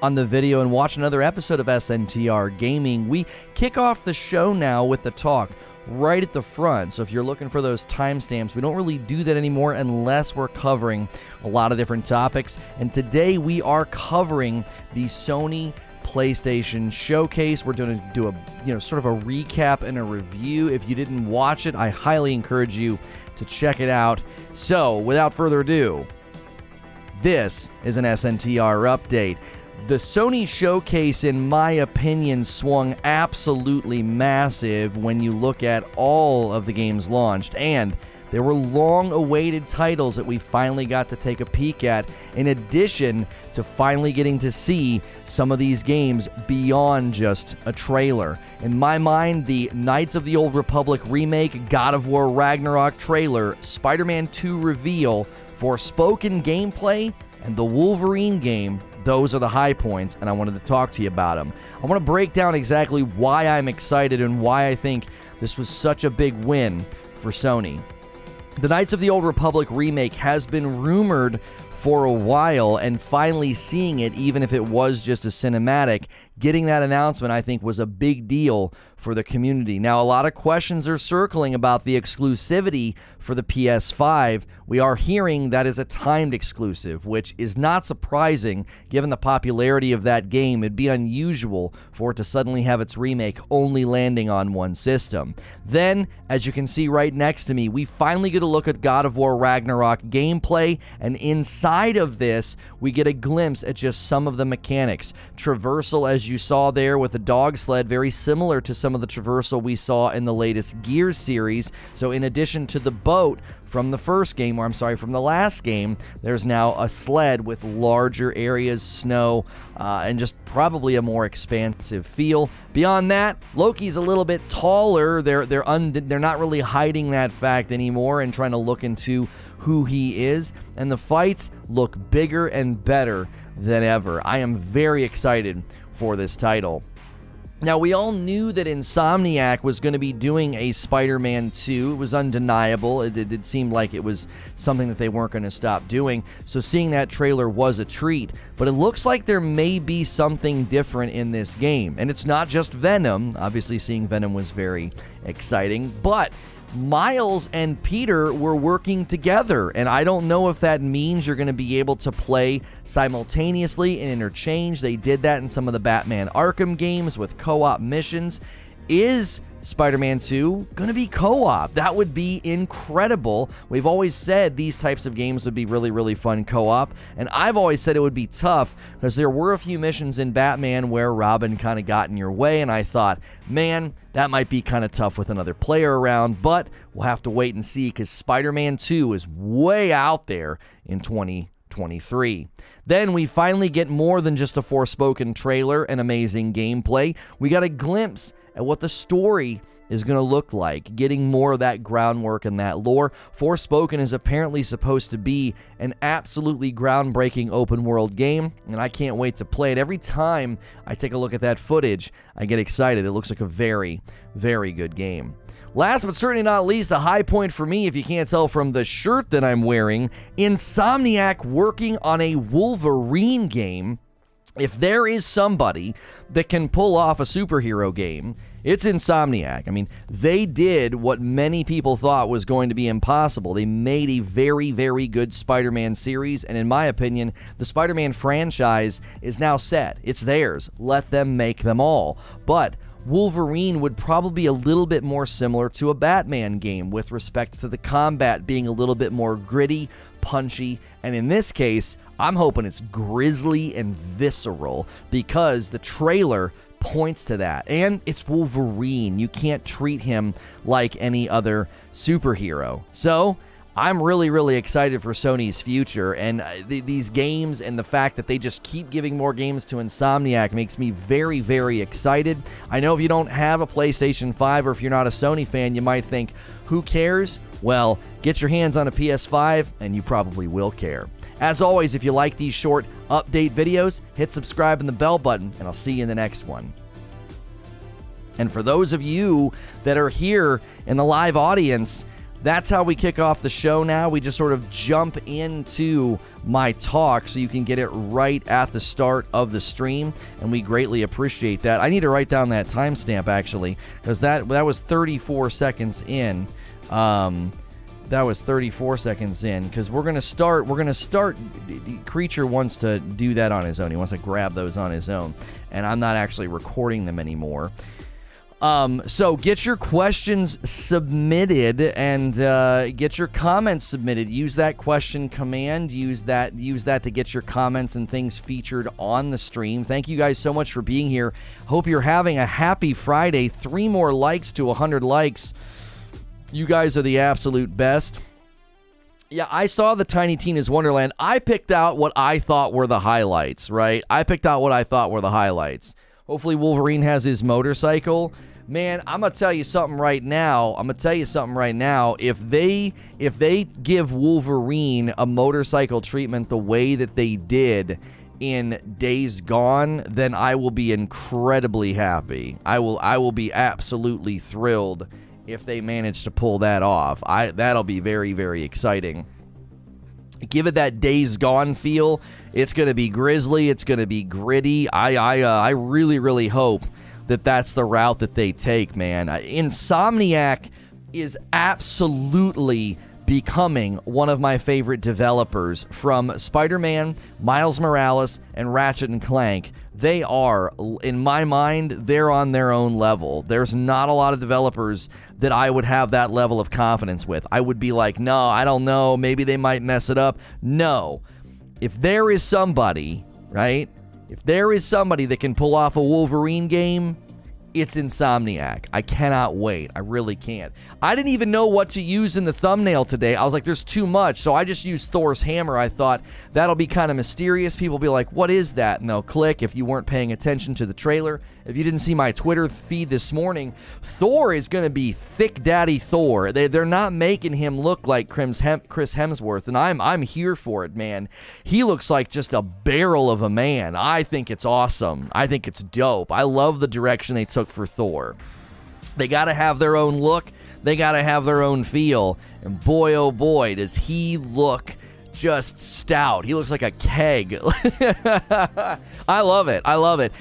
on the video and watch another episode of SNTR Gaming. We kick off the show now with the talk right at the front. So if you're looking for those timestamps, we don't really do that anymore unless we're covering a lot of different topics. And today we are covering the Sony PlayStation Showcase. We're going to do a sort of a recap and a review. If you didn't watch it, I highly encourage you to check it out. So without further ado, this is an SNTR update. The Sony Showcase, in my opinion, swung absolutely massive when you look at all of the games launched, and there were long-awaited titles that we finally got to take a peek at, in addition to finally getting to see some of these games beyond just a trailer. In my mind, the Knights of the Old Republic remake, God of War Ragnarok trailer, Spider Man 2 reveal, Forspoken gameplay, and the Wolverine game, those are the high points, and I wanted to talk to you about them. I want to break down exactly why I'm excited and why I think this was such a big win for Sony. The Knights of the Old Republic remake has been rumored for a while, and finally seeing it, even if it was just a cinematic, getting that announcement I think was a big deal for the community. Now, a lot of questions are circling about the exclusivity for the PS5. We are hearing that is a timed exclusive, which is not surprising given the popularity of that game. It'd be unusual for it to suddenly have its remake only landing on one system. Then, as you can see right next to me, we finally get a look at God of War Ragnarok gameplay, and inside of this, we get a glimpse at just some of the mechanics. Traversal, as you saw there with the dog sled, very similar to some of the traversal we saw in the latest Gears series. So in addition to the boat from the first game, from the last game, there's now a sled with larger areas, snow, and just probably a more expansive feel. Beyond that, Loki's a little bit taller. They're not really hiding that fact anymore and trying to look into who he is, and the fights look bigger and better than ever. I am very excited for this title. Now, we all knew that Insomniac was going to be doing a Spider Man 2. It was undeniable. It seemed like it was something that they weren't going to stop doing. So seeing that trailer was a treat. But it looks like there may be something different in this game. And it's not just Venom. Obviously, seeing Venom was very exciting. But Miles and Peter were working together, and I don't know if that means you're going to be able to play simultaneously and interchange. They did that in some of the Batman Arkham games with co-op missions. Is Spider-Man 2 going to be co-op? That would be incredible. We've always said these types of games would be really, really fun co-op, and I've always said it would be tough because there were a few missions in Batman where Robin kind of got in your way, and I thought, man, that might be kind of tough with another player around, but we'll have to wait and see because Spider-Man 2 is way out there in 2023. Then we finally get more than just a Forspoken trailer and amazing gameplay. We got a glimpse at what the story is going to look like, getting more of that groundwork and that lore. Forspoken is apparently supposed to be an absolutely groundbreaking open world game, and I can't wait to play it. Every time I take a look at that footage, I get excited. It looks like a very, very good game. Last but certainly not least, the high point for me, if you can't tell from the shirt that I'm wearing, Insomniac working on a Wolverine game. If there is somebody that can pull off a superhero game, it's Insomniac. I mean, they did what many people thought was going to be impossible. They made a very, very good Spider-Man series, and in my opinion, the Spider-Man franchise is now set. It's theirs. Let them make them all. But Wolverine would probably be a little bit more similar to a Batman game with respect to the combat being a little bit more gritty, punchy, and in this case, I'm hoping it's grisly and visceral because the trailer points to that. And it's Wolverine. You can't treat him like any other superhero. So I'm really, really excited for Sony's future, and these games and the fact that they just keep giving more games to Insomniac makes me very, very excited. I know if you don't have a PlayStation 5 or if you're not a Sony fan, you might think, who cares? Well, get your hands on a PS5 and you probably will care. As always, if you like these short update videos, hit subscribe and the bell button, and I'll see you in the next one. And for those of you that are here in the live audience, that's how we kick off the show now. We just sort of jump into my talk so you can get it right at the start of the stream, and we greatly appreciate that. I need to write down that timestamp, actually, because that was 34 seconds in. That was 34 seconds in, because we're going to start, Creature wants to do that on his own. He wants to grab those on his own, and I'm not actually recording them anymore. So get your questions submitted and get your comments submitted. Use that question command. Use that to get your comments and things featured on the stream. Thank you guys so much for being here. Hope you're having a happy Friday. 3 more likes to 100 likes. You guys are the absolute best. Yeah, I saw the Tiny Tina's Wonderland. I picked out what I thought were the highlights, right? Hopefully Wolverine has his motorcycle. Man, I'm going to tell you something right now. If they give Wolverine a motorcycle treatment the way that they did in Days Gone, then I will be incredibly happy. I will be absolutely thrilled if they manage to pull that off. That'll be very, very exciting. Give it that Days Gone feel. It's going to be grisly. It's going to be gritty. I really, really hope that that's the route that they take, man. Insomniac is absolutely becoming one of my favorite developers. From Spider Man, Miles Morales, and Ratchet & Clank, they are, in my mind, they're on their own level. There's not a lot of developers that I would have that level of confidence with. I would be like, no, I don't know, maybe they might mess it up. No. If there is somebody, right? If there is somebody that can pull off a Wolverine game, it's Insomniac. I cannot wait. I really can't. I didn't even know what to use in the thumbnail today. I was like, there's too much. So I just used Thor's hammer. I thought that'll be kind of mysterious. People will be like, what is that? And they'll click if you weren't paying attention to the trailer. If you didn't see my Twitter feed this morning, Thor is going to be Thick Daddy Thor. They're not making him look like Chris Hemsworth, and I'm here for it, man. He looks like just a barrel of a man. I think it's awesome. I think it's dope. I love the direction they took for Thor. They got to have their own look. They got to have their own feel. And boy, oh boy, does he look just stout. He looks like a keg. I love it.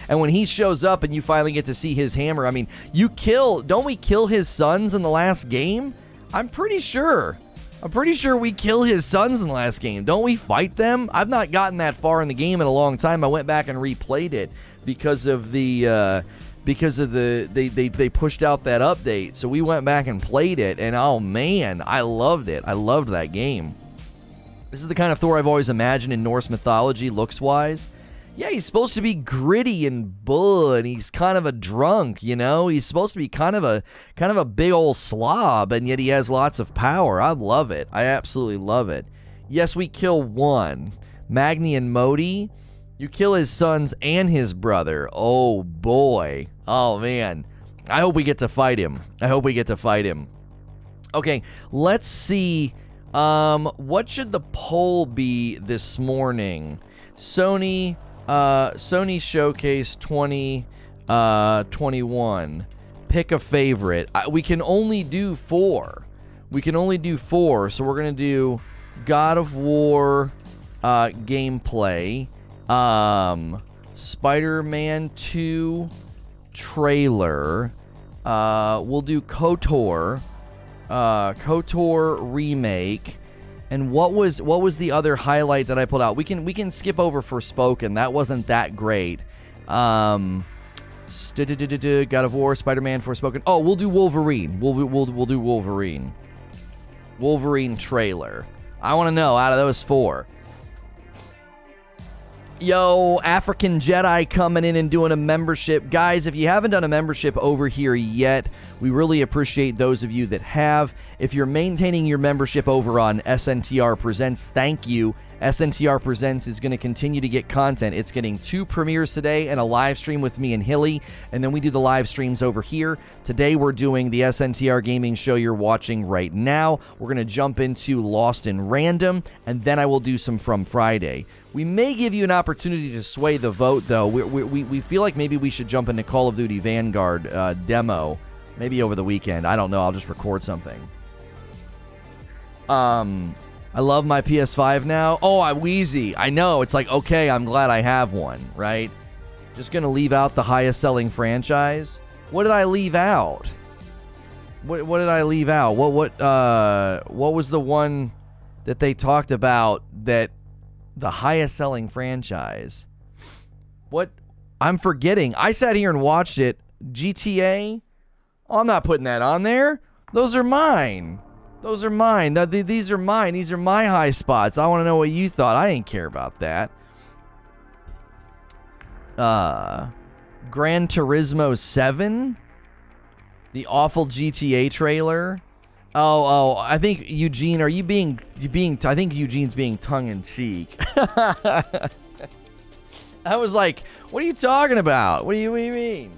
And when he shows up and you finally get to see his hammer, I mean, don't we kill his sons in the last game? I'm pretty sure we kill his sons in the last game. Don't we fight them? I've not gotten that far in the game in a long time. I went back and replayed it because of they pushed out that update. So we went back and played it, and oh man, I loved it. I loved that game. This is the kind of Thor I've always imagined in Norse mythology, looks-wise. Yeah, he's supposed to be gritty and bull, and he's kind of a drunk, you know? He's supposed to be kind of a big old slob, and yet he has lots of power. I love it. I absolutely love it. Yes, we kill one. Magni and Modi. You kill his sons and his brother. Oh, boy. Oh, man. I hope we get to fight him. Okay, let's see. What should the poll be this morning? Sony Showcase 2021. Pick a favorite. We can only do 4. So we're gonna do God of War gameplay, Spider-Man 2 trailer. We'll do KOTOR. KOTOR remake, and what was the other highlight that I pulled out? We can skip over Forspoken. That wasn't that great. God of War, Spider Man, Forspoken. Oh, we'll do Wolverine. We'll do Wolverine. Wolverine trailer. I want to know out of those 4. Yo, African Jedi coming in and doing a membership. Guys, if you haven't done a membership over here yet, we really appreciate those of you that have. If you're maintaining your membership over on SNTR Presents, thank you. SNTR Presents is going to continue to get content. It's getting 2 premieres today and a live stream with me and Hilly, and then we do the live streams over here. Today we're doing the SNTR gaming show you're watching right now. We're going to jump into Lost in Random, and then I will do some From Friday. We may give you an opportunity to sway the vote, though. We feel like maybe we should jump into Call of Duty Vanguard demo, maybe over the weekend. I don't know. I'll just record something. I love my PS5 now. Oh, I'm wheezy. I know. It's like, okay, I'm glad I have one, right? Just going to leave out the highest selling franchise. What did I leave out? What did I leave out? What was the one that they talked about that the highest selling franchise? What? I'm forgetting. I sat here and watched it. GTA? Oh, I'm not putting that on there. Those are mine. These are mine. These are mine. These are my high spots. I want to know what you thought. I didn't care about that. Gran Turismo 7? The awful GTA trailer? Oh, I think Eugene, I think Eugene's being tongue-in-cheek. I was like, what are you talking about? What do you mean?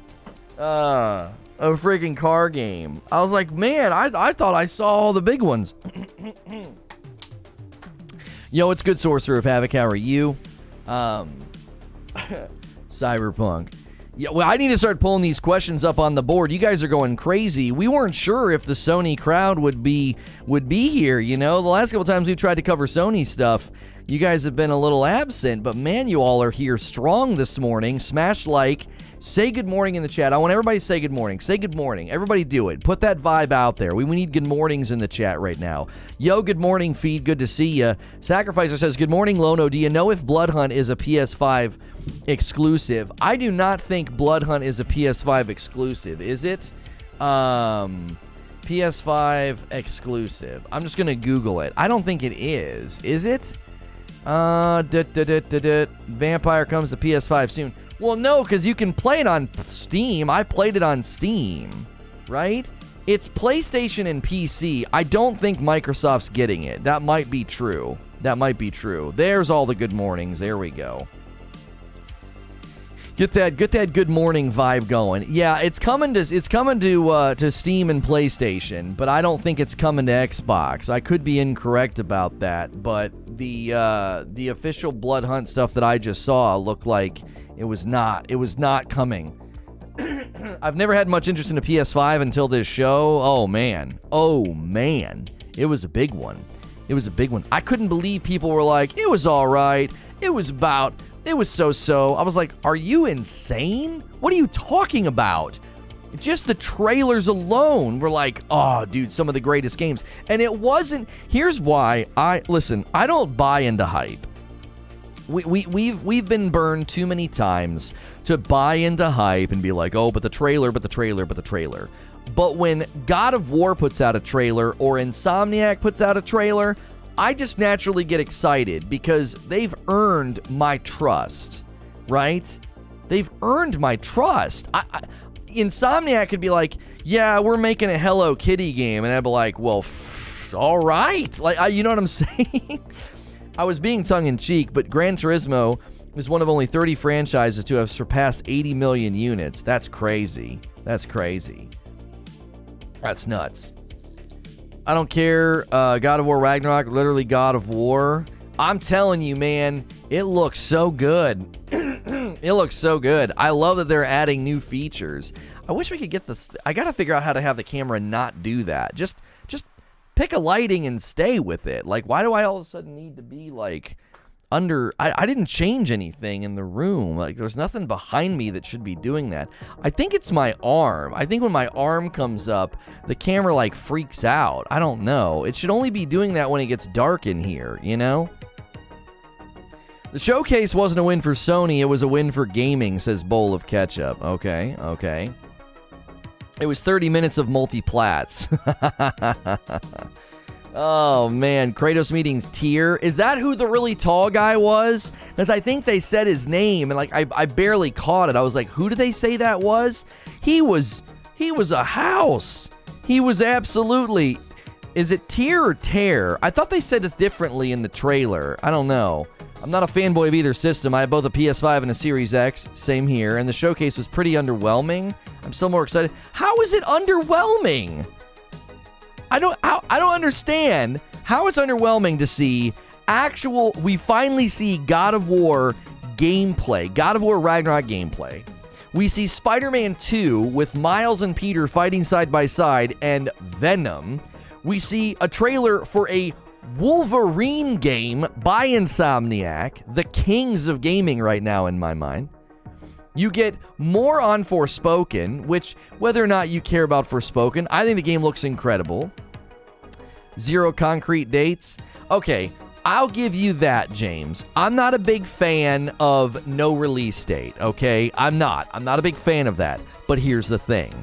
A freaking car game. I was like, man, I thought I saw all the big ones. Yo, it's good, Sorcerer of Havoc. How are you? Cyberpunk. Yeah, well, I need to start pulling these questions up on the board. You guys are going crazy. We weren't sure if the Sony crowd would be here, you know? The last couple times we've tried to cover Sony stuff, you guys have been a little absent, but man, you all are here strong this morning. Smash like. Say good morning in the chat. I want everybody to say good morning. Say good morning. Everybody do it. Put that vibe out there. We need good mornings in the chat right now. Yo, good morning, feed. Good to see you. Sacrificer says, good morning, Lono. Do you know if Blood Hunt is a PS5 exclusive? I do not think Blood Hunt is a PS5 exclusive. Is it? PS5 exclusive. I'm just going to Google it. I don't think it is. Is it? Vampire comes to PS5 soon. Well, no, because you can play it on Steam. I played it on Steam, right? It's PlayStation and PC. I don't think Microsoft's getting it. That might be true. There's all the good mornings. There we go. Get that good morning vibe going. Yeah, it's coming to Steam and PlayStation, but I don't think it's coming to Xbox. I could be incorrect about that, but the official Blood Hunt stuff that I just saw looked like it was not coming. I've never had much interest in a PS5 until this show. Oh man. It was a big one. I couldn't believe people were like, it was all right. It was so-so. I was like, are you insane? What are you talking about? Just the trailers alone were like, oh, dude, some of the greatest games. And it wasn't. Here's why. I don't buy into hype. We've been burned too many times to buy into hype and be like, oh, but the trailer. But when God of War puts out a trailer or Insomniac puts out a trailer, I just naturally get excited because they've earned my trust, right? They've earned my trust. Insomniac could be like, yeah, we're making a Hello Kitty game. And I'd be like, well, all right. Like, you know what I'm saying? I was being tongue-in-cheek, but Gran Turismo is one of only 30 franchises to have surpassed 80 million units. That's crazy. That's nuts. I don't care. God of War Ragnarok, literally God of War. I'm telling you, man, it looks so good. It looks so good. I love that they're adding new features. I wish we could get this. I got to figure out how to have the camera not do that. Just pick a lighting and stay with it. Like, why do I all of a sudden need to be like under? I didn't change anything in the room. Like, there's nothing behind me that should be doing that. I think it's my arm. I think when my arm comes up, the camera like freaks out. I don't know. It should only be doing that when it gets dark in here, you know? The showcase wasn't a win for Sony. It was a win for gaming, says Bowl of Ketchup. Okay. It was 30 minutes of multi-plats. Oh, man. Kratos meeting Tyr. Is that who the really tall guy was? Because I think they said his name, and like I barely caught it. I was like, who did they say that was? He was a house. He was absolutely... Is it Tyr or Tear? I thought they said it differently in the trailer. I don't know. I'm not a fanboy of either system. I have both a PS5 and a Series X. Same here. And the showcase was pretty underwhelming. I'm still more excited. How is it underwhelming? I don't understand how it's underwhelming to see we finally see God of War gameplay. God of War Ragnarok gameplay. We see Spider Man 2 with Miles and Peter fighting side by side and Venom. We see a trailer for a Wolverine game by Insomniac, the kings of gaming right now in my mind. You get more on Forspoken, which, whether or not you care about Forspoken, I think the game looks incredible. Zero concrete dates. Okay, I'll give you that, James. I'm not a big fan of no release date, okay? I'm not a big fan of that. But here's the thing.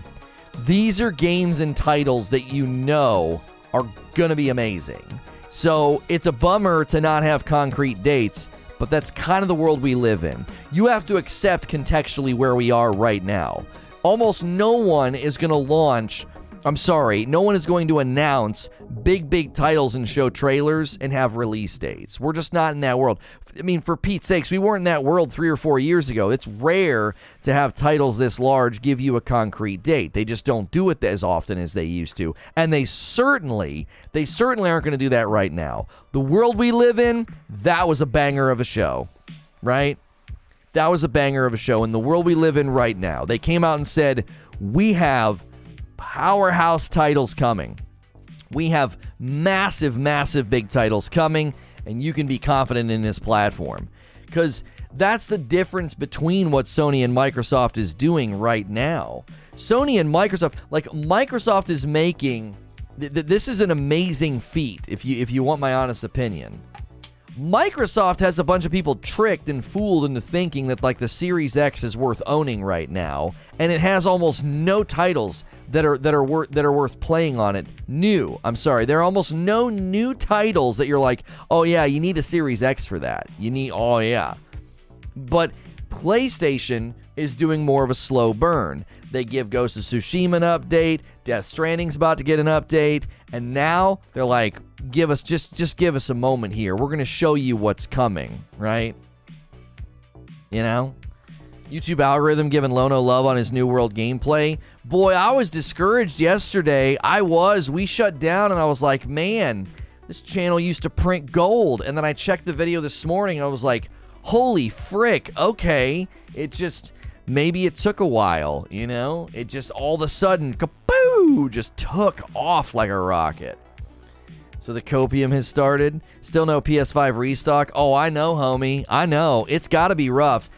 These are games and titles that you know are gonna be amazing. So it's a bummer to not have concrete dates, but that's kind of the world we live in. You have to accept contextually where we are right now. Almost no one is going to launch, no one is going to announce big titles and show trailers and have release dates. We're just not in that world. I mean, for Pete's sakes, we weren't in that world 3 or 4 years ago. It's rare to have titles this large give you a concrete date. They just don't do it as often as they used to. And they certainly aren't going to do that right now. The world we live in, that was a banger of a show, right? That was a banger of a show. In the world we live in right now, they came out and said, we have powerhouse titles coming. We have massive big titles coming, and you can be confident in this platform. Because that's the difference between what Sony and Microsoft is doing right now. Sony and Microsoft, Microsoft is making, this is an amazing feat, if you want my honest opinion. Microsoft has a bunch of people tricked and fooled into thinking that the Series X is worth owning right now, and it has almost no titles that are worth playing on it. There are almost no new titles that you're like, oh yeah, you need a Series X for that. But PlayStation is doing more of a slow burn. They give Ghost of Tsushima an update, Death Stranding's about to get an update, and now they're like, give us a moment here. We're gonna show you what's coming, right? YouTube algorithm giving Lono love on his New World gameplay. Boy, I was discouraged yesterday. We shut down and I was like, man, this channel used to print gold. And then I checked the video this morning and I was like, holy frick, okay. Maybe it took a while, It just all of a sudden, kapoo, just took off like a rocket. So the copium has started. Still no PS5 restock. Oh, I know, homie. I know. It's got to be rough.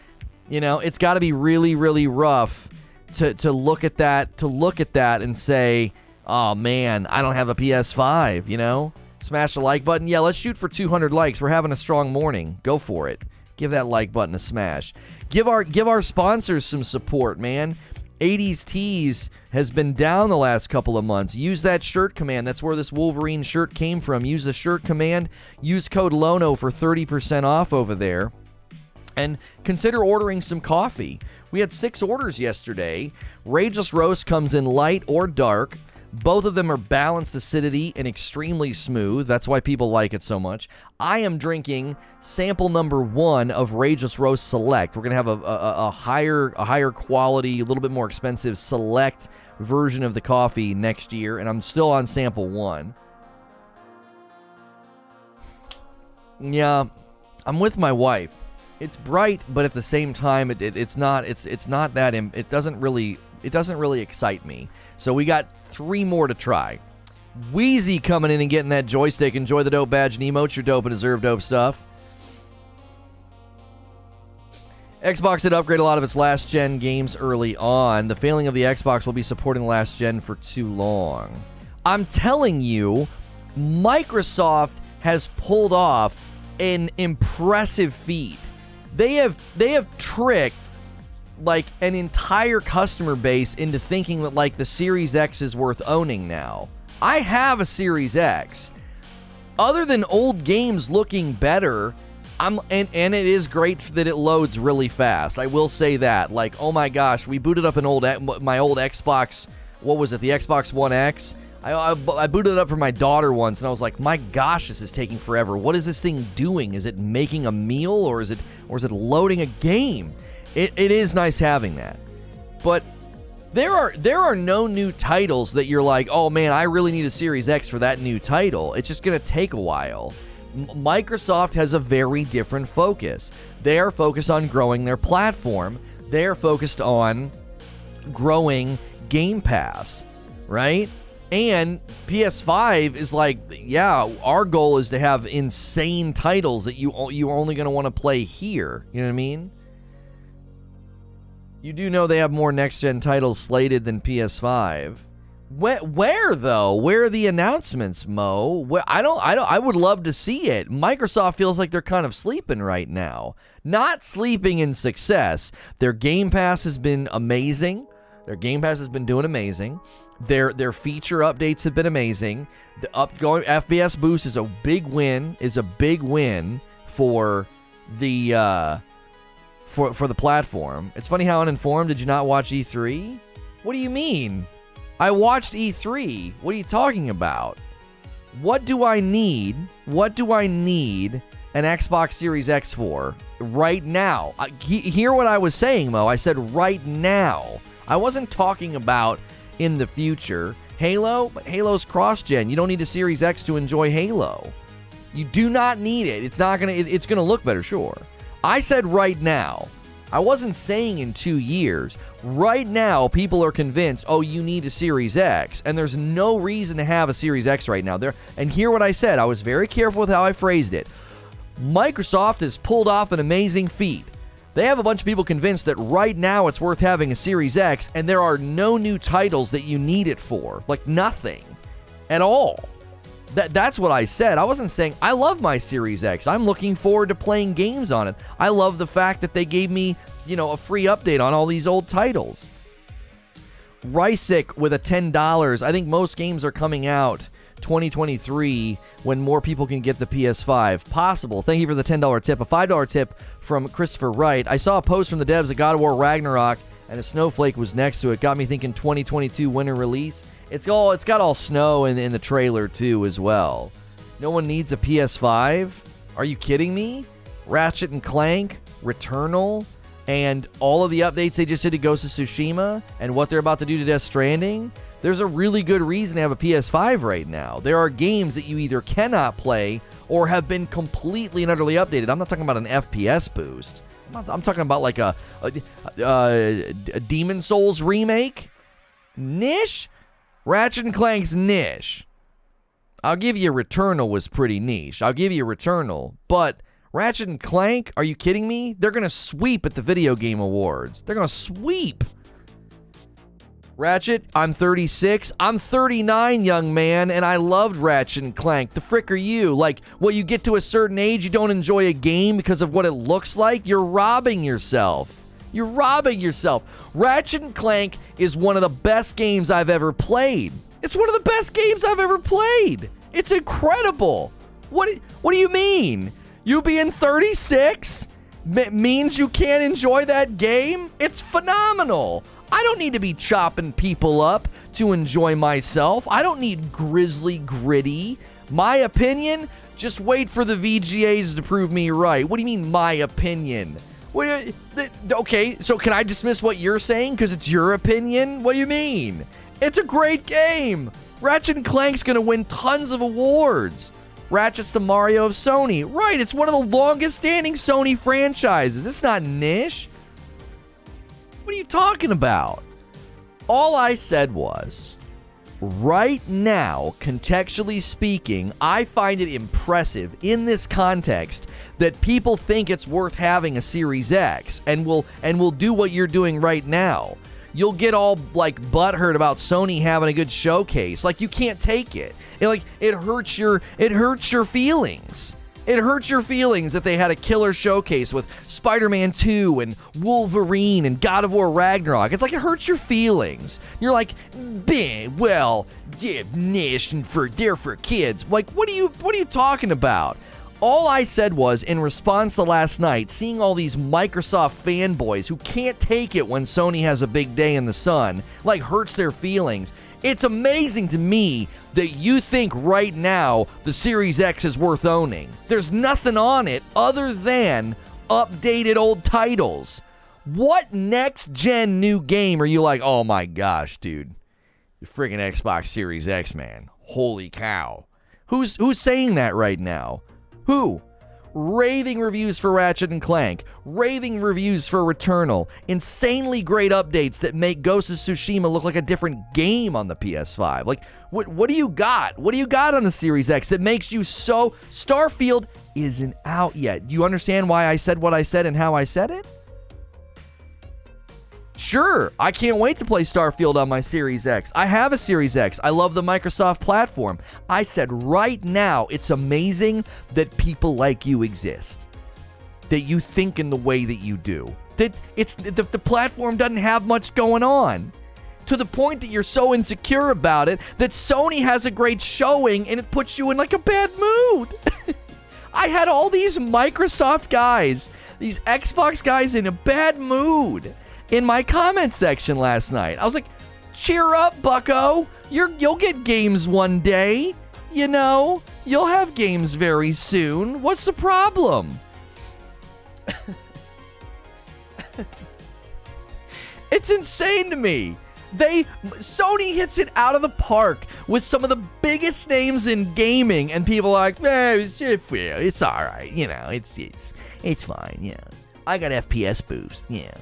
It's got to be really rough to look at that and say, oh man, I don't have a PS5, Smash the like button. Yeah, let's shoot for 200 likes. We're having a strong morning. Go for it. Give that like button a smash. Give our sponsors some support, man. 80s Tees has been down the last couple of months. Use that shirt command. That's where this Wolverine shirt came from. Use the shirt command. Use code LONO for 30% off over there. And consider ordering some coffee. We had 6 orders yesterday. Rageless Roast comes in light or dark. Both of them are balanced acidity and extremely smooth. That's why people like it so much. I am drinking sample number 1 of Rageless Roast Select. We're going to have a higher quality, a little bit more expensive Select version of the coffee next year, and I'm still on sample 1. Yeah, I'm with my wife. It's bright, but at the same time, it's not that. It doesn't really excite me. So we got 3 more to try. Wheezy coming in and getting that joystick. Enjoy the dope badge and emotes. You're dope and deserve dope stuff. Xbox did upgrade a lot of its last-gen games early on. The failing of the Xbox will be supporting the last-gen for too long. I'm telling you, Microsoft has pulled off an impressive feat. They have tricked an entire customer base into thinking that the Series X is worth owning now. I have a Series X. Other than old games looking better, and it is great that it loads really fast. I will say that. Oh my gosh, we booted up my old Xbox. What was it? The Xbox One X. I booted it up for my daughter once, and I was like, my gosh, this is taking forever. What is this thing doing? Is it making a meal, or is it loading a game? It is nice having that. But there are no new titles that you're like, oh man, I really need a Series X for that new title. It's just going to take a while. Microsoft has a very different focus. They are focused on growing their platform. They are focused on growing Game Pass, right? And PS5 is like, yeah, our goal is to have insane titles that you're only going to want to play here. You know what I mean? You do know they have more next-gen titles slated than PS5. Where though? Where are the announcements, Mo? I would love to see it. Microsoft feels like they're kind of sleeping right now. Not sleeping in success. Their Game Pass has been amazing. Their Game Pass has been doing amazing. Their feature updates have been amazing. The upgoing FPS boost is a big win. For the for the platform. It's funny how uninformed. Did you not watch E3? What do you mean? I watched E3. What are you talking about? What do I need? What do I need an Xbox Series X for right now? Hear what I was saying, Mo. I said right now. I wasn't talking about in the future. Halo, but Halo's cross-gen. You don't need a Series X to enjoy Halo. You do not need it. It's gonna look better, sure. I said right now. I wasn't saying in 2 years. Right now, people are convinced, oh, you need a Series X, and there's no reason to have a Series X right now. And hear what I said. I was very careful with how I phrased it. Microsoft has pulled off an amazing feat. They have a bunch of people convinced that right now it's worth having a Series X, and there are no new titles that you need it for. Like, nothing at all. That's what I said. I wasn't saying, I love my Series X. I'm looking forward to playing games on it. I love the fact that they gave me, a free update on all these old titles. Rysick with a $10. I think most games are coming out 2023 when more people can get the PS5. Possible. Thank you for the $10 tip. A $5 tip from Christopher Wright. I saw a post from the devs at God of War Ragnarok, and a snowflake was next to it. Got me thinking 2022 winter release. It's got all snow in the trailer too as well. No one needs a PS5? Are you kidding me? Ratchet and Clank, Returnal, and all of the updates they just did to Ghost of Tsushima, and what they're about to do to Death Stranding. There's a really good reason to have a PS5 right now. There are games that you either cannot play or have been completely and utterly updated. I'm not talking about an FPS boost. I'm talking about like a Demon Souls remake. Niche? Ratchet and Clank's niche. I'll give you Returnal was pretty niche. I'll give you Returnal. But Ratchet and Clank, are you kidding me? They're going to sweep at the Video Game Awards. They're going to sweep. Ratchet, I'm 36. I'm 39, young man, and I loved Ratchet and Clank. The frick are you? Like, you get to a certain age, you don't enjoy a game because of what it looks like? You're robbing yourself. You're robbing yourself. Ratchet and Clank is one of the best games I've ever played. It's one of the best games I've ever played. It's incredible. What do you mean? You being 36 means you can't enjoy that game? It's phenomenal. I don't need to be chopping people up to enjoy myself. I don't need grisly gritty. My opinion? Just wait for the VGAs to prove me right. What do you mean, my opinion? Okay, so can I dismiss what you're saying because it's your opinion? What do you mean? It's a great game. Ratchet and Clank's going to win tons of awards. Ratchet's the Mario of Sony. Right, it's one of the longest standing Sony franchises. It's not niche. What are you talking about? All I said was, right now, contextually speaking, I find it impressive in this context that people think it's worth having a Series X and will do what you're doing right now. You'll get all butthurt about Sony having a good showcase. You can't take it. It hurts your feelings. It hurts your feelings that they had a killer showcase with Spider Man 2 and Wolverine and God of War Ragnarok. It's it hurts your feelings. You're like, niche and they're for kids. What are you talking about? All I said was, in response to last night, seeing all these Microsoft fanboys who can't take it when Sony has a big day in the sun, hurts their feelings. It's amazing to me that you think right now the Series X is worth owning. There's nothing on it other than updated old titles. What next-gen new game are you like, oh my gosh, dude, the freaking Xbox Series X, man. Holy cow. Who's saying that right now? Who? raving reviews for Ratchet and Clank, raving reviews for Returnal, insanely great updates that make Ghost of Tsushima look like a different game on the PS5. Like, what do you got? What do you got on the Series X that makes you so... Starfield isn't out yet. Do you understand why I said what I said and how I said it? Sure, I can't wait to play Starfield on my Series X. I have a Series X. I love the Microsoft platform. I said right now, it's amazing that people like you exist. That you think in the way that you do. That the platform doesn't have much going on. To the point that you're so insecure about it that Sony has a great showing and it puts you in like a bad mood. I had all these Microsoft guys, these Xbox guys in a bad mood in my comment section last night. I was like, cheer up, bucko. You'll get games one day. You know, you'll have games very soon. What's the problem? It's insane to me. Sony hits it out of the park with some of the biggest names in gaming, and people are like, it's all right, you know, it's fine, yeah. I got FPS boost, yeah.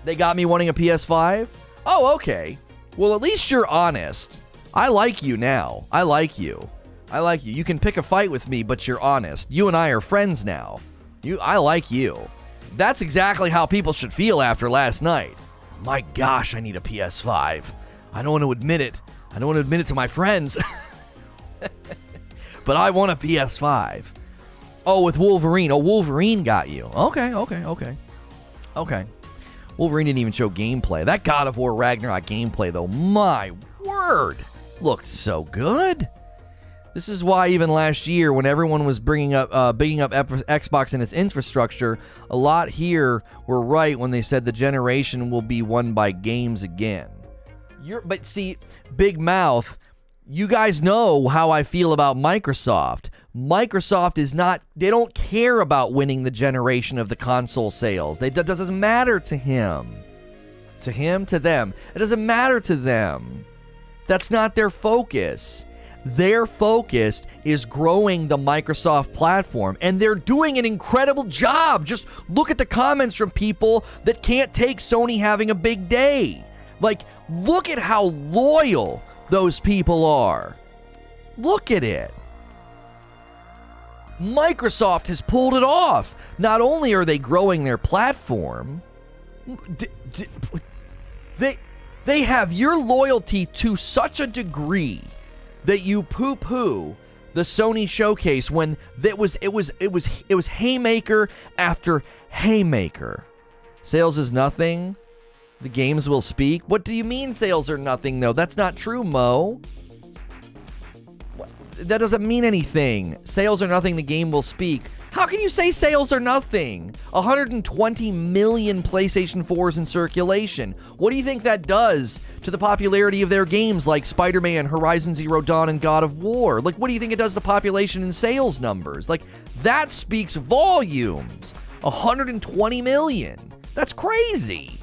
They got me wanting a PS5? Oh, okay. Well, at least you're honest. I like you now. I like you. You can pick a fight with me, but you're honest. You and I are friends now. I like you. That's exactly how people should feel after last night. My gosh, I need a PS5. I don't want to admit it. I don't want to admit it to my friends. But I want a PS5. Oh, with Wolverine. Oh, Wolverine got you. Okay. Wolverine didn't even show gameplay. That God of War Ragnarok gameplay, though, my word, looked so good. This is why even last year, when everyone was bigging up Xbox and its infrastructure, a lot here were right when they said the generation will be won by games again. But see, Big Mouth, you guys know how I feel about Microsoft. Microsoft is not, they don't care about winning the generation of the console sales. That doesn't matter to him. To them. It doesn't matter to them. That's not their focus. Their focus is growing the Microsoft platform, and they're doing an incredible job. Just look at the comments from people that can't take Sony having a big day. Like, look at how loyal those people are. Look at it. Microsoft has pulled it off. Not only are they growing their platform, they have your loyalty to such a degree that you poo-poo the Sony showcase when it was haymaker after haymaker. Sales is nothing. The games will speak. What do you mean sales are nothing, though? That's not true, Mo. That doesn't mean anything. Sales are nothing, the game will speak. How can you say sales are nothing? 120 million PlayStation 4s in circulation. What do you think that does to the popularity of their games like Spider Man, Horizon Zero Dawn, and God of War? Like, what do you think it does to population and sales numbers? Like, that speaks volumes. 120 million. That's crazy.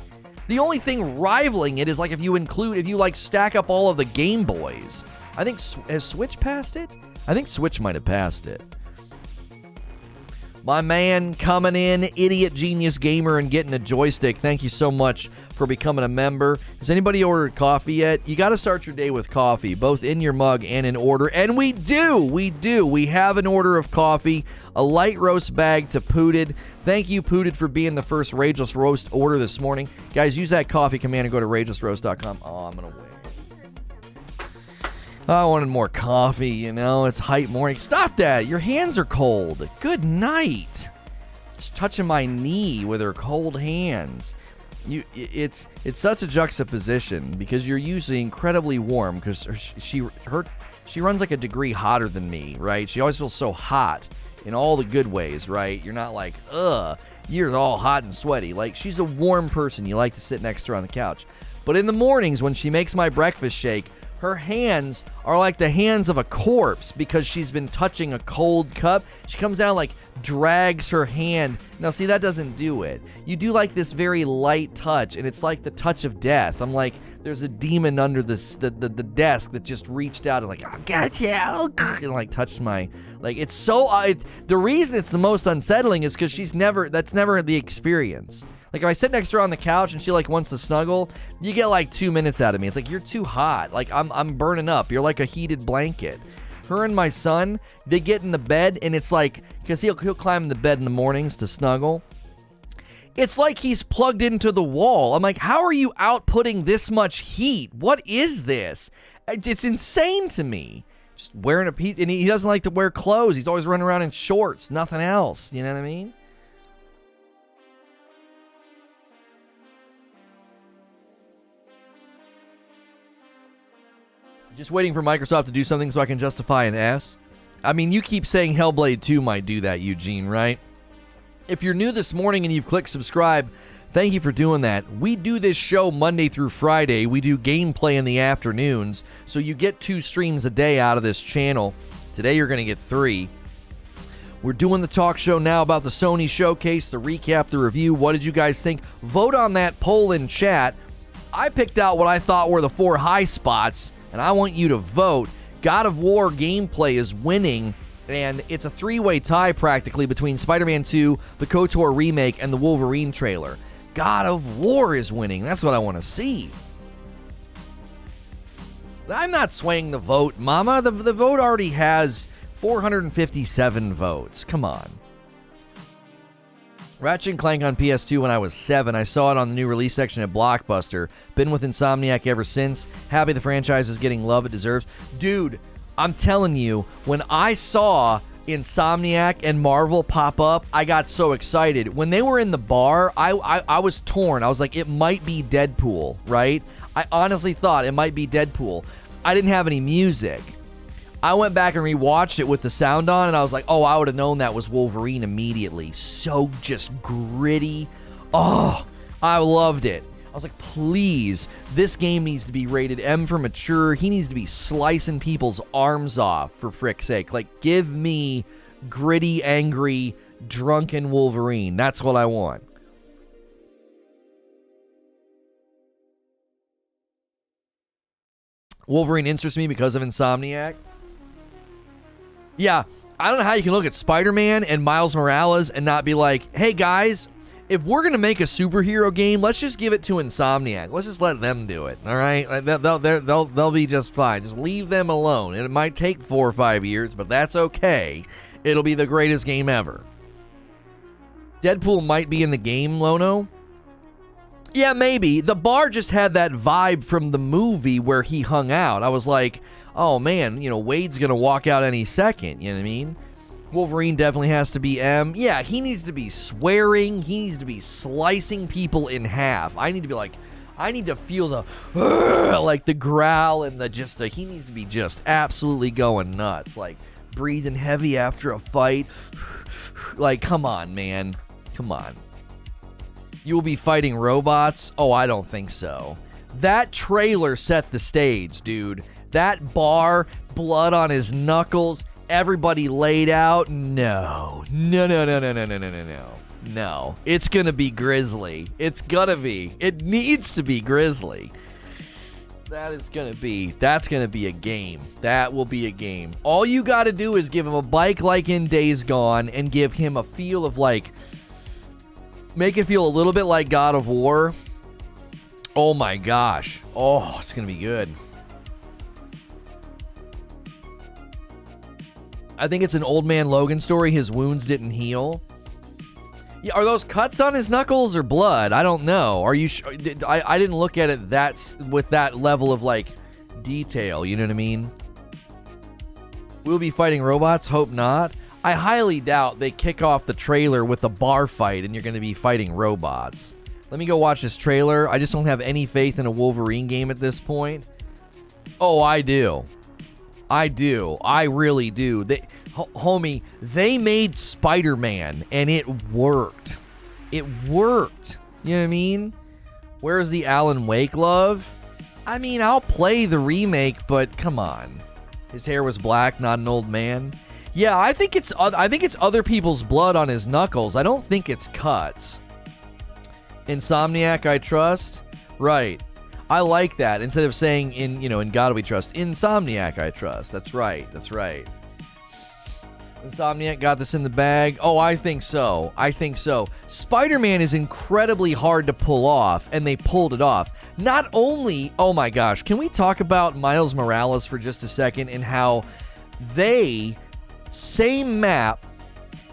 The only thing rivaling it is like if you like stack up all of the Game Boys. I think, has Switch passed it? I think Switch might have passed it. My man coming in, Idiot Genius Gamer, and getting a joystick. Thank you so much for becoming a member. Has anybody ordered coffee yet? You got to start your day with coffee, both in your mug and in order. And we do. We have an order of coffee, a light roast bag to Pooted. Thank you, Pooted, for being the first Rageless Roast order this morning. Guys, use that coffee command and go to ragelessroast.com. Oh, I'm going to wait. I wanted more coffee, you know. It's hype morning. Stop that. Your hands are cold. Good night. She's touching my knee with her cold hands. It's such a juxtaposition because you're usually incredibly warm because she runs like a degree hotter than me, right? She always feels so hot in all the good ways, right? You're not like, ugh, you're all hot and sweaty. Like, she's a warm person. You like to sit next to her on the couch. But in the mornings when she makes my breakfast shake, her hands are like the hands of a corpse because she's been touching a cold cup. She comes down, like, drags her hand. Now, see, that doesn't do it. You do like this very light touch, and it's like the touch of death. I'm like, There's a demon under the desk that just reached out and like, oh, gotcha, and like touched my, like, it's so, the reason it's the most unsettling is because that's never the experience. Like, if I sit next to her on the couch and she like wants to snuggle, you get like 2 minutes out of me. It's like, you're too hot. Like, I'm burning up. You're like a heated blanket. Her and my son, they get in the bed and it's like, because he'll climb in the bed in the mornings to snuggle. It's like he's plugged into the wall. I'm like, how are you outputting this much heat? What is this? It's insane to me. Just wearing and he doesn't like to wear clothes. He's always running around in shorts, nothing else. You know what I mean? Just waiting for Microsoft to do something so I can justify an S. I mean, you keep saying Hellblade 2 might do that, Eugene, right? If you're new this morning and you've clicked subscribe, thank you for doing that. We do this show Monday through Friday. We do gameplay in the afternoons, so you get 2 streams a day out of this channel. Today you're going to get 3. We're doing the talk show now about the Sony Showcase, the recap, the review. What did you guys think? Vote on that poll in chat. I picked out what I thought were the 4 high spots, and I want you to vote. God of War gameplay is winning. And it's a 3-way tie practically between Spider Man 2, the KOTOR remake, and the Wolverine trailer. God of War is winning. That's what I want to see. I'm not swaying the vote, mama. The vote already has 457 votes. Come on. Ratchet & Clank on PS2 when I was 7. I saw it on the new release section at Blockbuster. Been with Insomniac ever since. Happy the franchise is getting love it deserves. Dude, I'm telling you, when I saw Insomniac and Marvel pop up, I got so excited. When they were in the bar, I was torn. I was like, it might be Deadpool, right? I honestly thought it might be Deadpool. I didn't have any music. I went back and rewatched it with the sound on, and I was like, oh, I would have known that was Wolverine immediately. So just gritty. Oh, I loved it. I was like, please, this game needs to be rated M for mature. He needs to be slicing people's arms off, for frick's sake. Like, give me gritty, angry, drunken Wolverine. That's what I want. Wolverine interests me because of Insomniac. Yeah, I don't know how you can look at Spider Man and Miles Morales and not be like, hey, guys, if we're going to make a superhero game, let's just give it to Insomniac. Let's just let them do it, all right? They'll be just fine. Just leave them alone. And it might take 4 or 5 years, but that's okay. It'll be the greatest game ever. Deadpool might be in the game, Lono. Yeah, maybe. The bar just had that vibe from the movie where he hung out. I was like, oh, man, Wade's going to walk out any second. You know what I mean? Wolverine definitely has to be M. Yeah, he needs to be swearing. He needs to be slicing people in half. I need to feel the, like the growl and he needs to be just absolutely going nuts. Like breathing heavy after a fight. Like, come on, man. Come on. You will be fighting robots? Oh, I don't think so. That trailer set the stage, dude. That bar, blood on his knuckles. Everybody laid out? No. No. It's gonna be grisly. It's gonna be. It needs to be grisly. That's gonna be a game. That will be a game. All you gotta do is give him a bike like in Days Gone and give him a feel of like, make it feel a little bit like God of War. Oh my gosh. Oh, it's gonna be good. I think it's an old man Logan story. His wounds didn't heal. Yeah, are those cuts on his knuckles or blood? I don't know. Are you sure? I didn't look at it with that level of like detail. You know what I mean? We'll be fighting robots. Hope not. I highly doubt they kick off the trailer with a bar fight and you're going to be fighting robots. Let me go watch this trailer. I just don't have any faith in a Wolverine game at this point. Oh, I do. I really do. Homie, they made Spider Man and it worked. It worked. You know what I mean? Where's the Alan Wake love? I mean, I'll play the remake, but come on. His hair was black, not an old man. Yeah, I think it's other people's blood on his knuckles. I don't think it's cuts. Insomniac, I trust. Right. I like that. Instead of saying in God we trust, Insomniac I trust. That's right. Insomniac got this in the bag. Oh, I think so. Spider Man is incredibly hard to pull off, and they pulled it off. Not only, oh my gosh, can we talk about Miles Morales for just a second and how same map,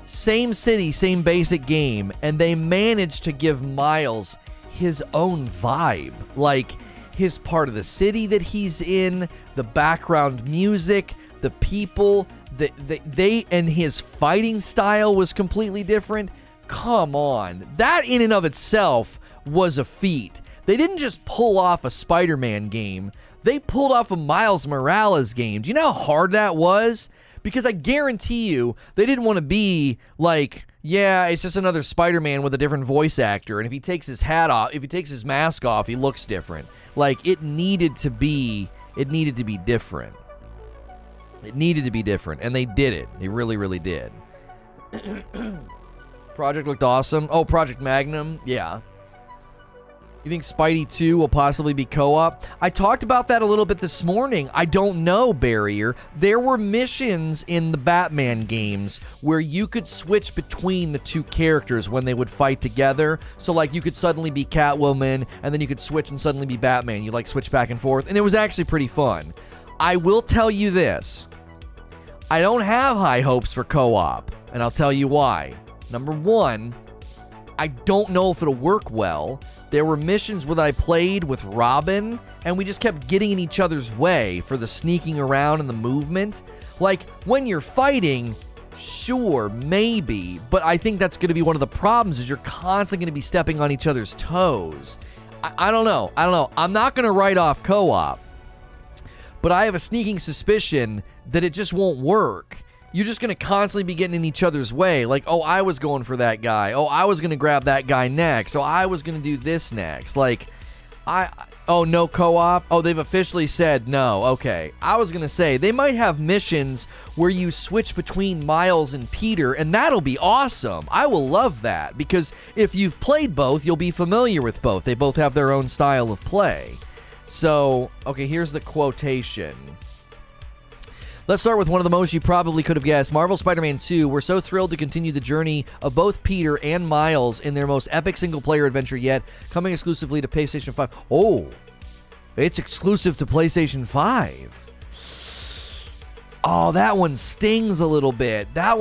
same city, same basic game, and they managed to give Miles his own vibe. Like, his part of the city that he's in, the background music, the people, they and his fighting style was completely different. Come on. That in and of itself was a feat. They didn't just pull off a Spider-Man game. They pulled off a Miles Morales game. Do you know how hard that was? Because I guarantee you, they didn't want to be like, yeah, it's just another Spider-Man with a different voice actor. And if he takes his hat off, if he takes his mask off, he looks different. Like, it needed to be different. It needed to be different, and they did it. They really, really did. Project looked awesome. Oh, Project Magnum, yeah. You think Spidey 2 will possibly be co-op? I talked about that a little bit this morning. I don't know, Barrier. There were missions in the Batman games where you could switch between the two characters when they would fight together. So, like, you could suddenly be Catwoman, and then you could switch and suddenly be Batman. You, like, switch back and forth, and it was actually pretty fun. I will tell you this. I don't have high hopes for co-op, and I'll tell you why. Number one, I don't know if it'll work well. There were missions where I played with Robin, and we just kept getting in each other's way for the sneaking around and the movement. Like, when you're fighting, sure, maybe, but I think that's going to be one of the problems is you're constantly going to be stepping on each other's toes. I don't know. I'm not going to write off co-op. But I have a sneaking suspicion that it just won't work. You're just going to constantly be getting in each other's way. Like, oh, I was going for that guy. Oh, I was going to grab that guy next. Oh, I was going to do this next. Like, oh, no co-op? Oh, they've officially said no. Okay. I was going to say, they might have missions where you switch between Miles and Peter, and that'll be awesome. I will love that, because if you've played both, you'll be familiar with both. They both have their own style of play. So, okay, here's the quotation. Let's start with one of the most you probably could have guessed. Marvel Spider-Man 2, we're so thrilled to continue the journey of both Peter and Miles in their most epic single-player adventure yet, coming exclusively to PlayStation 5. Oh, it's exclusive to PlayStation 5. Oh, that one stings a little bit. That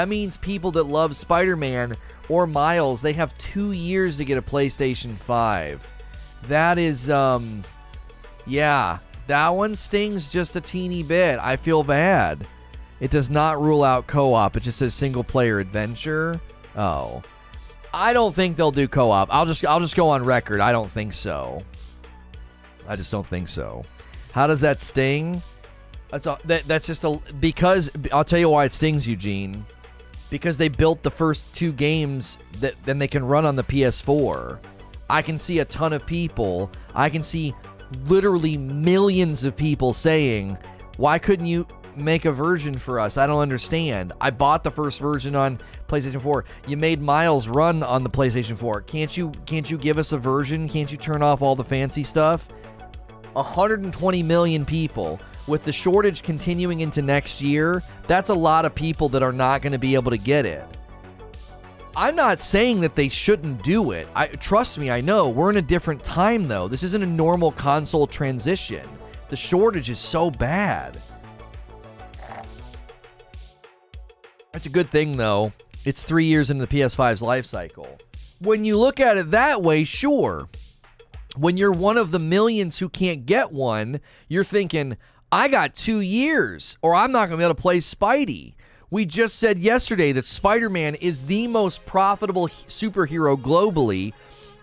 means people that love Spider-Man or Miles, they have 2 years to get a PlayStation 5. That is, yeah, that one stings just a teeny bit. I feel bad. It does not rule out co-op. It just says single-player adventure. Oh, I don't think they'll do co-op. I'll just go on record. I don't think so. I just don't think so. How does that sting? That's just because I'll tell you why it stings, Eugene. Because they built the first 2 games that then they can run on the PS4. I can see a ton of people. I can see literally millions of people saying, why couldn't you make a version for us? I don't understand. I bought the first version on PlayStation 4. You made Miles run on the PlayStation 4. Can't you give us a version? Can't you turn off all the fancy stuff? 120 million people. With the shortage continuing into next year, that's a lot of people that are not going to be able to get it. I'm not saying that they shouldn't do it. Trust me, I know. We're in a different time, though. This isn't a normal console transition. The shortage is so bad. It's a good thing, though. It's 3 years into the PS5's life cycle. When you look at it that way, sure. When you're one of the millions who can't get one, you're thinking, I got 2 years, or I'm not going to be able to play Spidey. We just said yesterday that Spider-Man is the most profitable superhero globally,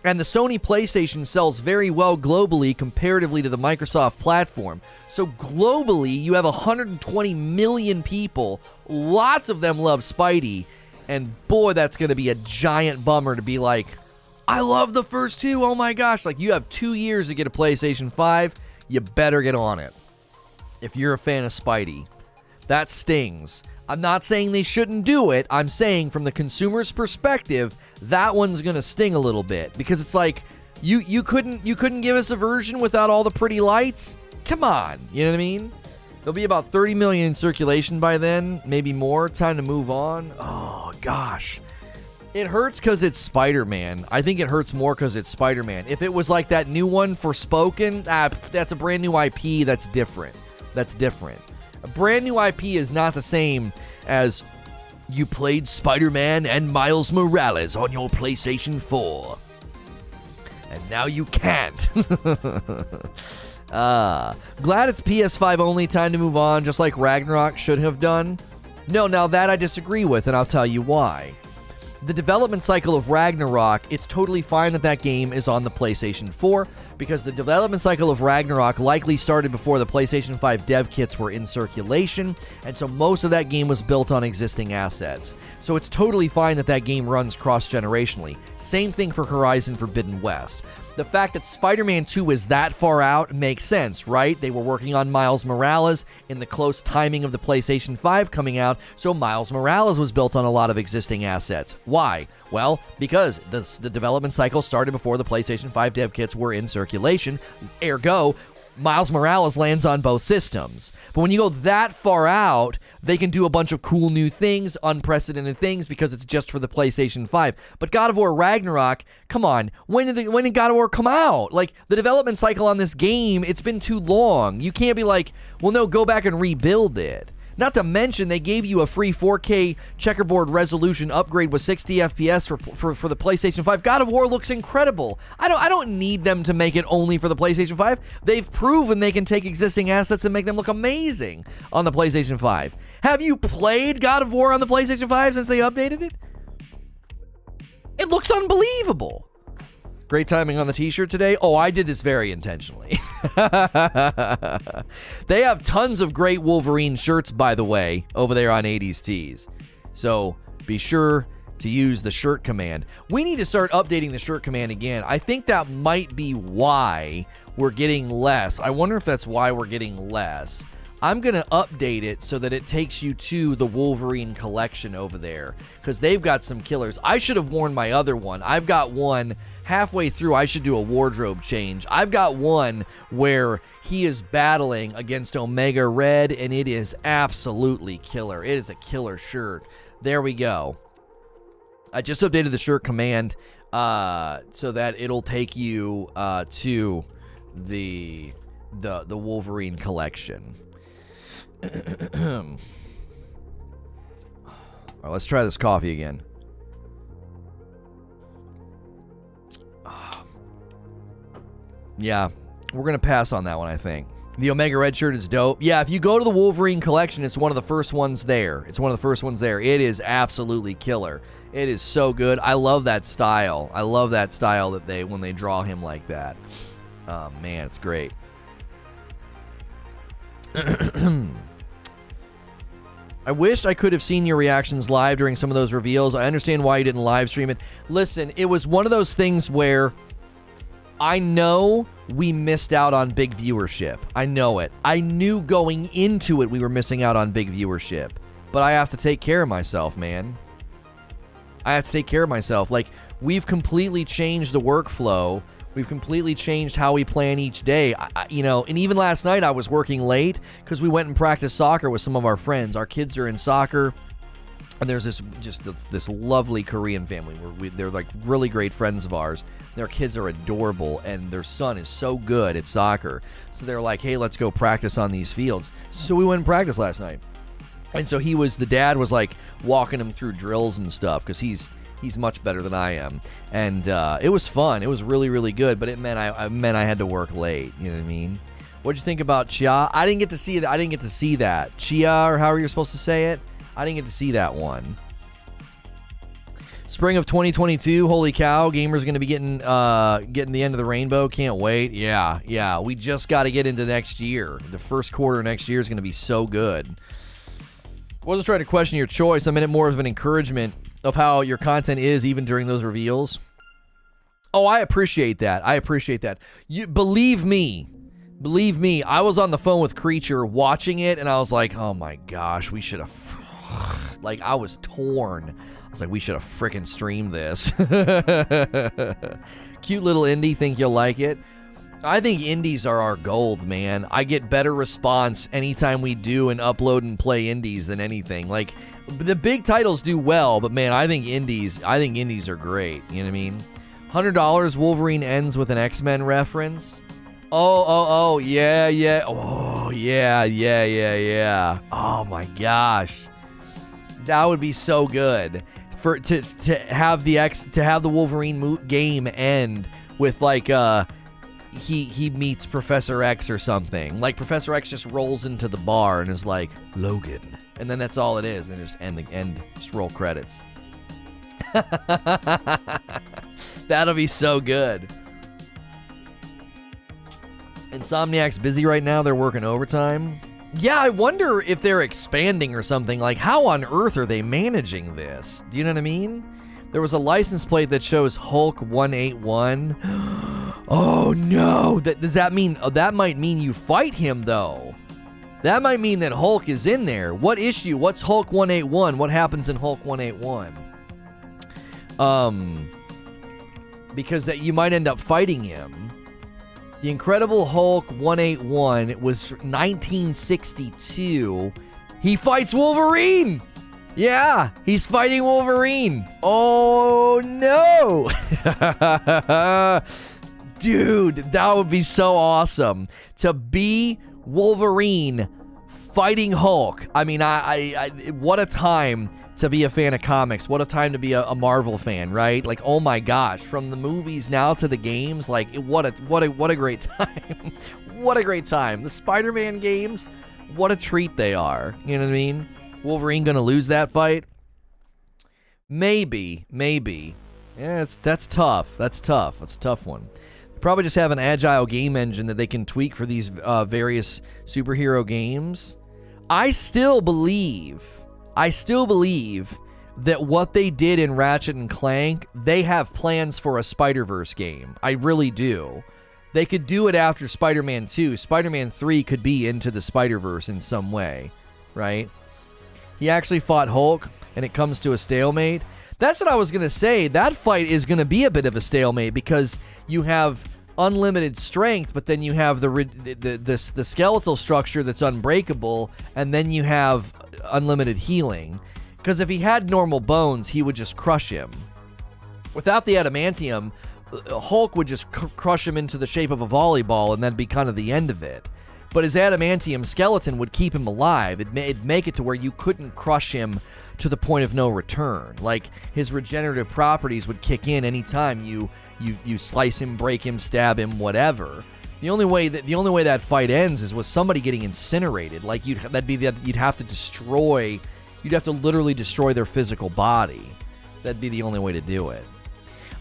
and the Sony PlayStation sells very well globally comparatively to the Microsoft platform. So globally, you have 120 million people. Lots of them love Spidey, and boy, that's going to be a giant bummer to be like, I love the first 2, oh my gosh. Like, you have 2 years to get a PlayStation 5, you better get on it. If you're a fan of Spidey, that stings. I'm not saying they shouldn't do it. I'm saying from the consumer's perspective, that one's going to sting a little bit. Because it's like, You couldn't give us a version without all the pretty lights? Come on, you know what I mean? There'll be about 30 million in circulation by then, maybe more. Time to move on. Oh, gosh. It hurts because it's Spider Man. I think it hurts more because it's Spider Man. If it was like that new one Forspoken, that's a brand new IP. That's different. A brand new IP is not the same as you played Spider Man and Miles Morales on your PlayStation 4. And now you can't. Glad it's PS5 only. Time to move on, just like Ragnarok should have done. No, now that I disagree with, and I'll tell you why. The development cycle of Ragnarok, it's totally fine that game is on the PlayStation 4, because the development cycle of Ragnarok likely started before the PlayStation 5 dev kits were in circulation, and so most of that game was built on existing assets. So it's totally fine that game runs cross-generationally. Same thing for Horizon Forbidden West. The fact that Spider-Man 2 is that far out makes sense, right? They were working on Miles Morales in the close timing of the PlayStation 5 coming out, so Miles Morales was built on a lot of existing assets. Why? Well, because the development cycle started before the PlayStation 5 dev kits were in circulation, ergo, Miles Morales lands on both systems. But when you go that far out, they can do a bunch of cool new things, unprecedented things, because it's just for the PlayStation 5. But God of War Ragnarok, come on, when did God of War come out? Like, the development cycle on this game, it's been too long. You can't be like, well, no, go back and rebuild it. Not to mention, they gave you a free 4K checkerboard resolution upgrade with 60 FPS for the PlayStation 5. God of War looks incredible. I don't need them to make it only for the PlayStation 5. They've proven they can take existing assets and make them look amazing on the PlayStation 5. Have you played God of War on the PlayStation 5 since they updated it? It looks unbelievable. Great timing on the t-shirt today. Oh, I did this very intentionally. They have tons of great Wolverine shirts, by the way, over there on 80s Tees. So be sure to use the shirt command. We need to start updating the shirt command again. I think that might be why we're getting less. I wonder if that's why we're getting less. I'm going to update it so that it takes you to the Wolverine collection over there, because they've got some killers. I should have worn my other one. I've got one halfway through. I should do a wardrobe change. I've got one where he is battling against Omega Red, and it is absolutely killer. It is a killer shirt. There we go. I just updated the shirt command so that it'll take you to the Wolverine collection. All right, let's try this coffee again. Yeah, we're going to pass on that one, I think. The Omega Red shirt is dope. Yeah, if you go to the Wolverine collection, it's one of the first ones there. It is absolutely killer. It is so good. I love that style. That when they draw him like that. Oh, man, it's great. I wished I could have seen your reactions live during some of those reveals. I understand why you didn't live stream it. Listen, it was one of those things where I know we missed out on big viewership. I know it. I knew going into it we were missing out on big viewership. But I have to take care of myself, man. Like, we've completely changed the workflow. We've completely changed how we plan each day. And even last night I was working late because we went and practiced soccer with some of our friends. Our kids are in soccer. And there's this lovely Korean family where they're like really great friends of ours. Their kids are adorable, and their son is so good at soccer. So they're like, hey, let's go practice on these fields. So we went and practiced last night. And so the dad was like walking him through drills and stuff because he's much better than I am. And it was fun. It was really, really good, but it meant I had to work late. You know what I mean? What'd you think about Chia? I didn't get to see that. Chia, or however you're supposed to say it. I didn't get to see that one. Spring of 2022, holy cow, gamers are going to be getting the end of the rainbow. Can't wait. Yeah, we just got to get into next year. The first quarter next year is going to be so good. Wasn't trying to question your choice. I meant it more of an encouragement of how your content is even during those reveals. Oh, I appreciate that. You believe me, I was on the phone with Creature watching it, and I was like, oh my gosh, we should have... Like, I was torn. was like, we should have frickin' streamed this. Cute little indie, think you'll like it? I think indies are our gold, man. I get better response anytime we do and upload and play indies than anything. Like, the big titles do well, but man, I think indies are great. You know what I mean? $100, Wolverine ends with an X-Men reference. Oh, yeah. Oh, yeah. Oh my gosh. That would be so good. To have the Wolverine game end with like he meets Professor X or something. Like Professor X just rolls into the bar and is like, Logan. And then that's all it is. And just end, just roll credits. That'll be so good. Insomniac's busy right now. They're working overtime. Yeah, I wonder if they're expanding or something. Like, how on earth are they managing this? Do you know what I mean? There was a license plate that shows Hulk 181. Oh, no. Does that mean... Oh, that might mean you fight him, though. That might mean that Hulk is in there. What issue? What's Hulk 181? What happens in Hulk 181? Because that you might end up fighting him. The Incredible Hulk 181, it was 1962. He fights Wolverine! Yeah, he's fighting Wolverine. Oh, no! Dude, that would be so awesome. To be Wolverine fighting Hulk. I mean, I what a time to be a fan of comics. What a time to be a Marvel fan, right? Like, oh my gosh, from the movies now to the games, like, what a great time. What a great time. The Spider-Man games, what a treat they are. You know what I mean? Wolverine gonna lose that fight? Maybe. Yeah, that's tough. That's tough. That's a tough one. They probably just have an agile game engine that they can tweak for these various superhero games. I still believe that what they did in Ratchet and Clank, they have plans for a Spider-Verse game. I really do. They could do it after Spider-Man 2. Spider-Man 3 could be into the Spider-Verse in some way, right? He actually fought Hulk, and it comes to a stalemate. That's what I was going to say. That fight is going to be a bit of a stalemate because you have unlimited strength, but then you have the skeletal structure that's unbreakable, and then you have unlimited healing. Because if he had normal bones, he would just crush him. Without the adamantium, Hulk would just crush him into the shape of a volleyball, and that'd be kind of the end of it. But his adamantium skeleton would keep him alive. It'd make it to where you couldn't crush him to the point of no return. Like, his regenerative properties would kick in anytime you slice him, break him, stab him, whatever. The only way that fight ends is with somebody getting incinerated. Like, you'd have to literally destroy their physical body. That'd be the only way to do it.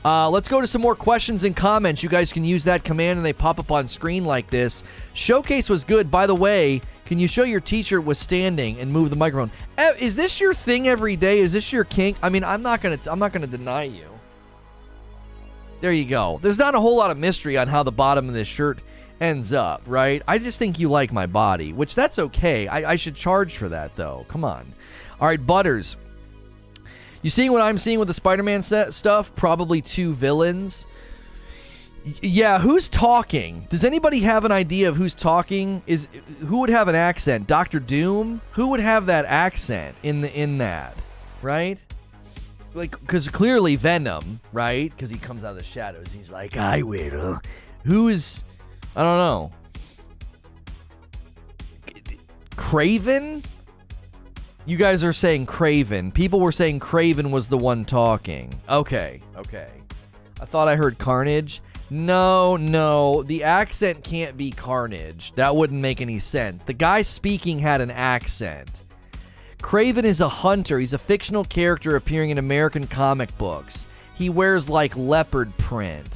Let's go to some more questions and comments. You guys can use that command and they pop up on screen like this. Showcase was good. By the way, can you show your t-shirt was standing and move the microphone? Is this your thing every day? Is this your kink? I mean, I'm not gonna deny you. There you go. There's not a whole lot of mystery on how the bottom of this shirt ends up, right? I just think you like my body, which that's okay. I should charge for that, though. Come on. All right, Butters. You seeing what I'm seeing with the Spider-Man stuff? Probably 2 villains. Yeah, who's talking? Does anybody have an idea of who's talking? Who would have an accent? Dr. Doom? Who would have that accent in that, right? Like, because clearly Venom, right? Because he comes out of the shadows. He's like, I will. Who is... I don't know. Kraven? You guys are saying Kraven. People were saying Kraven was the one talking. Okay. I thought I heard Carnage. No. The accent can't be Carnage. That wouldn't make any sense. The guy speaking had an accent. Kraven is a hunter. He's a fictional character appearing in American comic books. He wears like leopard print.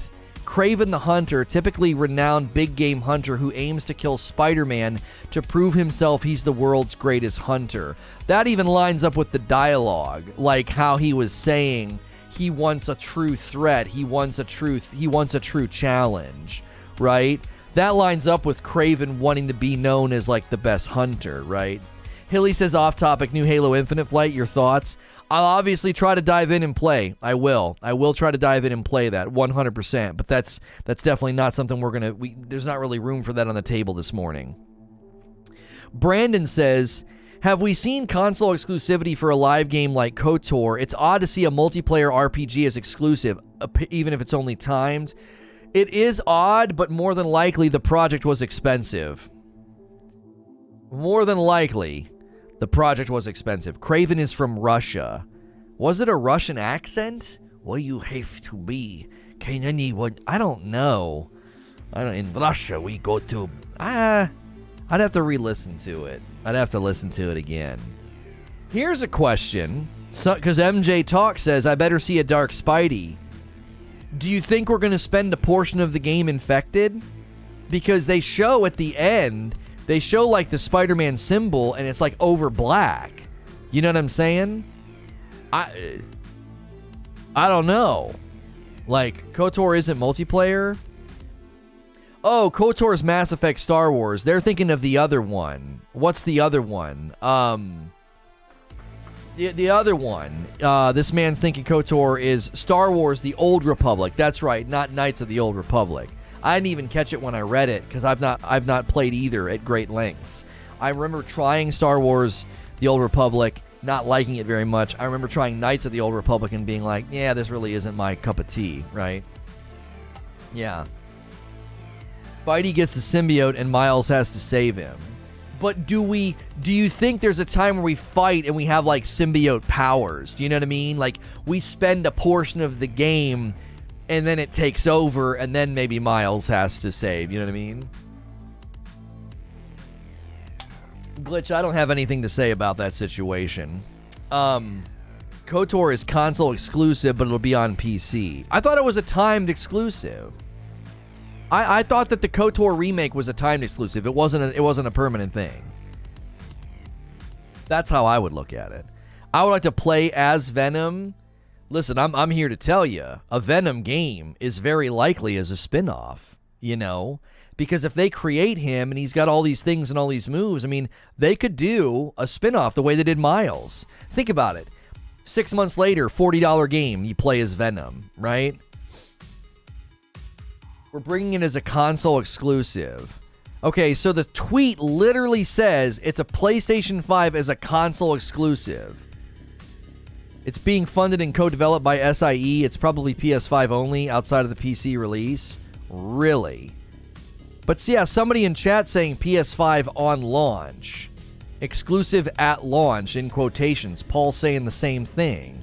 Kraven the Hunter, typically renowned big game hunter who aims to kill Spider-Man to prove himself he's the world's greatest hunter. That even lines up with the dialogue, like how he was saying he wants a true threat, he wants a true challenge, right? That lines up with Kraven wanting to be known as like the best hunter, right? Hilly says off topic, new Halo Infinite flight, your thoughts? I'll obviously try to dive in and play. I will try to dive in and play that 100%. But that's definitely not something there's not really room for that on the table this morning. Brandon says, have we seen console exclusivity for a live game like KOTOR? It's odd to see a multiplayer RPG as exclusive, even if it's only timed. It is odd, but more than likely the project was expensive. More than likely, the project was expensive. Craven is from Russia. Was it a Russian accent? Well, you have to be. Can anyone? I don't know. In Russia, we go to... I'd have to re-listen to it. I'd have to listen to it again. Here's a question. Because MJ Talk says, I better see a Dark Spidey. Do you think we're going to spend a portion of the game infected? Because they show at the end, they show like the Spider-Man symbol and it's like over black. You know what I'm saying? I don't know. Like, KOTOR isn't multiplayer? Oh, KOTOR's Mass Effect Star Wars. They're thinking of the other one. What's the other one? The other one, this man's thinking KOTOR is Star Wars The Old Republic. That's right, not Knights of the Old Republic. I didn't even catch it when I read it because I've not played either at great lengths. I remember trying Star Wars The Old Republic, not liking it very much. I remember trying Knights of the Old Republic and being like, yeah, this really isn't my cup of tea, right? Yeah. Spidey gets the symbiote and Miles has to save him. But do you think there's a time where we fight and we have like symbiote powers? Do you know what I mean? Like we spend a portion of the game and then it takes over and then maybe Miles has to save. You know what I mean? Glitch, I don't have anything to say about that situation. KOTOR is console exclusive, but it'll be on PC. I thought it was a timed exclusive. I thought that the KOTOR remake was a timed exclusive. It wasn't a permanent thing. That's how I would look at it. I would like to play as Venom. Listen, I'm here to tell you, a Venom game is very likely as a spin-off, you know? Because if they create him and he's got all these things and all these moves, I mean, they could do a spin-off the way they did Miles. Think about it. 6 months later, $40 game, you play as Venom, right? We're bringing it as a console exclusive. Okay, so the tweet literally says it's a PlayStation 5 as a console exclusive. It's being funded and co-developed by SIE. It's probably PS5 only outside of the PC release. Really? But yeah, somebody in chat saying PS5 on launch. Exclusive at launch, in quotations. Paul saying the same thing.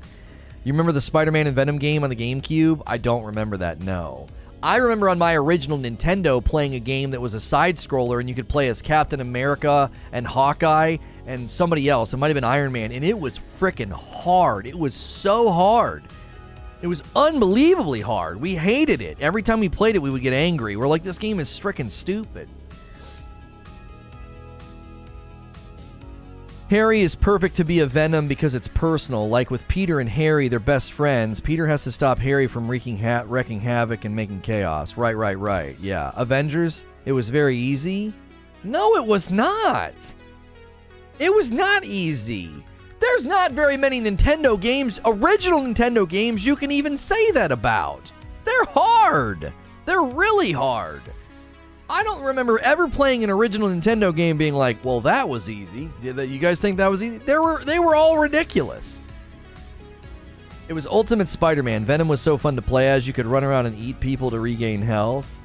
You remember the Spider-Man and Venom game on the GameCube? I don't remember that, no. I remember on my original Nintendo playing a game that was a side-scroller and you could play as Captain America and Hawkeye and somebody else. It might have been Iron Man, and it was freaking hard. It was so hard. It was unbelievably hard. We hated it. Every time we played it, we would get angry. We're like, this game is freaking stupid. Harry is perfect to be a Venom because it's personal. Like with Peter and Harry, they're best friends. Peter has to stop Harry from wreaking havoc and making chaos. Right. Yeah. Avengers, it was very easy. No, it was not. It was not easy. There's not very many Nintendo games, original Nintendo games, you can even say that about. They're hard. They're really hard. I don't remember ever playing an original Nintendo game being like, well, that was easy. Did you guys think that was easy? They were all ridiculous. It was Ultimate Spider-Man. Venom was so fun to play as. You could run around and eat people to regain health.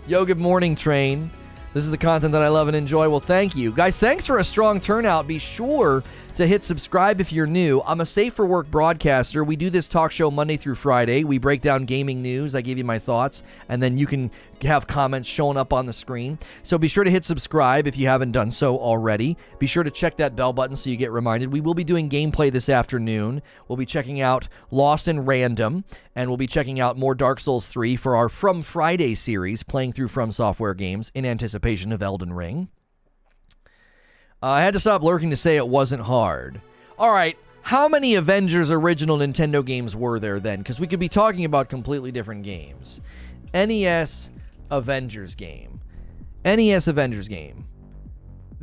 Yo, good morning, Train. This is the content that I love and enjoy. Well, thank you. Guys, thanks for a strong turnout. Be sure to hit subscribe if you're new. I'm a Safe for Work broadcaster. We do this talk show Monday through Friday. We break down gaming news. I give you my thoughts, and then you can have comments showing up on the screen. So be sure to hit subscribe if you haven't done so already. Be sure to check that bell button so you get reminded. We will be doing gameplay this afternoon. We'll be checking out Lost in Random, and we'll be checking out more Dark Souls 3 for our From Friday series, playing through From Software games in anticipation of Elden Ring. I had to stop lurking to say it wasn't hard. All right, how many Avengers original Nintendo games were there then? Because we could be talking about completely different games. NES Avengers game. NES Avengers game.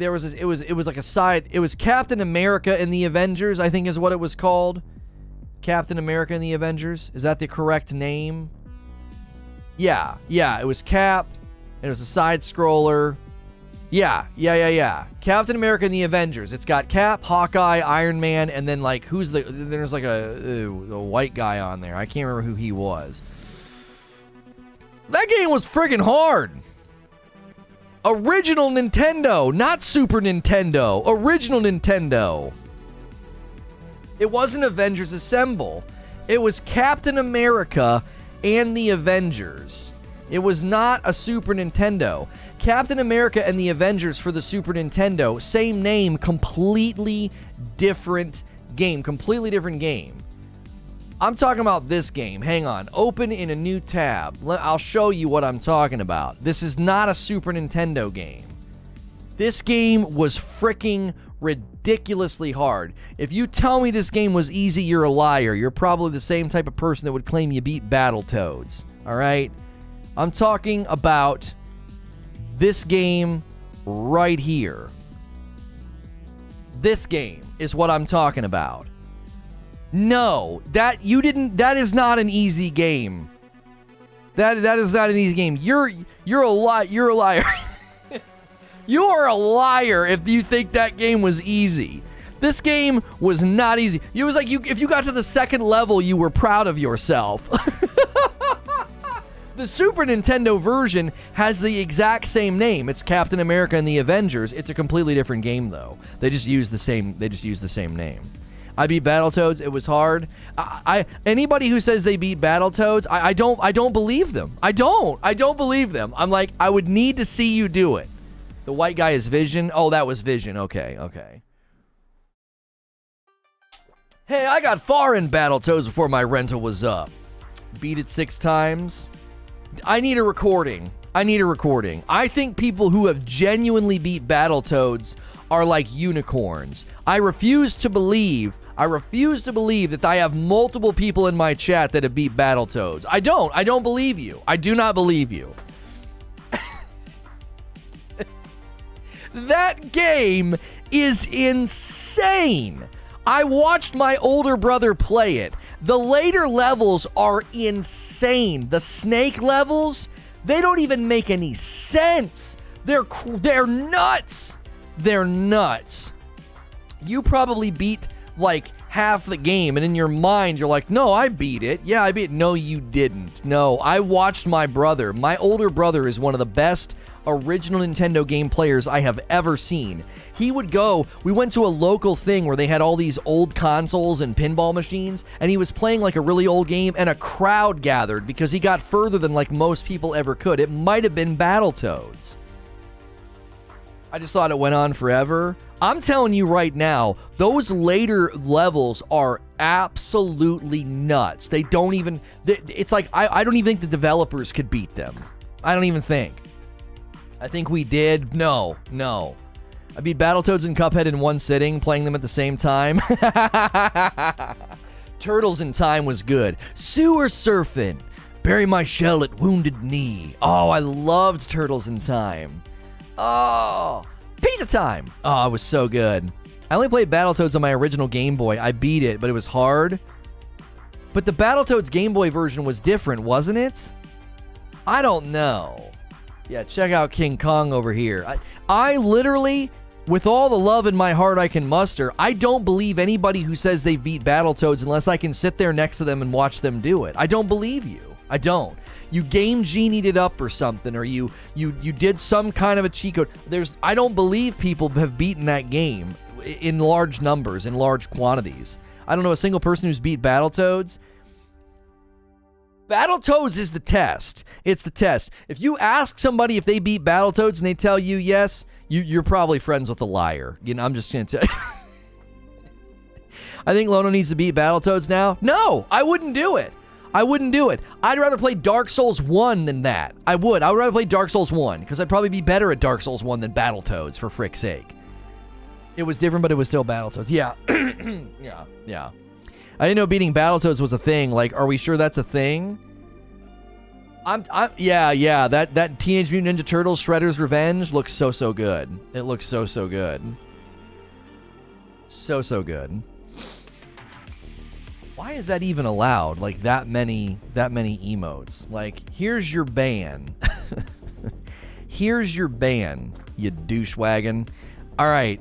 there was it was like a side. It was Captain America and the Avengers, I think is what it was called. Captain America and the Avengers. Is that the correct name? Yeah. It was Cap, and it was a side scroller. Yeah. Captain America and the Avengers. It's got Cap, Hawkeye, Iron Man, and then like there's like a white guy on there. I can't remember who he was. That game was freaking hard. Original Nintendo, not Super Nintendo. Original Nintendo. It wasn't Avengers Assemble. It was Captain America and the Avengers. It was not a Super Nintendo. Captain America and the Avengers for the Super Nintendo. Same name, completely different game. Completely different game. I'm talking about this game. Hang on. Open in a new tab. I'll show you what I'm talking about. This is not a Super Nintendo game. This game was freaking ridiculously hard. If you tell me this game was easy, you're a liar. You're probably the same type of person that would claim you beat Battletoads. All right? I'm talking about this game right here. This game is what I'm talking about. No, that is not an easy game. That is not an easy game. You're a liar. You are a liar if you think that game was easy. This game was not easy. It was like if you got to the second level, you were proud of yourself. The Super Nintendo version has the exact same name. It's Captain America and the Avengers. It's a completely different game though. They just use the same name. I beat Battletoads. It was hard. Anybody who says they beat Battletoads, I don't believe them. I don't believe them. I'm like, I would need to see you do it. The white guy is Vision. Oh, that was Vision. Okay. Hey, I got far in Battletoads before my rental was up. Beat it 6 times. I need a recording. I think people who have genuinely beat Battletoads are like unicorns. I refuse to believe that I have multiple people in my chat that have beat Battletoads. I don't believe you. I do not believe you. That game is insane. I watched my older brother play it. The later levels are insane. The snake levels, they don't even make any sense. They're nuts. They're nuts. You probably beat like half the game, and in your mind, you're like, no, I beat it. Yeah, I beat it. No, you didn't. No, I watched my brother. My older brother is one of the best original Nintendo game players I have ever seen. We went to a local thing where they had all these old consoles and pinball machines, and he was playing like a really old game, and a crowd gathered because he got further than like most people ever could. It might have been Battletoads. I just thought it went on forever. I'm telling you right now, those later levels are absolutely nuts. They don't even... It's like, I don't even think the developers could beat them. I don't even think. I think we did. No. I beat Battletoads and Cuphead in one sitting, playing them at the same time. Turtles in Time was good. Sewer Surfing. Bury my shell at Wounded Knee. Oh, I loved Turtles in Time. Oh, Pizza Time. Oh, it was so good. I only played Battletoads on my original Game Boy. I beat it, but it was hard. But the Battletoads Game Boy version was different, wasn't it? I don't know. Yeah, check out King Kong over here. I literally, with all the love in my heart I can muster, I don't believe anybody who says they beat Battletoads unless I can sit there next to them and watch them do it. I don't believe you. I don't. You game genied it up or something, or you did some kind of a cheat code. I don't believe people have beaten that game in large numbers, in large quantities. I don't know a single person who's beat Battletoads. Battletoads is the test. It's the test. If you ask somebody if they beat Battletoads and they tell you yes, you're probably friends with a liar. You know, I'm just going to tell you. I think Lono needs to beat Battletoads now. No, I wouldn't do it. I'd rather play Dark Souls 1 than that. I would rather play Dark Souls 1, because I'd probably be better at Dark Souls 1 than Battletoads, for frick's sake. It was different, but it was still Battletoads. Yeah. Yeah. I didn't know beating Battletoads was a thing. Like, are we sure that's a thing? Yeah. That Teenage Mutant Ninja Turtles Shredder's Revenge looks so good. It looks so good. So good. Why is that even allowed? Like that many emotes. Like, here's your ban. Here's your ban, you douchewagon. All right.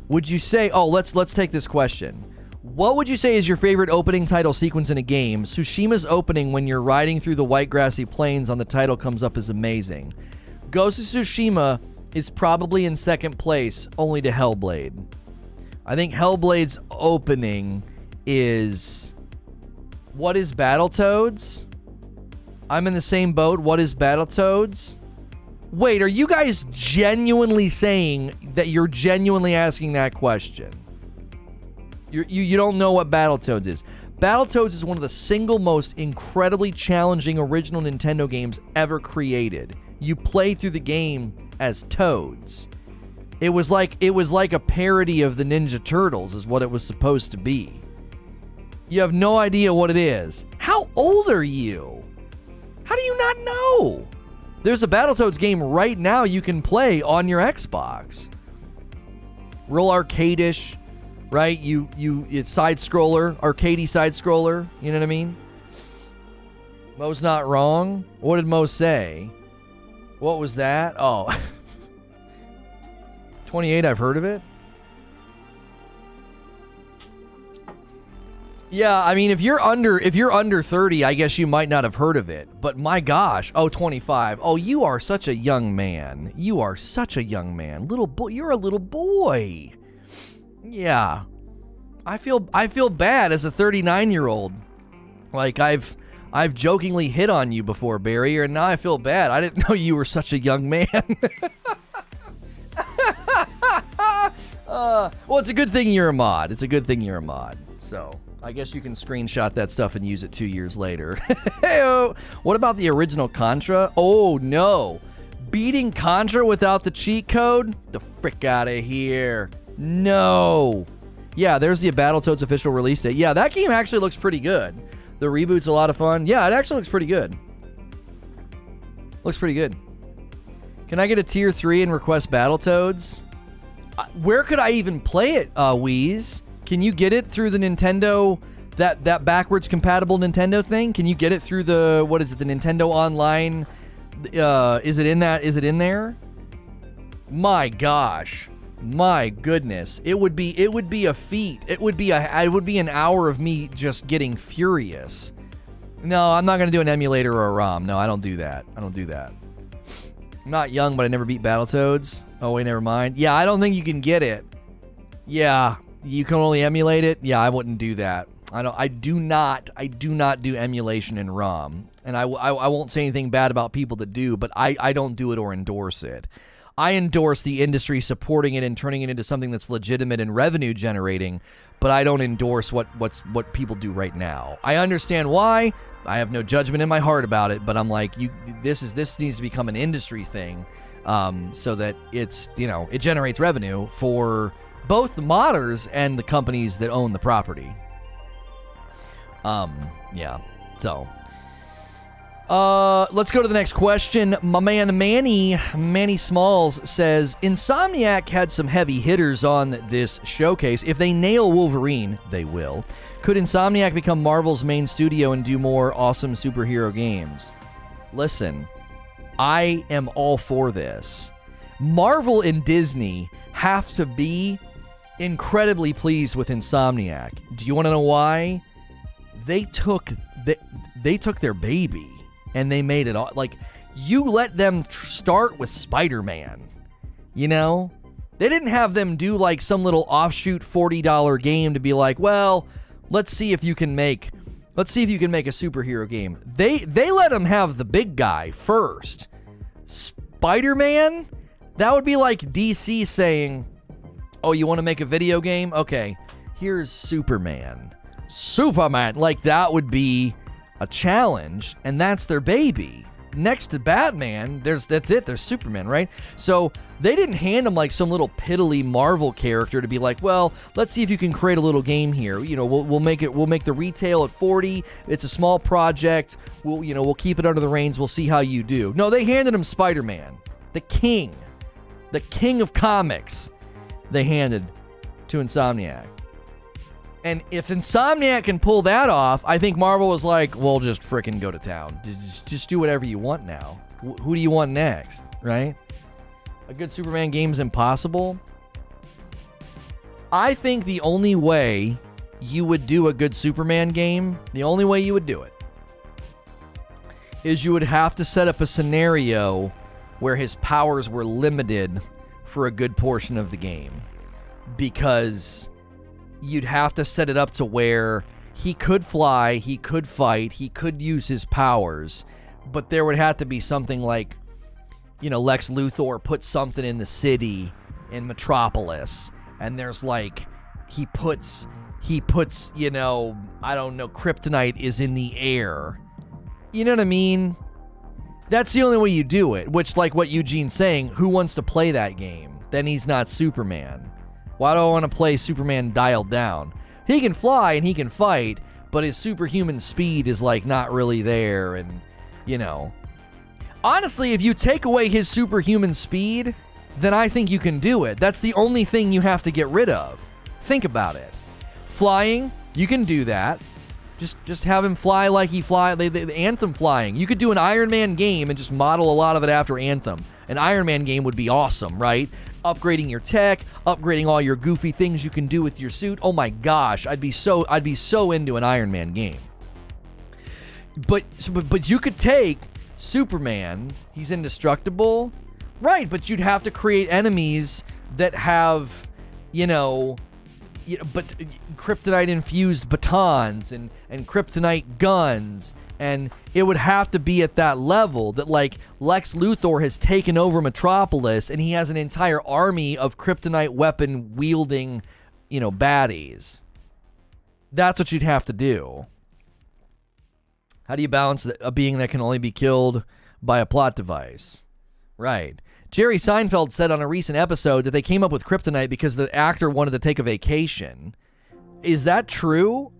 Would you say? Oh, let's take this question. What would you say is your favorite opening title sequence in a game? Tsushima's opening when you're riding through the white grassy plains on the title comes up as amazing. Ghost of Tsushima is probably in second place, only to Hellblade. I think Hellblade's opening is... What is Battletoads? I'm in the same boat. What is Battletoads? Wait, are you guys genuinely saying that you're genuinely asking that question? You don't know what Battletoads is. Battletoads is one of the single most incredibly challenging original Nintendo games ever created. You play through the game as Toads. It was like a parody of the Ninja Turtles is what it was supposed to be. You have no idea what it is. How old are you? How do you not know? There's a Battletoads game right now you can play on your Xbox. Real arcade-ish, right? It's side-scroller, arcadey side-scroller, you know what I mean? Mo's not wrong. What did Mo say? What was that? Oh. 28, I've heard of it. Yeah, I mean, if you're under 30, I guess you might not have heard of it. But my gosh, 25. Oh, you are such a young man. You are such a young man. Little boy, you're a little boy. Yeah. I feel bad as a 39-year-old. Like I've jokingly hit on you before, Barry, and now I feel bad. I didn't know you were such a young man. Well, it's a good thing you're a mod. So I guess you can screenshot that stuff and use it 2 years later. What about the original Contra? Oh, no. Beating Contra without the cheat code? The frick out of here. No. Yeah, there's the Battletoads official release date. Yeah, that game actually looks pretty good. The reboot's a lot of fun. Yeah, it actually looks pretty good. Can I get a tier 3 and request Battletoads? Where could I even play it, Wheeze? Can you get it through the Nintendo, that backwards compatible Nintendo thing? Can you get it through the, what is it, the Nintendo Online? Is it in there? My gosh. My goodness. It would be a feat. It would be an hour of me just getting furious. No, I'm not going to do an emulator or a ROM. No, I don't do that. I'm not young, but I never beat Battletoads. Oh, wait, never mind. Yeah, I don't think you can get it. Yeah, you can only emulate it. Yeah, I wouldn't do that. I do not do emulation in ROM. And I won't say anything bad about people that do, but I don't do it or endorse it. I endorse the industry supporting it and turning it into something that's legitimate and revenue generating, but I don't endorse what people do right now. I understand why. I have no judgment in my heart about it, but I'm like, this needs to become an industry thing, so that it generates revenue for both the modders and the companies that own the property. Yeah. So, let's go to the next question. My man Manny Smalls says, Insomniac had some heavy hitters on this showcase. If they nail Wolverine, they will. Could Insomniac become Marvel's main studio and do more awesome superhero games? Listen, I am all for this. Marvel and Disney have to be incredibly pleased with Insomniac. Do you want to know why? They took their baby and they made it all. Like, you let them start with Spider Man. You know? They didn't have them do like some little offshoot $40 game to be like, well, let's see if you can make a superhero game. They let them have the big guy first. Spider-Man? That would be like DC saying, oh, you want to make a video game? Okay, here's Superman. Like, that would be a challenge, and that's their baby. next to Batman, that's it. There's Superman, right? So they didn't hand him like some little piddly Marvel character to be like, well, let's see if you can create a little game here. You know, we'll make the retail at 40. It's a small project. We'll keep it under the reins. We'll see how you do. No, they handed him Spider Man, the king of comics. They handed to Insomniac. And if Insomniac can pull that off, I think Marvel was like, well, just frickin' go to town. Just do whatever you want now. Who do you want next, right? A good Superman game's impossible. I think the only way you would do a good Superman game, the only way you would do it, is you would have to set up a scenario where his powers were limited for a good portion of the game. Because you'd have to set it up to where he could fly, he could fight, he could use his powers, but there would have to be something like, you know, Lex Luthor put something in the city in Metropolis, and there's like, he puts, you know, I don't know, kryptonite is in the air. You know what I mean? That's the only way you do it, which, like what Eugene's saying, who wants to play that game? Then he's not Superman. Why do I want to play Superman dialed down? He can fly and he can fight, but his superhuman speed is like not really there, and, you know. Honestly, if you take away his superhuman speed, then I think you can do it. That's the only thing you have to get rid of. Think about it. Flying, you can do that. Just have him fly like he the Anthem flying. You could do an Iron Man game and just model a lot of it after Anthem. An Iron Man game would be awesome, right? Upgrading your tech, upgrading all your goofy things you can do with your suit. Oh my gosh, I'd be so into an Iron Man game. But you could take Superman, he's indestructible, right? But you'd have to create enemies that have, but kryptonite infused batons and kryptonite guns. And it would have to be at that level that, like, Lex Luthor has taken over Metropolis and he has an entire army of kryptonite weapon wielding, baddies. That's what you'd have to do. How do you balance a being that can only be killed by a plot device? Right. Jerry Seinfeld said on a recent episode that they came up with kryptonite because the actor wanted to take a vacation. Is that true?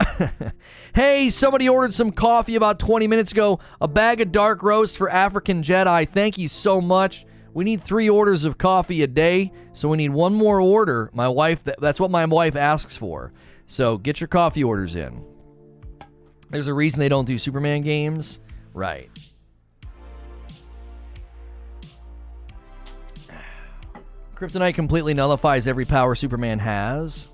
Hey, somebody ordered some coffee about 20 minutes ago. A bag of dark roast for African Jedi. Thank you so much. We need 3 orders of coffee a day, so we need one more order. My wife, that's what my wife asks for. So get your coffee orders in. There's a reason they don't do Superman games. Right. Kryptonite completely nullifies every power Superman has.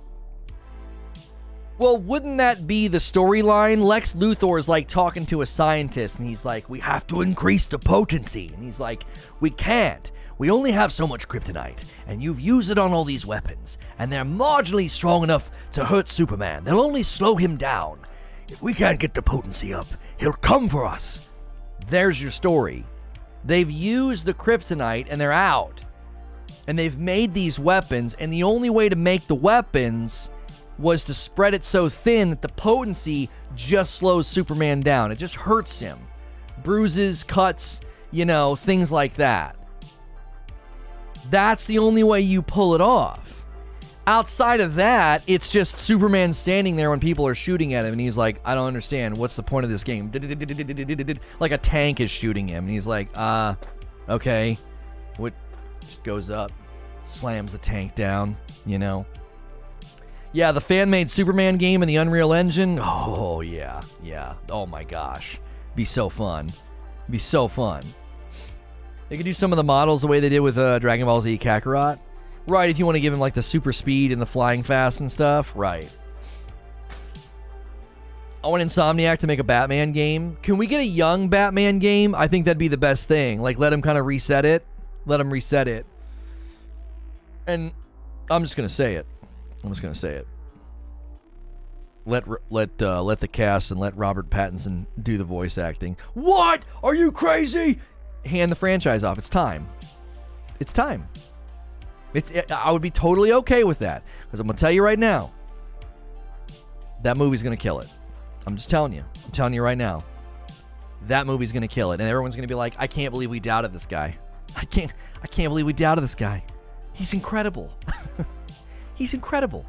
Well, wouldn't that be the storyline? Lex Luthor is like talking to a scientist, and he's like, we have to increase the potency. And he's like, we can't. We only have so much kryptonite, and you've used it on all these weapons, and they're marginally strong enough to hurt Superman. They'll only slow him down. If we can't get the potency up, he'll come for us. There's your story. They've used the kryptonite, and they're out. And they've made these weapons, and the only way to make the weapons was to spread it so thin that the potency just slows Superman down. It just hurts him. Bruises, cuts, things like that. That's the only way you pull it off. Outside of that, it's just Superman standing there when people are shooting at him, and he's like, I don't understand. What's the point of this game? Like a tank is shooting him, and he's like, okay. What? Just goes up, slams the tank down, Yeah, the fan-made Superman game in the Unreal Engine. Oh, yeah. Oh, my gosh. Be so fun. They could do some of the models the way they did with Dragon Ball Z Kakarot. Right, if you want to give him, like, the super speed and the flying fast and stuff. Right. I want Insomniac to make a Batman game. Can we get a young Batman game? I think that'd be the best thing. Like, let him kind of reset it. And I'm just going to say it. Let the cast and let Robert Pattinson do the voice acting. What? Are you crazy? Hand the franchise off. It's time. I would be totally okay with that. Because I'm going to tell you right now, that movie's going to kill it. I'm just telling you. I'm telling you right now. that movie's going to kill it. And everyone's going to be like, I can't believe we doubted this guy. I can't believe we doubted this guy. He's incredible. He's incredible.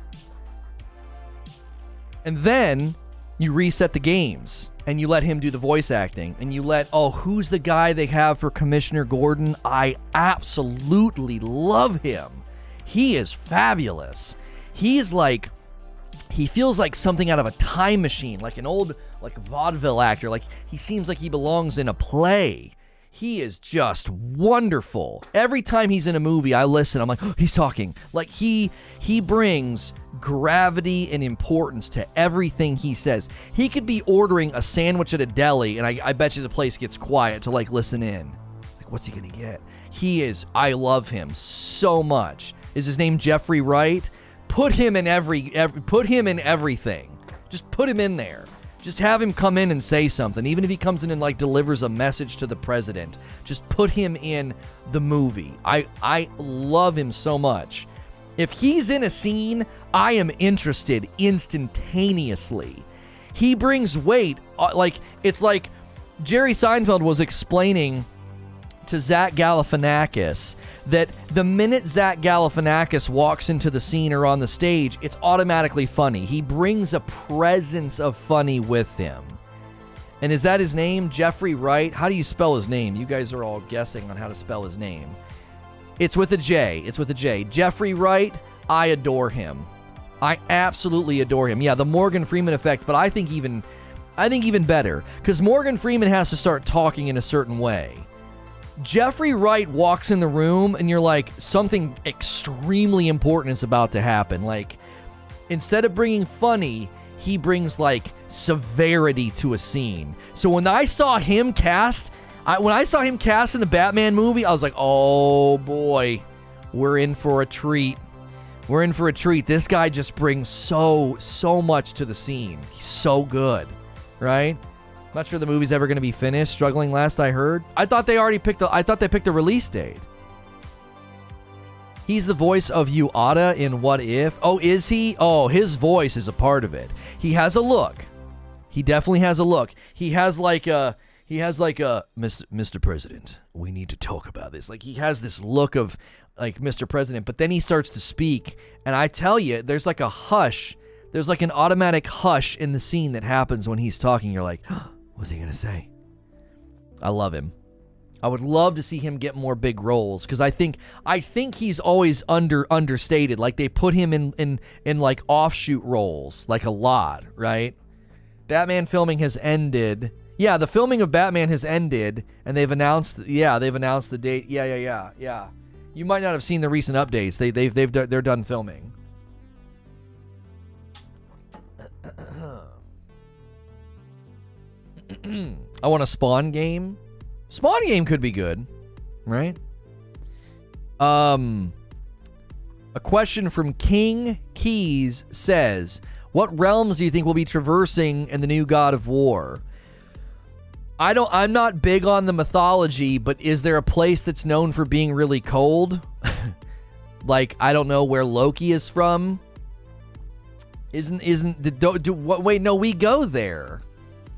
And then you reset the games and you let him do the voice acting, and you let, who's the guy they have for Commissioner Gordon? I absolutely love him. He is fabulous. He feels like something out of a time machine, like an old, like vaudeville actor. Like, he seems like he belongs in a play. He is just wonderful. Every time he's in a movie, I listen. I'm like, he's talking. Like, he brings gravity and importance to everything he says. He could be ordering a sandwich at a deli, and I bet you the place gets quiet to, like, listen in. Like, what's he going to get? I love him so much. Is his name Jeffrey Wright? Put him in put him in everything. Just put him in there. Just have him come in and say something. Even if he comes in and, like, delivers a message to the president, just put him in the movie. I love him so much. If he's in a scene, I am interested instantaneously. He brings weight. It's like Jerry Seinfeld was explaining to Zach Galifianakis that the minute Zach Galifianakis walks into the scene or on the stage, it's automatically funny. He brings a presence of funny with him. And is that his name? Jeffrey Wright? How do you spell his name? You guys are all guessing on how to spell his name. It's with a J. It's with a J. Jeffrey Wright, I adore him. I absolutely adore him. Yeah, the Morgan Freeman effect, but I think even better, because Morgan Freeman has to start talking in a certain way. Jeffrey Wright walks in the room and you're like, something extremely important is about to happen. Like, instead of bringing funny, he brings, like, severity to a scene. So when I saw him cast in the Batman movie, I was like, oh boy, we're in for a treat. We're in for a treat. This guy just brings so much to the scene. He's so good, right? Not sure the movie's ever going to be finished. Struggling last I heard. I thought they picked a release date. He's the voice of Uada in What If. Oh, is he? Oh, his voice is a part of it. He has a look. He definitely has a look. He has like a Mr. President, we need to talk about this. Like, he has this look of, like, Mr. President, but then he starts to speak, and I tell you, there's like a hush. There's like an automatic hush in the scene that happens when he's talking. You're like, what's he gonna say? I love him. I would love to see him get more big roles, because I think he's always understated. Like, they put him in like offshoot roles, like, a lot, right? Batman filming has ended. Yeah, the filming of Batman has ended, and they've announced the date. Yeah. You might not have seen the recent updates. They're done filming. I want a Spawn game. Spawn game could be good, right? A question from King Keys says, what realms do you think will be traversing in the new God of War? I'm not big on the mythology, but is there a place that's known for being really cold? Like, I don't know where Loki is from. Wait, no, we go there.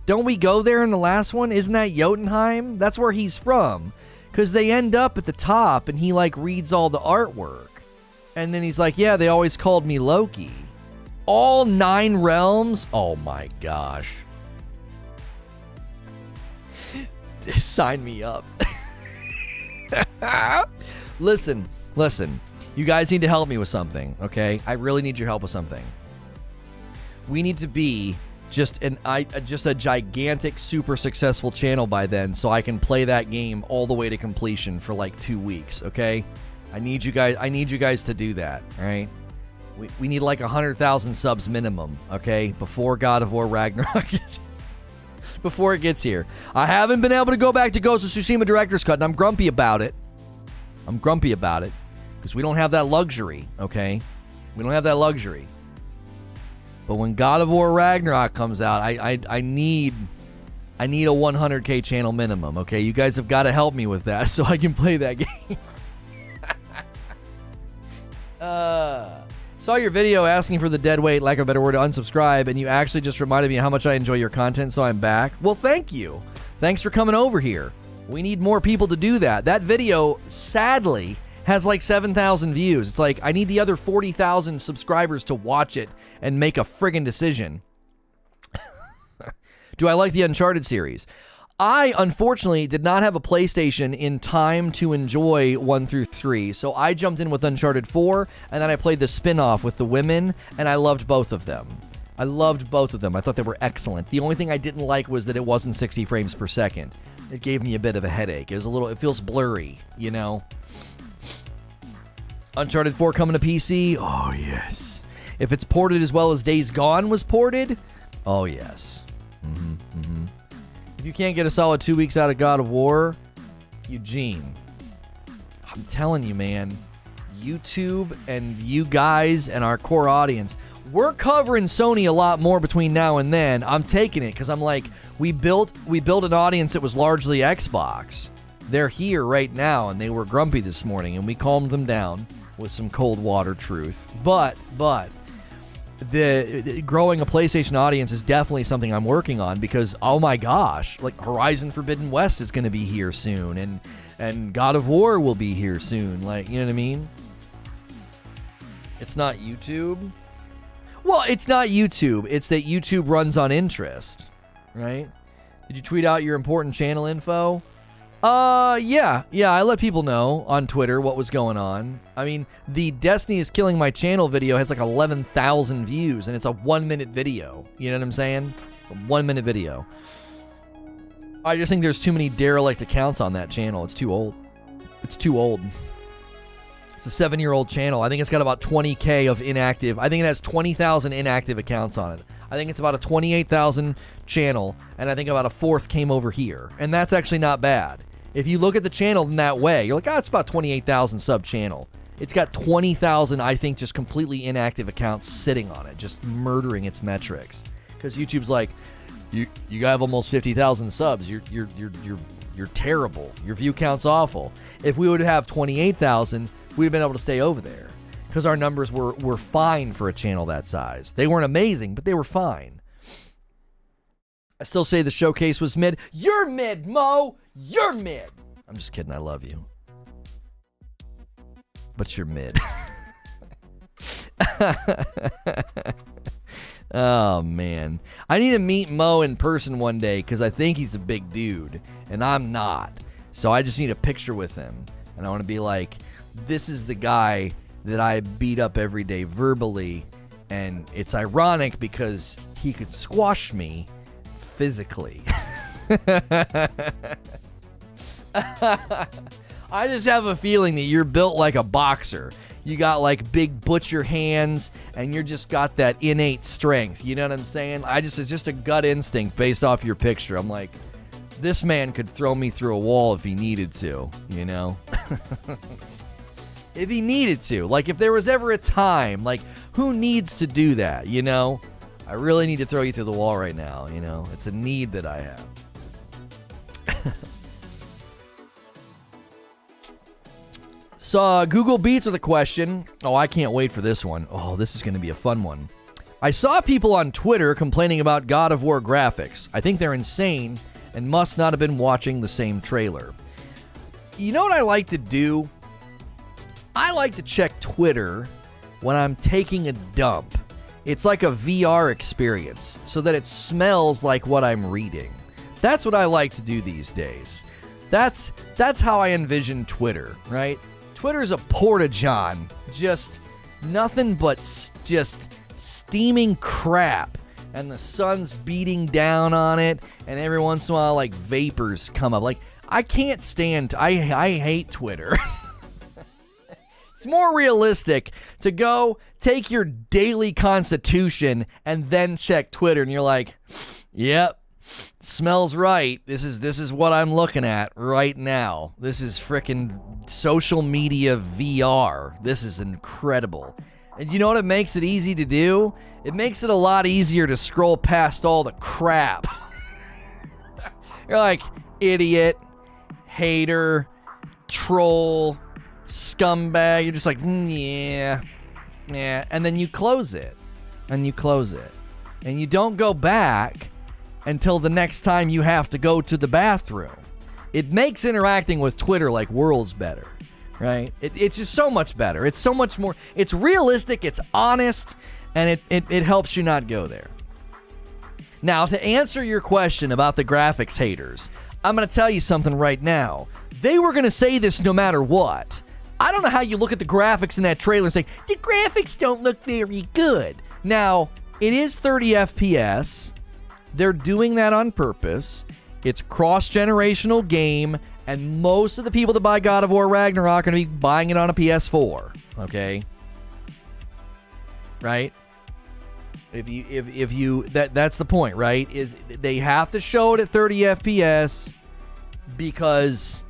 Don't we go there in the last one? Isn't that Jotunheim? That's where he's from. Because they end up at the top, and he, like, reads all the artwork. And then he's like, yeah, they always called me Loki. All 9 realms? Oh, my gosh. Sign me up. Listen. You guys need to help me with something, okay? I really need your help with something. We need to be just a gigantic, super successful channel by then, so I can play that game all the way to completion for like 2 weeks, okay? I need you guys to do that, all right? We need like 100,000 subs minimum, okay? Before God of War Ragnarok. Before it gets here. I haven't been able to go back to Ghost of Tsushima Director's Cut, and I'm grumpy about it. Because we don't have that luxury, okay? We don't have that luxury. But when God of War Ragnarok comes out, I need a 100K channel minimum, okay? You guys have got to help me with that so I can play that game. Saw your video asking for the dead weight, lack of a better word, to unsubscribe, and you actually just reminded me how much I enjoy your content, so I'm back. Well, thank you. Thanks for coming over here. We need more people to do that. That video, sadly, has like 7,000 views. It's like, I need the other 40,000 subscribers to watch it and make a friggin' decision. Do I like the Uncharted series? I, unfortunately, did not have a PlayStation in time to enjoy 1 through 3, so I jumped in with Uncharted 4, and then I played the spin-off with the women, and I loved both of them. I thought they were excellent. The only thing I didn't like was that it wasn't 60 frames per second. It gave me a bit of a headache. It feels blurry, you know? Uncharted 4 coming to PC? Oh, yes. If it's ported as well as Days Gone was ported? Oh, yes. If you can't get a solid 2 weeks out of God of War, Eugene, I'm telling you, man, YouTube and you guys and our core audience, we're covering Sony a lot more between now and then. I'm taking it because I'm like, we built an audience that was largely Xbox. They're here right now, and they were grumpy this morning, and we calmed them down with some cold water truth. But the growing a PlayStation audience is definitely something I'm working on because, oh my gosh, like Horizon Forbidden West is going to be here soon, and God of War will be here soon. Like, you know what I mean? It's not YouTube. Well, it's not YouTube. It's that YouTube runs on interest, right? Did you tweet out your important channel info? Yeah, I let people know on Twitter what was going on. I mean, the Destiny is Killing My Channel video has like 11,000 views, and it's a 1-minute video. You know what I'm saying? A 1-minute video. I just think there's too many derelict accounts on that channel. It's too old. It's a 7-year-old channel. I think it's got about 20K of inactive. I think it has 20,000 inactive accounts on it. I think it's about a 28,000 channel, and I think about a fourth came over here. And that's actually not bad. If you look at the channel in that way, you're like, it's about 28,000 sub channel. It's got 20,000, I think, just completely inactive accounts sitting on it, just murdering its metrics. Because YouTube's like, you have almost 50,000 subs. You're terrible. Your view count's awful. If we would have 28,000, we'd have been able to stay over there. Because our numbers were fine for a channel that size. They weren't amazing, but they were fine. I still say the Showcase was mid. You're mid, Mo! You're mid! I'm just kidding, I love you. But you're mid. Oh, man. I need to meet Mo in person one day because I think he's a big dude, and I'm not. So I just need a picture with him. And I want to be like, this is the guy that I beat up every day verbally, and it's ironic because he could squash me physically. I just have a feeling that you're built like a boxer. You got like big butcher hands, and you're just got that innate strength. You know what I'm saying? It's just a gut instinct based off your picture. I'm like, this man could throw me through a wall if he needed to, you know? If he needed to. Like, if there was ever a time, like, who needs to do that, you know? I really need to throw you through the wall right now, you know? It's a need that I have. Saw Google Beats with a question. Oh, I can't wait for this one. Oh, this is going to be a fun one. I saw people on Twitter complaining about God of War graphics. I think they're insane and must not have been watching the same trailer. You know what I like to do? I like to check Twitter when I'm taking a dump. It's like a VR experience, so that it smells like what I'm reading. That's what I like to do these days. That's how I envision Twitter, right? Twitter's a porta-john. Just nothing but just steaming crap. And the sun's beating down on it, and every once in a while, like, vapors come up. Like, I can't stand... I hate Twitter. It's more realistic to go take your daily constitution and then check Twitter, and you're like, yep, smells right. This is what I'm looking at right now. This is frickin' social media VR. This is incredible. And you know what it makes it easy to do? It makes it a lot easier to scroll past all the crap. You're like, idiot, hater, troll, scumbag. You're just like, yeah. And then you close it. And you don't go back until the next time you have to go to the bathroom. It makes interacting with Twitter like worlds better, right? It's just so much better. It's so much more. It's realistic, it's honest, and it helps you not go there. Now, to answer your question about the graphics haters, I'm going to tell you something right now. They were going to say this no matter what. I don't know how you look at the graphics in that trailer and say, the graphics don't look very good. Now, it is 30 FPS. They're doing that on purpose. It's cross-generational game, and most of the people that buy God of War Ragnarok are going to be buying it on a PS4. Okay? Right? If you that's the point, right? Is they have to show it at 30 FPS because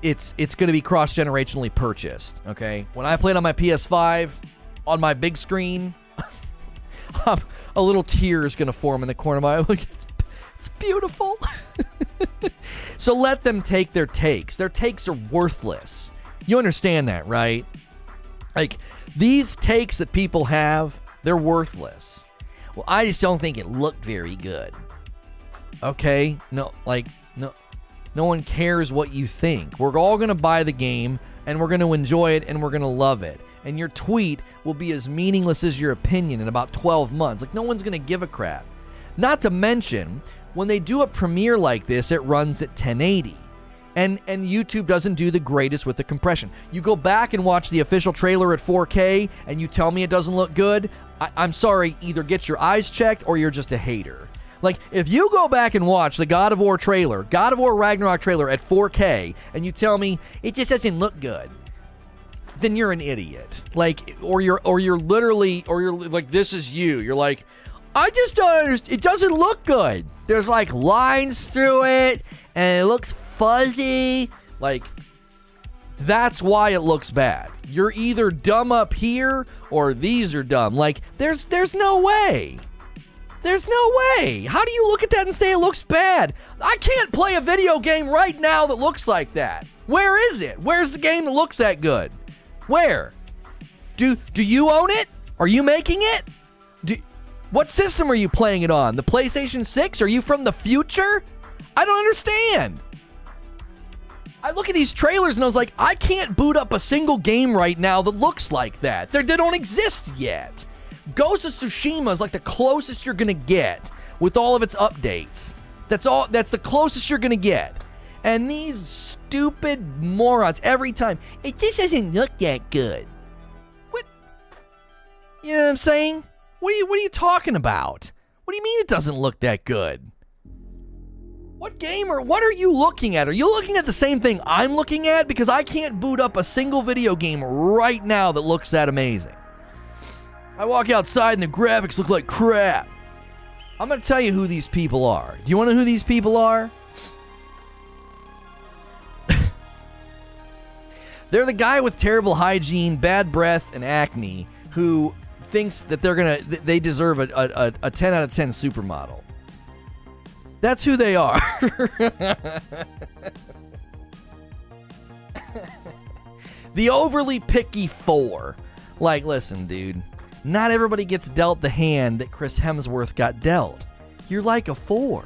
it's going to be cross-generationally purchased, okay? When I played on my PS5 on my big screen, a little tear is going to form in the corner of my eye. Look, it's beautiful. So let them take their takes. Their takes are worthless. You understand that, right? Like, these takes that people have, they're worthless. Well, I just don't think it looked very good. Okay? No one cares what you think. We're all going to buy the game, and we're going to enjoy it, and we're going to love it. And your tweet will be as meaningless as your opinion in about 12 months. Like, no one's going to give a crap. Not to mention, when they do a premiere like this, it runs at 1080. And YouTube doesn't do the greatest with the compression. You go back and watch the official trailer at 4K, and you tell me it doesn't look good, I'm sorry, either get your eyes checked or you're just a hater. Like, if you go back and watch the God of War trailer, God of War Ragnarok trailer at 4K, and you tell me it just doesn't look good, then you're an idiot. Like, or you're like, this is you. You're like, I just don't understand. It doesn't look good. There's like lines through it, and it looks fuzzy. Like, that's why it looks bad. You're either dumb up here or these are dumb. Like, there's no way. There's no way. How do you look at that and say it looks bad? I can't play a video game right now that looks like that. Where is it? Where's the game that looks that good? Where? Do you own it? Are you making it? What system are you playing it on? The PlayStation 6? Are you from the future? I don't understand. I look at these trailers and I was like, I can't boot up a single game right now that looks like that. They don't exist yet. Ghost of Tsushima is like the closest you're gonna get with all of its updates. That's the closest you're gonna get. And these stupid morons every time, it just doesn't look that good. What? You know what I'm saying? What are you talking about? What do you mean it doesn't look that good? What are you looking at? Are you looking at the same thing I'm looking at? Because I can't boot up a single video game right now that looks that amazing. I walk outside and the graphics look like crap. I'm going to tell you who these people are. Do you want to know who these people are? They're the guy with terrible hygiene, bad breath, and acne who thinks that they deserve a 10 out of 10 supermodel. That's who they are. The overly picky 4. Like, listen, dude. Not everybody gets dealt the hand that Chris Hemsworth got dealt. You're like a 4.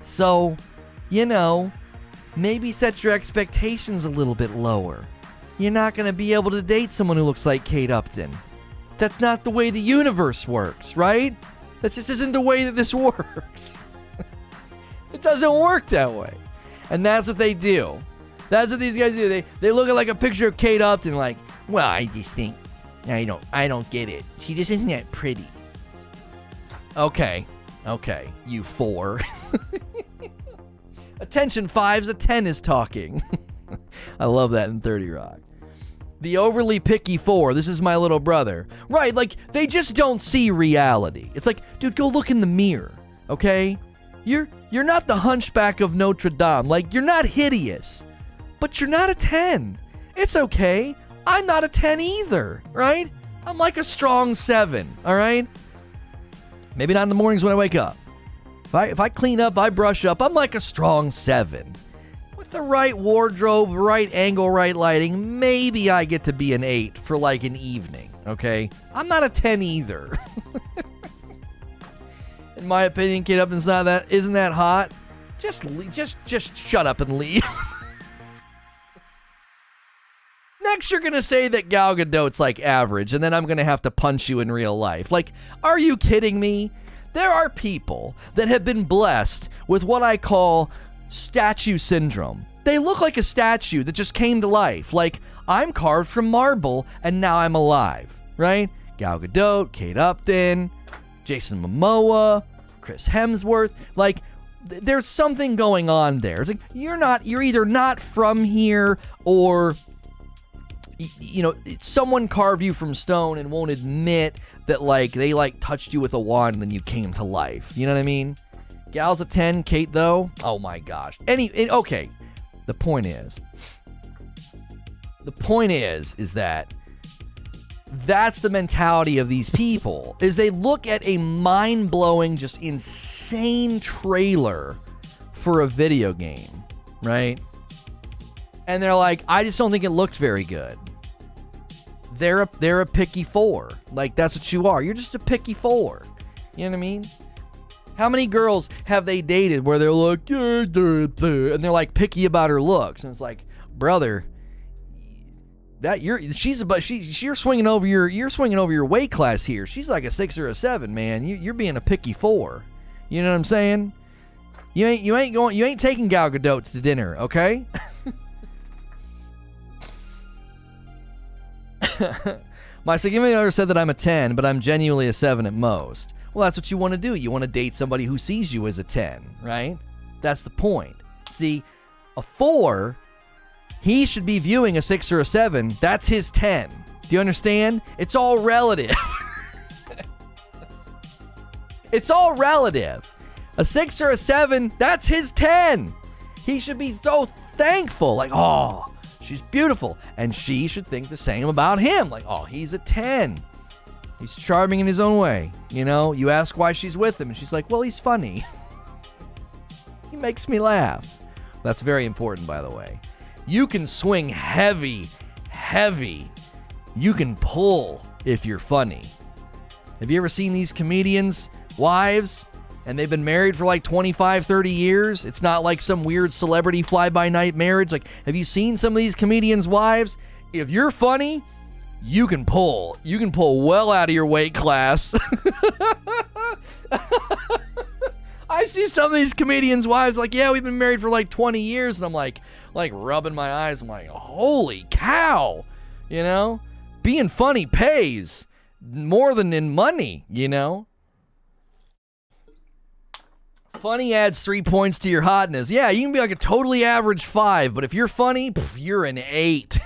So, maybe set your expectations a little bit lower. You're not going to be able to date someone who looks like Kate Upton. That's not the way the universe works, right? That just isn't the way that this works. It doesn't work that way. And that's what they do. That's what these guys do. They look at like a picture of Kate Upton like, well, I just think, I don't get it. She just isn't that pretty. Okay, you 4. Attention 5s, a 10 is talking. I love that in 30 Rock. The overly picky 4, this is my little brother. Right, like, they just don't see reality. It's like, dude, go look in the mirror, okay? You're not the Hunchback of Notre Dame. Like, you're not hideous, but you're not a 10. It's okay. I'm not a 10 either, right? I'm like a strong 7, all right? Maybe not in the mornings when I wake up. If I clean up, I brush up, I'm like a strong 7. With the right wardrobe, right angle, right lighting, maybe I get to be an 8 for like an evening, okay? I'm not a 10 either. In my opinion, Kate Upton's isn't that hot. Just shut up and leave. Next, you're gonna say that Gal Gadot's like average, and then I'm gonna have to punch you in real life. Like, are you kidding me? There are people that have been blessed with what I call statue syndrome. They look like a statue that just came to life. Like, I'm carved from marble, and now I'm alive, right? Gal Gadot, Kate Upton, Jason Momoa, Chris Hemsworth. Like, there's something going on there. It's like, you're either not from here, or someone carved you from stone and won't admit that, like, they, like, touched you with a wand and then you came to life. You know what I mean? Gal's a 10, Kate, though, oh my gosh. Okay, the point is that that's the mentality of these people, is they look at a mind-blowing, just insane trailer for a video game, right? And they're like, I just don't think it looked very good. They're a picky 4. Like, that's what you are. You're just a picky 4. You know what I mean? How many girls have they dated where they're like, and they're like picky about her looks, and it's like, brother, that you're swinging over your weight class here. She's like a 6 or a 7, man. You're being a picky 4. You know what I'm saying? You ain't taking Gal Gadot to dinner, okay? My significant other said that I'm a 10, but I'm genuinely a 7 at most. Well, that's what you want to do. You want to date somebody who sees you as a 10, right? That's the point. See, a 4, he should be viewing a 6 or a 7. That's his 10. Do you understand? It's all relative. It's all relative. A 6 or a 7, that's his 10. He should be so thankful. Like, oh, she's beautiful. And she should think the same about him. Like, oh, he's a 10. He's charming in his own way. You know, you ask why she's with him, and she's like, well, he's funny. He makes me laugh. That's very important, by the way. You can swing heavy. You can pull if you're funny. Have you ever seen these comedians' wives? And they've been married for like 25, 30 years. It's not like some weird celebrity fly-by-night marriage. Like, have you seen some of these comedians' wives? If you're funny, you can pull. You can pull well out of your weight class. I see some of these comedians' wives like, yeah, we've been married for like 20 years. And I'm like rubbing my eyes. I'm like, holy cow. You know? Being funny pays more than in money, you know? Funny adds 3 points to your hotness. Yeah, you can be like a totally average 5, but if you're funny, you're an 8.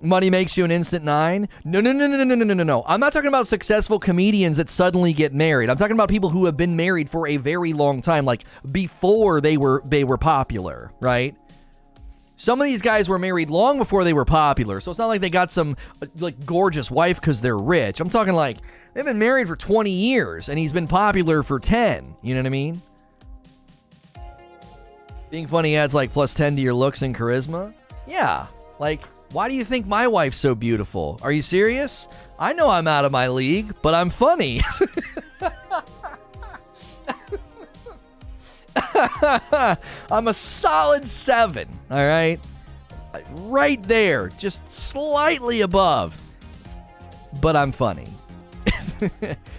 Money makes you an instant 9? No. I'm not talking about successful comedians that suddenly get married. I'm talking about people who have been married for a very long time, like before they were popular, right? Some of these guys were married long before they were popular, so it's not like they got some like gorgeous wife because they're rich. I'm talking like they've been married for 20 years and he's been popular for 10. You know what I mean? Being funny adds like plus 10 to your looks and charisma. Yeah. Like, why do you think my wife's so beautiful? Are you serious? I know I'm out of my league, but I'm funny. I'm a solid 7, all right? Right there, just slightly above. But I'm funny.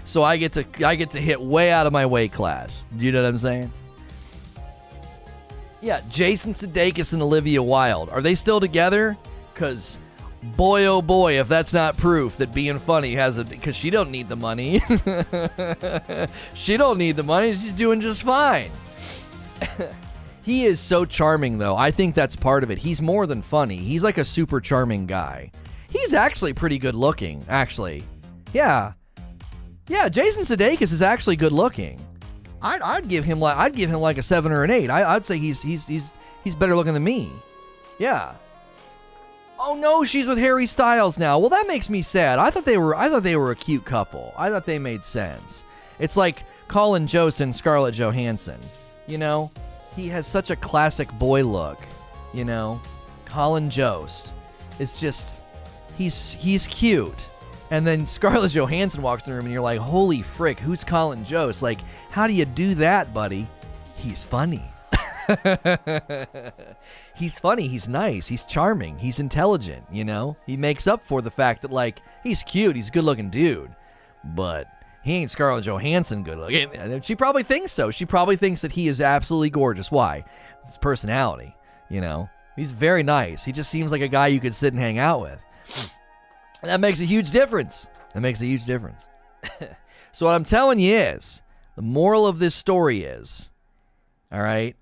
So I get to hit way out of my weight class. Do you know what I'm saying? Yeah, Jason Sudeikis and Olivia Wilde. Are they still together? Because boy, oh boy, if that's not proof that being funny has a... Because she don't need the money. She don't need the money. She's doing just fine. He is so charming, though. I think that's part of it. He's more than funny. He's like a super charming guy. He's actually pretty good looking, actually. Yeah. Yeah, Jason Sudeikis is actually good looking. I'd give him like a 7 or an 8. I'd say he's better looking than me. Yeah. Oh no, she's with Harry Styles now. Well, that makes me sad. I thought they were a cute couple. I thought they made sense. It's like Colin Jost and Scarlett Johansson. You know, he has such a classic boy look. You know, Colin Jost. It's just he's cute. And then Scarlett Johansson walks in the room and you're like, holy frick, who's Colin Jost? Like, how do you do that, buddy? He's funny. He's funny, he's nice, he's charming, he's intelligent, you know? He makes up for the fact that, like, he's cute, he's a good-looking dude, but he ain't Scarlett Johansson good-looking. And she probably thinks so. She probably thinks that he is absolutely gorgeous. Why? His personality, you know? He's very nice. He just seems like a guy you could sit and hang out with. And that makes a huge difference. So what I'm telling you is, the moral of this story is, all right?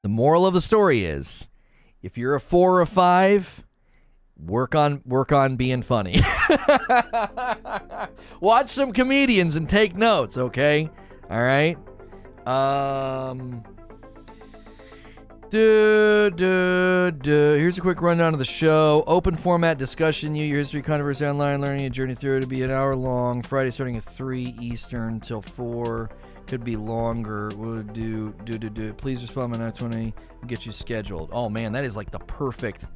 The moral of the story is, if you're a 4 or a 5, work on being funny. Watch some comedians and take notes, okay? All right? Here's a quick rundown of the show. Open format discussion, your history, controversy online, learning a journey through it. It'll be an hour long. Friday starting at 3 Eastern till 4. Could be longer. We'll do. Please respond by 9:20 and get you scheduled. Oh man, that is like the perfect.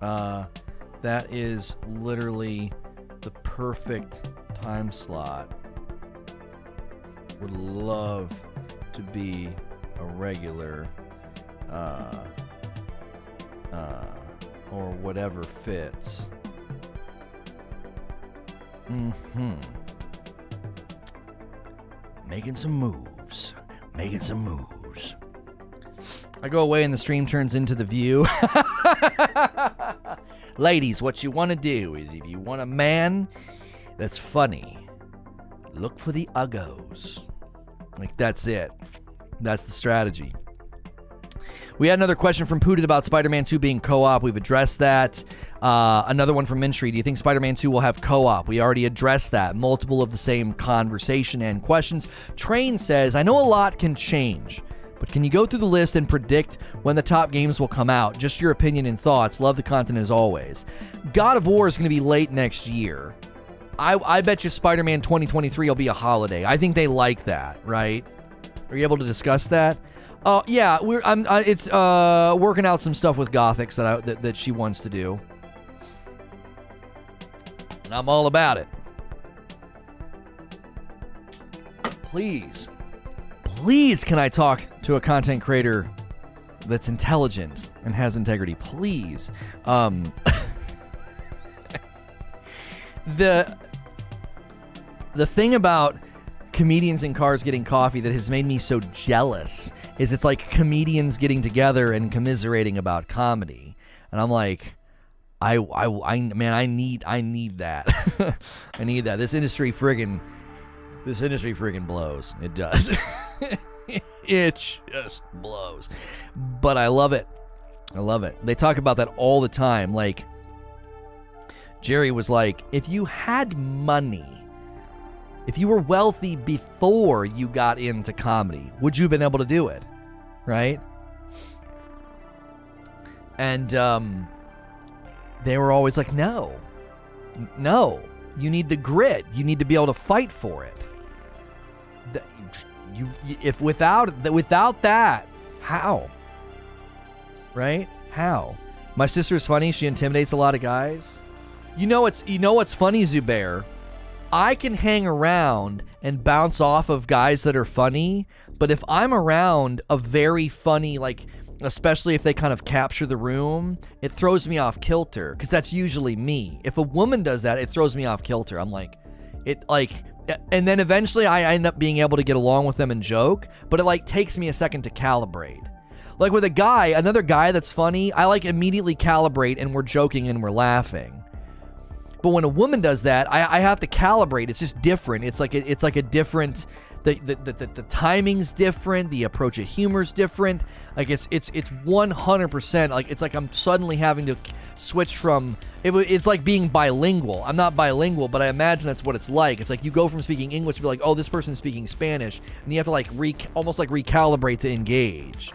That is literally the perfect time slot. Would love to be a regular, or whatever fits. Making some moves. I go away and the stream turns into The View. Ladies, what you want to do is, if you want a man that's funny, look for the uggos. Like, that's it. That's the strategy. We had another question from Pooted about Spider-Man 2 being co-op. We've addressed that. Another one from Mintree. Do you think Spider-Man 2 will have co-op? We already addressed that. Multiple of the same conversation and questions. Train says, I know a lot can change, but can you go through the list and predict when the top games will come out? Just your opinion and thoughts. Love the content as always. God of War is going to be late next year. I bet you Spider-Man 2023 will be a holiday. I think they like that, right? Are you able to discuss that? Yeah, it's working out some stuff with Gothics that she wants to do, and I'm all about it. Please, can I talk to a content creator that's intelligent and has integrity? Please. The thing about comedians in cars getting coffee that has made me so jealous is it's like comedians getting together and commiserating about comedy, and I'm like, I need that. I need that. This industry friggin' blows. It does. It just blows. But I love it. They talk about that all the time. Like, Jerry was like, if you had money, if you were wealthy before you got into comedy, would you have been able to do it? Right? And they were always like, no. You need the grit. You need to be able to fight for it. If without that, how? Right? How? My sister is funny. She intimidates a lot of guys. You know what's funny, Zubair? I can hang around and bounce off of guys that are funny, but if I'm around a very funny, like, especially if they kind of capture the room, it throws me off kilter, because that's usually me. If a woman does that, it throws me off kilter. I'm like, and then eventually I end up being able to get along with them and joke, but it like takes me a second to calibrate. Like with another guy that's funny, I like immediately calibrate and we're joking and we're laughing. But when a woman does that, I have to calibrate. It's just different. It's like a different. The timing's different. The approach of humor's different. Like it's 100%. Like it's like I'm suddenly having to switch from. It's like being bilingual. I'm not bilingual, but I imagine that's what it's like. It's like you go from speaking English to be like, oh, this person's speaking Spanish, and you have to like almost like recalibrate to engage.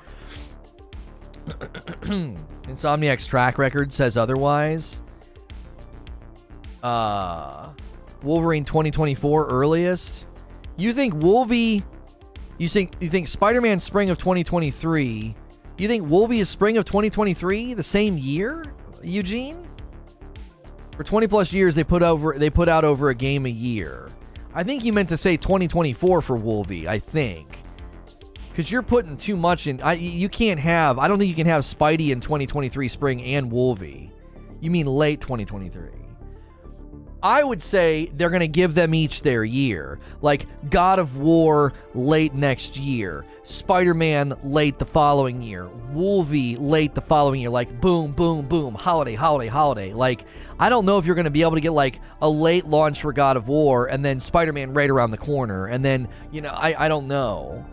Insomniac's track record says otherwise. Wolverine 2024 earliest. You think Wolvie? You think Spider-Man spring of 2023? You think Wolvie is spring of 2023? The same year, Eugene? For 20 plus years, they put out over a game a year. I think you meant to say 2024 for Wolvie, I think. Because you're putting too much in. You can't have, I don't think you can have Spidey in 2023 spring and Wolvie. You mean late 2023. I would say they're going to give them each their year. Like God of War late next year. Spider Man late the following year. Wolvie late the following year. Like boom, boom, boom. Holiday, holiday, holiday. Like, I don't know if you're going to be able to get like a late launch for God of War and then Spider Man right around the corner. And then, you know, I don't know.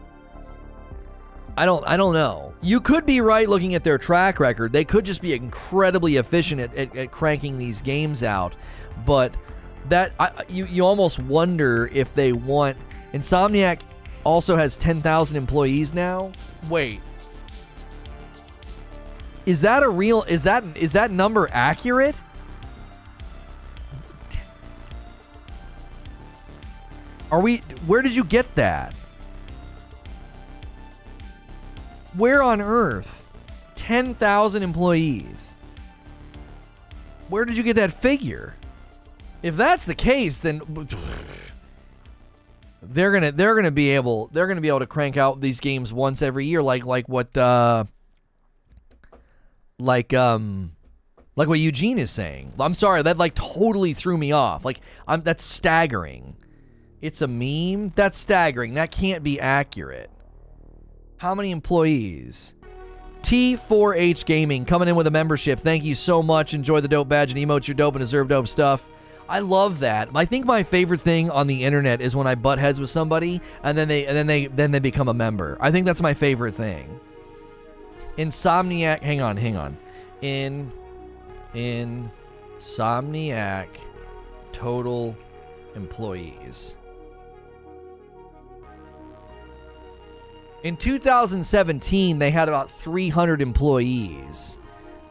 I don't know. You could be right looking at their track record. They could just be incredibly efficient at cranking these games out. But you almost wonder if they want... Insomniac also has 10,000 employees now? Wait. Is that a real... Is that number accurate? Where did you get that? Where on earth? 10,000 employees. Where did you get that figure? If that's the case, then they're gonna be able to crank out these games once every year, like what Eugene is saying. I'm sorry, that like totally threw me off. Like that's staggering. It's a meme? That's staggering. That can't be accurate. How many employees? T4H Gaming coming in with a membership. Thank you so much. Enjoy the dope badge and emotes. You're dope and deserve dope stuff. I love that. I think my favorite thing on the internet is when I butt heads with somebody and then they become a member. I think that's my favorite thing. Insomniac, hang on. Insomniac total employees. In 2017, they had about 300 employees.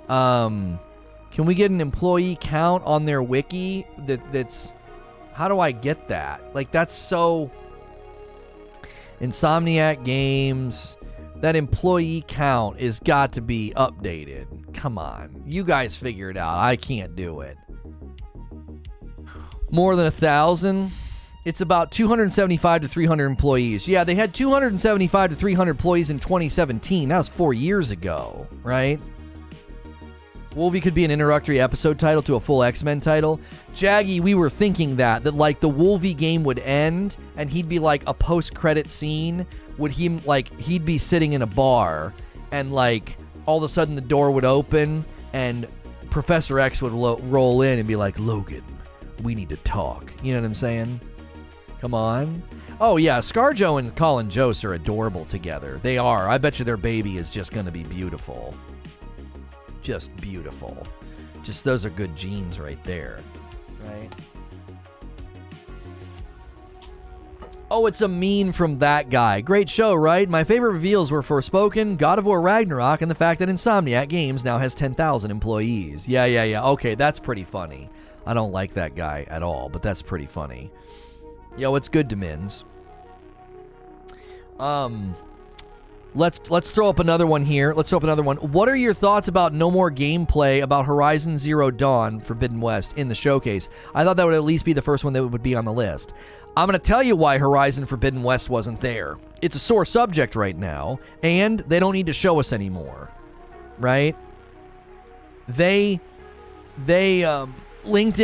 Can we get an employee count on their wiki? That's... How do I get that? Like, that's so... Insomniac Games... That employee count is got to be updated. Come on. You guys figure it out. I can't do it. More than 1,000? It's about 275 to 300 employees. Yeah, they had 275 to 300 employees in 2017. That was 4 years ago, right? Wolvie could be an introductory episode title to a full X-Men title. Jaggy, we were thinking that like the Wolvie game would end and he'd be like a post-credit scene. He'd be sitting in a bar and like all of a sudden the door would open and Professor X would roll in and be like, Logan, we need to talk. You know what I'm saying? Come on. Oh yeah, ScarJo and Colin Jost are adorable together. They are. I bet you their baby is just going to be beautiful. Just beautiful. Just those are good genes right there. Right? Oh, it's a meme from that guy. Great show, right? My favorite reveals were Forspoken, God of War Ragnarok, and the fact that Insomniac Games now has 10,000 employees. Yeah. Okay, that's pretty funny. I don't like that guy at all, but that's pretty funny. Yo, it's good to Mins. Let's throw up another one here. What are your thoughts about no more gameplay about Horizon Zero Dawn Forbidden West in the showcase? I thought that would at least be the first one that would be on the list. I'm going to tell you why Horizon Forbidden West wasn't there. It's a sore subject right now, and they don't need to show us anymore. Right? LinkedIn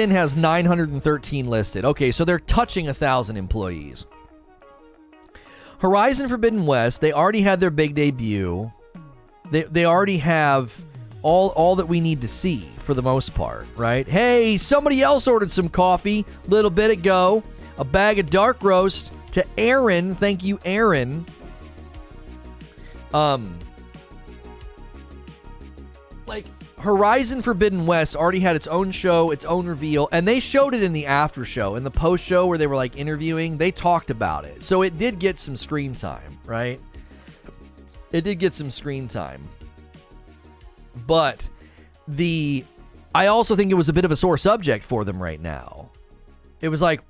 has 913 listed. Okay, so they're touching 1,000 employees. Horizon Forbidden West, they already had their big debut. They already have all that we need to see for the most part, right? Hey, somebody else ordered some coffee a little bit ago. A bag of dark roast to Aaron. Thank you, Aaron. Like, Horizon Forbidden West already had its own show, its own reveal, and they showed it in the after show, in the post show where they were like interviewing. They talked about it. So it did get some screen time, right? It did get some screen time. But I also think it was a bit of a sore subject for them right now. It was like,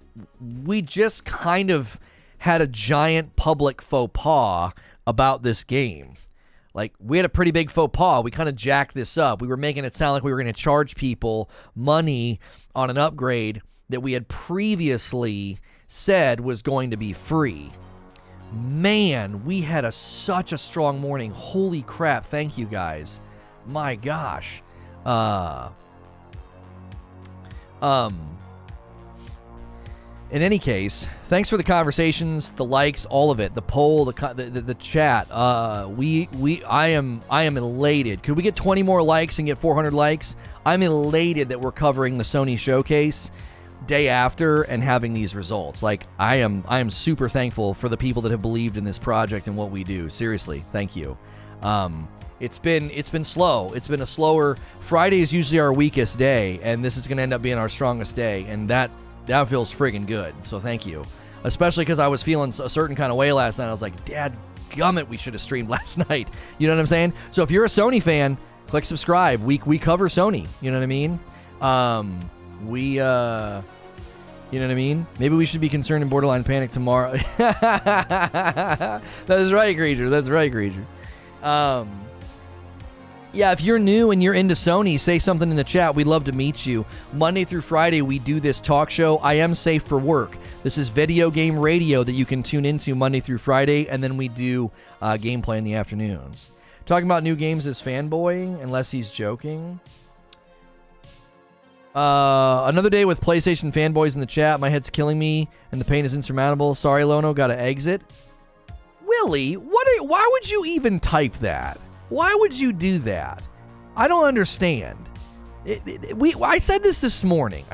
we just kind of had a giant public faux pas about this game. Like, we had a pretty big faux pas. We kind of jacked this up. We were making it sound like we were going to charge people money on an upgrade that we had previously said was going to be free. Man, we had such a strong morning. Holy crap, thank you guys. My gosh. In any case, thanks for the conversations, the likes, all of it, the poll, the chat. I am elated. Could we get 20 more likes and get 400 likes? I'm elated that we're covering the Sony Showcase day after and having these results. Like, I am super thankful for the people that have believed in this project and what we do. Seriously, thank you. It's been slow. It's been a slower. Friday is usually our weakest day, and this is going to end up being our strongest day, and that feels friggin' good. So thank you. Especially because I was feeling a certain kind of way last night. I was like, Dad gummit, we should have streamed last night. You know what I'm saying? So if you're a Sony fan, click subscribe. We cover Sony. You know what I mean? You know what I mean? Maybe we should be concerned and borderline panic tomorrow. That is right, Creature. That's right, Creature. Yeah, if you're new and you're into Sony, say something in the chat. We'd love to meet you. Monday through Friday, we do this talk show, I Am Safe for Work. This is video game radio that you can tune into Monday through Friday, and then we do gameplay in the afternoons. Talking about new games is fanboying, unless he's joking. Another day with PlayStation fanboys in the chat. My head's killing me, and the pain is insurmountable. Sorry, Lono, gotta exit. Willie, why would you even type that? Why would you do that? I don't understand. I said this morning.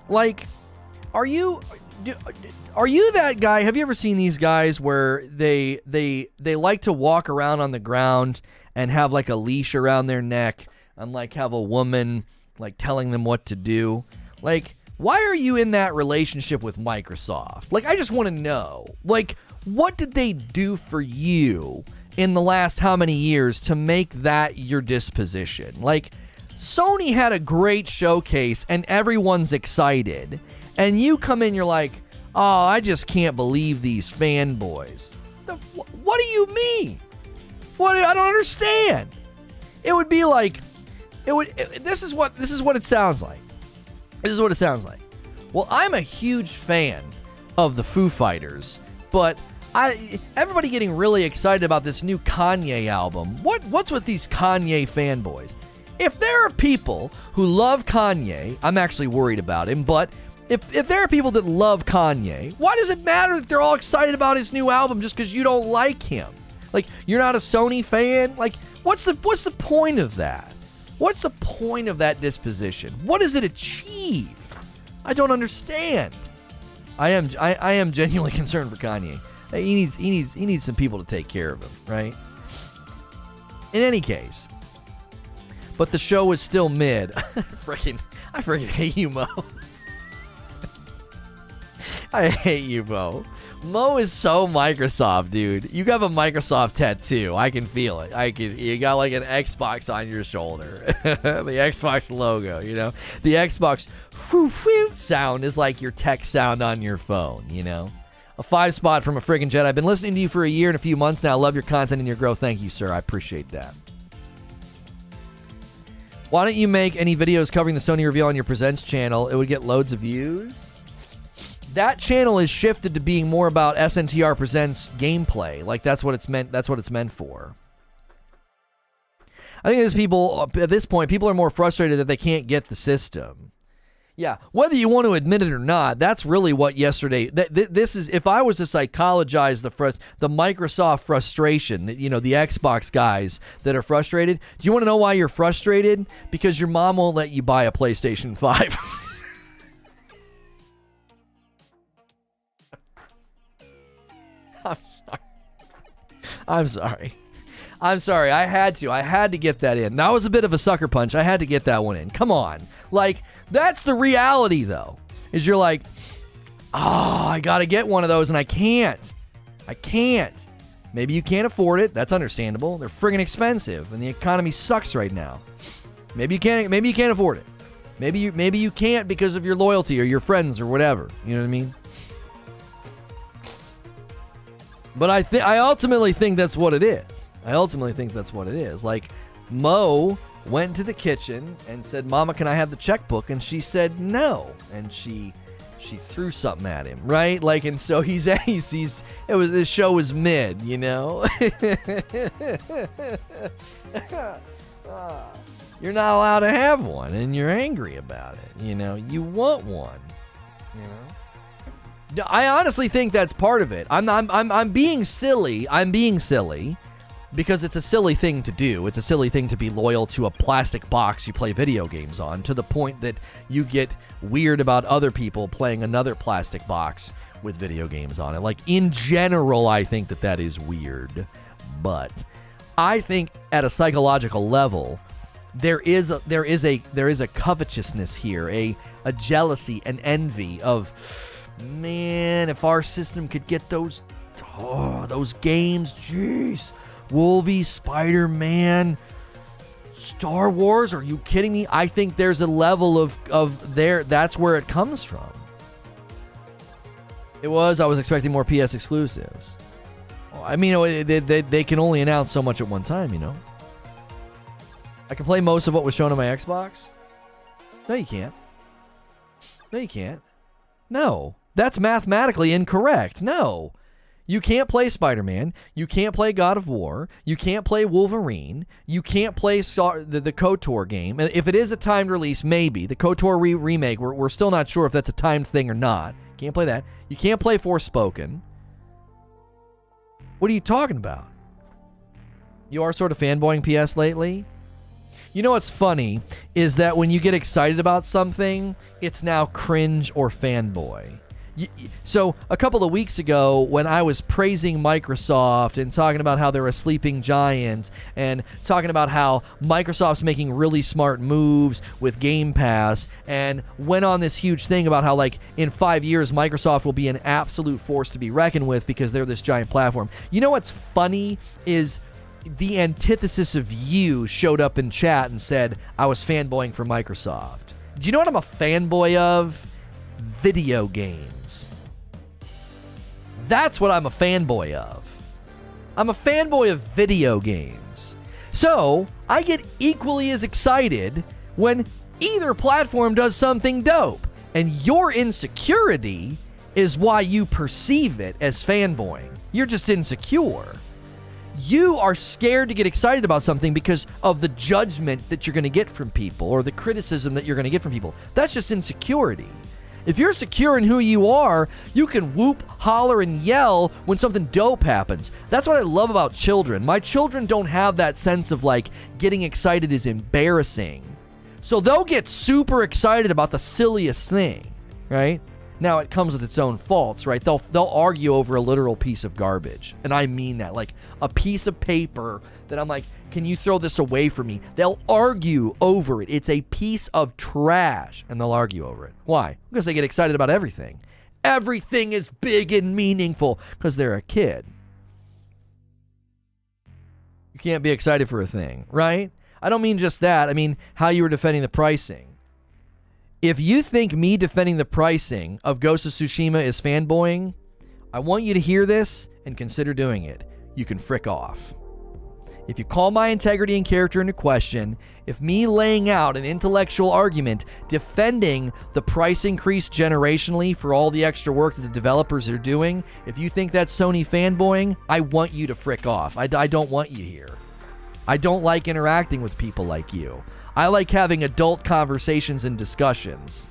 Like, are you that guy? Have you ever seen these guys where they like to walk around on the ground and have like a leash around their neck and like have a woman like telling them what to do? Like, why are you in that relationship with Microsoft? Like, I just want to know. Like, what did they do for you in the last how many years to make that your disposition? Like, Sony had a great showcase and everyone's excited, and you come in, you're like, oh, I just can't believe these fanboys. What do you mean? I don't understand. It would be like, this is what it sounds like. This is what it sounds like. Well, I'm a huge fan of the Foo Fighters, but everybody getting really excited about this new Kanye album. What's with these Kanye fanboys? If there are people who love Kanye, I'm actually worried about him, but if there are people that love Kanye, why does it matter that they're all excited about his new album just because you don't like him? Like, you're not a Sony fan? Like, what's the point of that? What's the point of that disposition? What does it achieve? I don't understand. I am genuinely concerned for Kanye. He needs some people to take care of him, right? In any case, but the show was still mid. I freaking hate you, Mo. I hate you, Mo. Mo is so Microsoft, dude. You have a Microsoft tattoo. I can feel it. You got like an Xbox on your shoulder. The Xbox logo, you know? The Xbox sound is like your tech sound on your phone, you know? A 5-spot from a friggin' Jet. I've been listening to you for a year and a few months now. Love your content and your growth. Thank you, sir. I appreciate that. Why don't you make any videos covering the Sony reveal on your Presents channel? It would get loads of views. That channel is shifted to being more about SNTR Presents gameplay. Like, that's what it's meant. That's what it's meant for. I think at this point, people are more frustrated that they can't get the system. Yeah, whether you want to admit it or not, that's really what yesterday. This is, if I was to psychologize the Microsoft frustration, the Xbox guys that are frustrated. Do you want to know why you're frustrated? Because your mom won't let you buy a PlayStation 5. I'm sorry. I had to get that in. That was a bit of a sucker punch. I had to get that one in. Come on. Like, that's the reality, though. Is you're like, I got to get one of those, and I can't. Maybe you can't afford it. That's understandable. They're friggin' expensive, and the economy sucks right now. Maybe you can't afford it. Maybe you can't because of your loyalty or your friends or whatever. You know what I mean? But I ultimately think that's what it is. Like, Mo went to the kitchen and said, "Mama, can I have the checkbook?" And she said no, and she threw something at him, right? Like, and so the show was mid, you know. You're not allowed to have one, and you're angry about it. You know, you want one. You know, I honestly think that's part of it. I'm being silly. I'm being silly because it's a silly thing to do. It's a silly thing to be loyal to a plastic box you play video games on, to the point that you get weird about other people playing another plastic box with video games on it. Like, in general, I think that is weird, but I think at a psychological level, there is a covetousness here, a jealousy, an envy of, man, if our system could get those games, jeez, Wolvie, Spider Man, Star Wars, are you kidding me? I think there's a level of there, that's where it comes from. I was expecting more PS exclusives. I mean, they can only announce so much at one time, you know. I can play most of what was shown on my Xbox. No, you can't. No, you can't. No, that's mathematically incorrect. No. You can't play Spider Man. You can't play God of War. You can't play Wolverine. You can't play the KOTOR game. If it is a timed release, maybe. The KOTOR remake, we're still not sure if that's a timed thing or not. Can't play that. You can't play Forspoken. What are you talking about? You are sort of fanboying PS lately? You know what's funny is that when you get excited about something, it's now cringe or fanboy. So a couple of weeks ago, when I was praising Microsoft and talking about how they're a sleeping giant and talking about how Microsoft's making really smart moves with Game Pass, and went on this huge thing about how, like, in 5 years, Microsoft will be an absolute force to be reckoned with because they're this giant platform. You know what's funny is the antithesis of you showed up in chat and said I was fanboying for Microsoft. Do you know what I'm a fanboy of? Video games. That's what I'm a fanboy of. I'm a fanboy of video games. So I get equally as excited when either platform does something dope. And your insecurity is why you perceive it as fanboying. You're just insecure. You are scared to get excited about something because of the judgment that you're going to get from people, or the criticism that you're going to get from people. That's just insecurity. If you're secure in who you are, you can whoop, holler, and yell when something dope happens. That's what I love about children. My children don't have that sense of, like, getting excited is embarrassing. So they'll get super excited about the silliest thing, right? Now, it comes with its own faults, right? They'll argue over a literal piece of garbage. And I mean that. Like, a piece of paper that I'm like, can you throw this away from me? They'll argue over it. It's a piece of trash, and they'll argue over it. Why? Because they get excited about everything. Everything is big and meaningful because they're a kid. You can't be excited for a thing, right? I don't mean just that. I mean how you were defending the pricing. If you think me defending the pricing of Ghost of Tsushima is fanboying, I want you to hear this and consider doing it. You can frick off. If you call my integrity and character into question, if me laying out an intellectual argument defending the price increase generationally for all the extra work that the developers are doing, if you think that's Sony fanboying, I want you to frick off. I don't want you here. I don't like interacting with people like you. I like having adult conversations and discussions.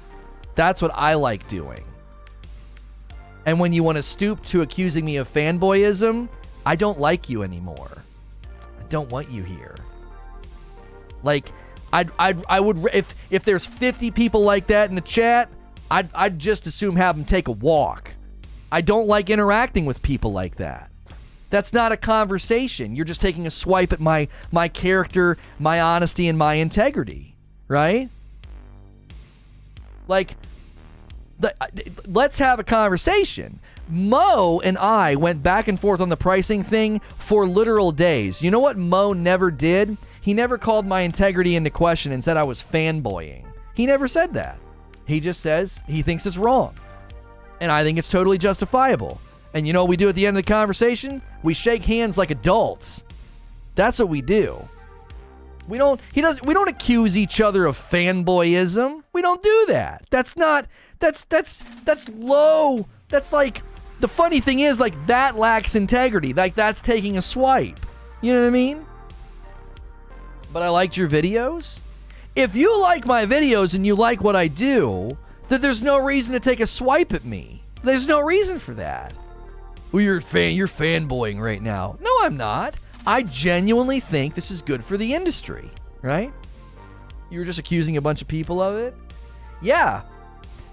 That's what I like doing. And when you want to stoop to accusing me of fanboyism, I don't like you anymore. I don't want you here. Like, I would, if there's 50 people like that in the chat, I'd just assume have them take a walk. I don't like interacting with people like that. That's not a conversation. You're just taking a swipe at my character, my honesty, and my integrity, right? Like, let's have a conversation. Mo and I went back and forth on the pricing thing for literal days. You know what Mo never did? He never called my integrity into question and said I was fanboying. He never said that. He just says he thinks it's wrong. And I think it's totally justifiable. And you know what we do at the end of the conversation? We shake hands like adults. That's what we do. We don't accuse each other of fanboyism. We don't do that. That's low. That's like, the funny thing is, like, that lacks integrity. Like, that's taking a swipe. You know what I mean? But I liked your videos. If you like my videos and you like what I do, then there's no reason to take a swipe at me. There's no reason for that. Well, you're fanboying right now. No, I'm not. I genuinely think this is good for the industry, right? You were just accusing a bunch of people of it? Yeah.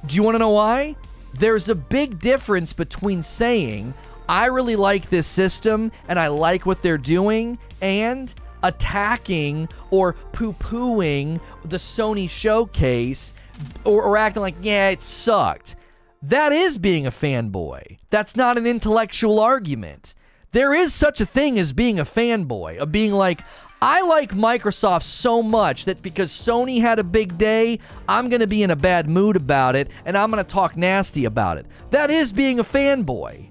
Do you want to know why? There's a big difference between saying, I really like this system and I like what they're doing, and attacking or poo-pooing the Sony showcase or acting like, yeah, it sucked. That is being a fanboy. That's not an intellectual argument. There is such a thing as being a fanboy, of being like, I like Microsoft so much that because Sony had a big day, I'm going to be in a bad mood about it, and I'm going to talk nasty about it. That is being a fanboy.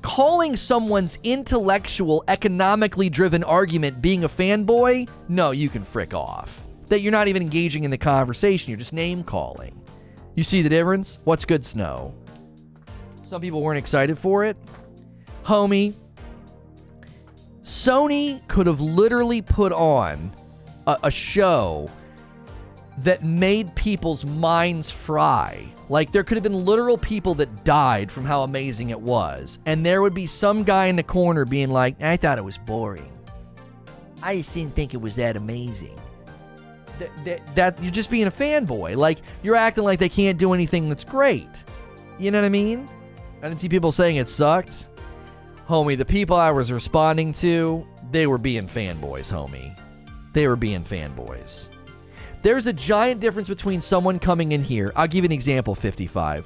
Calling someone's intellectual, economically driven argument being a fanboy, no, you can frick off. That you're not even engaging in the conversation, you're just name-calling. You see the difference? What's good, Snow? Some people weren't excited for it. Homie, Sony could have literally put on a show that made people's minds fry. Like, there could have been literal people that died from how amazing it was. And there would be some guy in the corner being like, I thought it was boring. I just didn't think it was that amazing. That you're just being a fanboy. Like, you're acting like they can't do anything that's great. You know what I mean? I didn't see people saying it sucked. Homie, the people I was responding to, they were being fanboys, homie. They were being fanboys. There's a giant difference between someone coming in here. I'll give you an example, 55.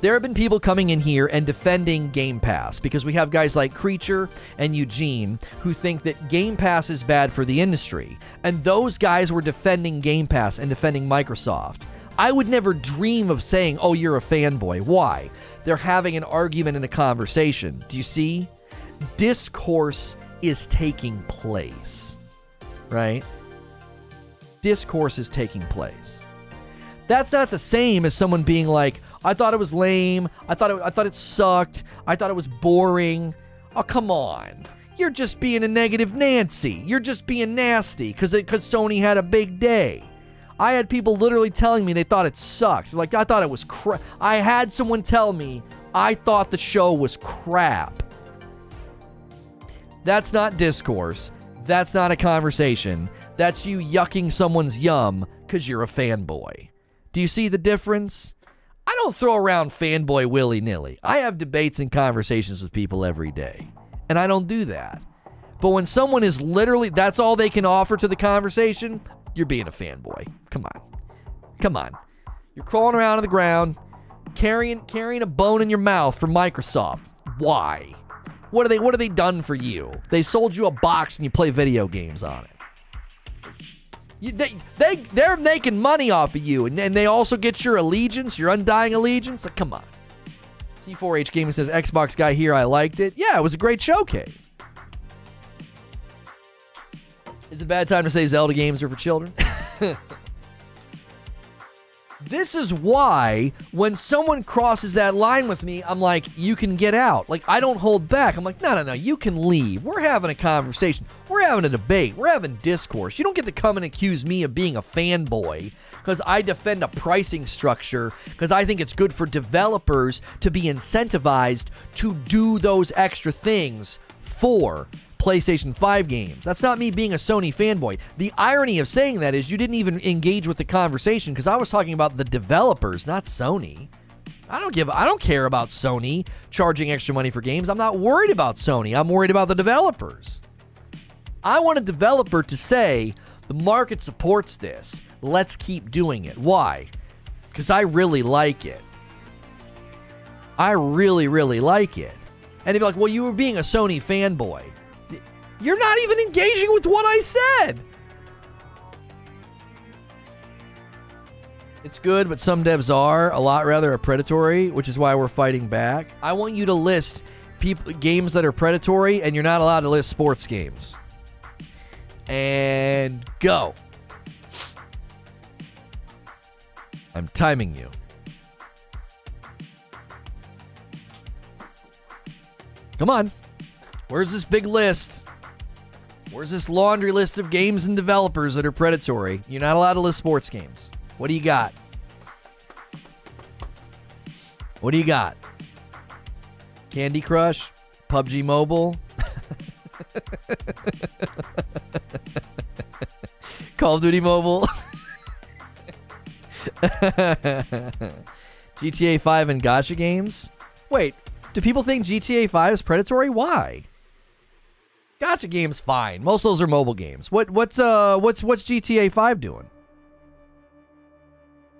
There have been people coming in here and defending Game Pass because we have guys like Creature and Eugene who think that Game Pass is bad for the industry. And those guys were defending Game Pass and defending Microsoft. I would never dream of saying, oh, you're a fanboy. Why? They're having an argument and a conversation. Do you see? Discourse is taking place, right? Discourse is taking place. That's not the same as someone being like, I thought it was lame. I thought it sucked. I thought it was boring. Oh, come on. You're just being a negative Nancy. You're just being nasty because Sony had a big day. I had people literally telling me they thought it sucked. Like, I thought it was crap. I had someone tell me I thought the show was crap. That's not discourse. That's not a conversation. That's you yucking someone's yum because you're a fanboy. Do you see the difference? I don't throw around fanboy willy-nilly. I have debates and conversations with people every day, and I don't do that. But when someone is literally, that's all they can offer to the conversation, you're being a fanboy. Come on. Come on. You're crawling around on the ground, carrying a bone in your mouth from Microsoft. Why? What have they done for you? They sold you a box and you play video games on it. They're making money off of you, and they also get your allegiance, your undying allegiance. Like, come on. T4H Gaming says, Xbox guy here, I liked it. Yeah, it was a great showcase. Is it a bad time to say Zelda games are for children? This is why when someone crosses that line with me, I'm like, you can get out. Like, I don't hold back. I'm like, no, you can leave. We're having a conversation. We're having a debate. We're having discourse. You don't get to come and accuse me of being a fanboy because I defend a pricing structure because I think it's good for developers to be incentivized to do those extra things for PlayStation 5 games. That's not me being a Sony fanboy. The irony of saying that is you didn't even engage with the conversation because I was talking about the developers, not Sony. I don't care about Sony charging extra money for games. I'm not worried about Sony. I'm worried about the developers. I want a developer to say, the market supports this. Let's keep doing it. Why? Because I really like it. I really, really like it. And they'd be like, well, you were being a Sony fanboy. You're not even engaging with what I said. It's good, but some devs are a lot rather predatory, which is why we're fighting back. I want you to list games that are predatory, and you're not allowed to list sports games. and go. I'm timing you. Come on. Where's this big list? Where's this laundry list of games and developers that are predatory? You're not allowed to list sports games. What do you got? What do you got? Candy Crush? PUBG Mobile? Call of Duty Mobile? GTA 5 and gacha games? Wait, do people think GTA 5 is predatory? Why? Gacha games, fine. Most of those are mobile games. What's GTA 5 doing?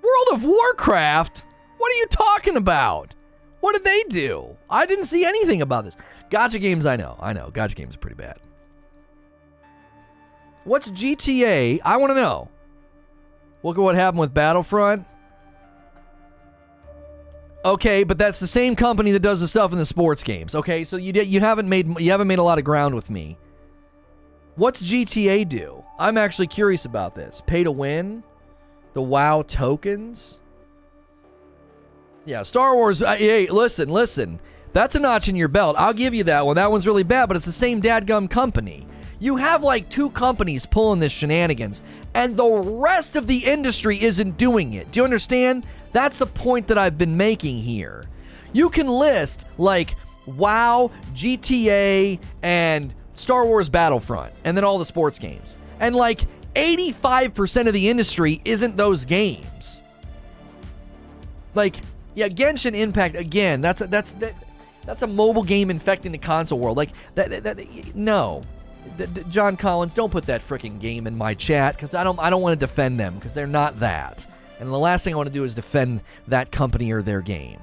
World of Warcraft? What are you talking about? What did they do? I didn't see anything about this. Gacha games, I know. Gacha games are pretty bad. What's GTA? I want to know. Look at what happened with Battlefront. Okay, but that's the same company that does the stuff in the sports games. Okay, so you haven't made a lot of ground with me. What's GTA do? I'm actually curious about this. Pay to win? The WoW tokens? Yeah, Star Wars. Hey, listen. That's a notch in your belt. I'll give you that one. That one's really bad, but it's the same dadgum company. You have like 2 companies pulling this shenanigans, and the rest of the industry isn't doing it. Do you understand? That's the point that I've been making here. You can list like WoW, GTA, and Star Wars Battlefront, and then all the sports games. And like 85% of the industry isn't those games. Like, yeah, Genshin Impact, again, that's a mobile game infecting the console world. Like, no. John Collins, don't put that freaking game in my chat, because I don't want to defend them, because they're not that. And the last thing I want to do is defend that company or their game.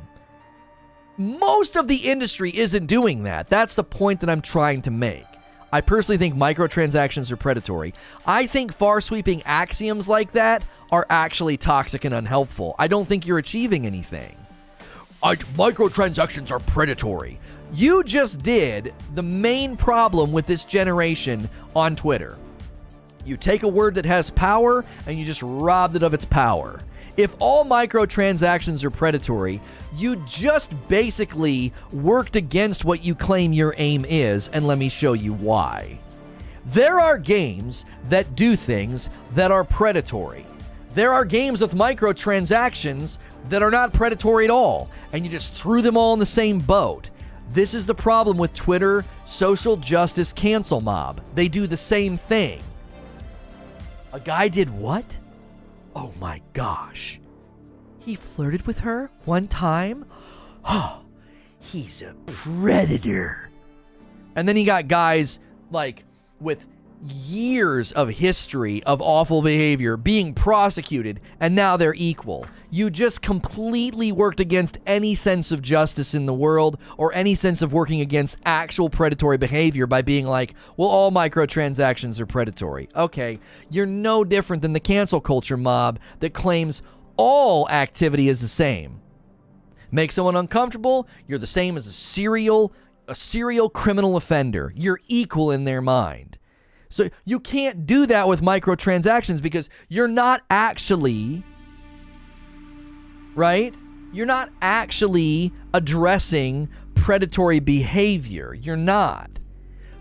Most of the industry isn't doing that. That's the point that I'm trying to make. I personally think microtransactions are predatory. I think far-sweeping axioms like that are actually toxic and unhelpful. I don't think you're achieving anything. Microtransactions are predatory. You just did the main problem with this generation on Twitter. You take a word that has power and you just robbed it of its power. If all microtransactions are predatory, you just basically worked against what you claim your aim is, and let me show you why. There are games that do things that are predatory. There are games with microtransactions that are not predatory at all, and you just threw them all in the same boat. This is the problem with Twitter, social justice cancel mob. They do the same thing. A guy did what? Oh my gosh. He flirted with her one time? Oh, he's a predator. And then you got guys like with years of history of awful behavior being prosecuted, and now they're equal. You just completely worked against any sense of justice in the world or any sense of working against actual predatory behavior by being like, well, all microtransactions are predatory. Okay, you're no different than the cancel culture mob that claims all activity is the same. Make someone uncomfortable, you're the same as a serial criminal offender. You're equal in their mind. So you can't do that with microtransactions because you're not actually, right? You're not actually addressing predatory behavior. You're not.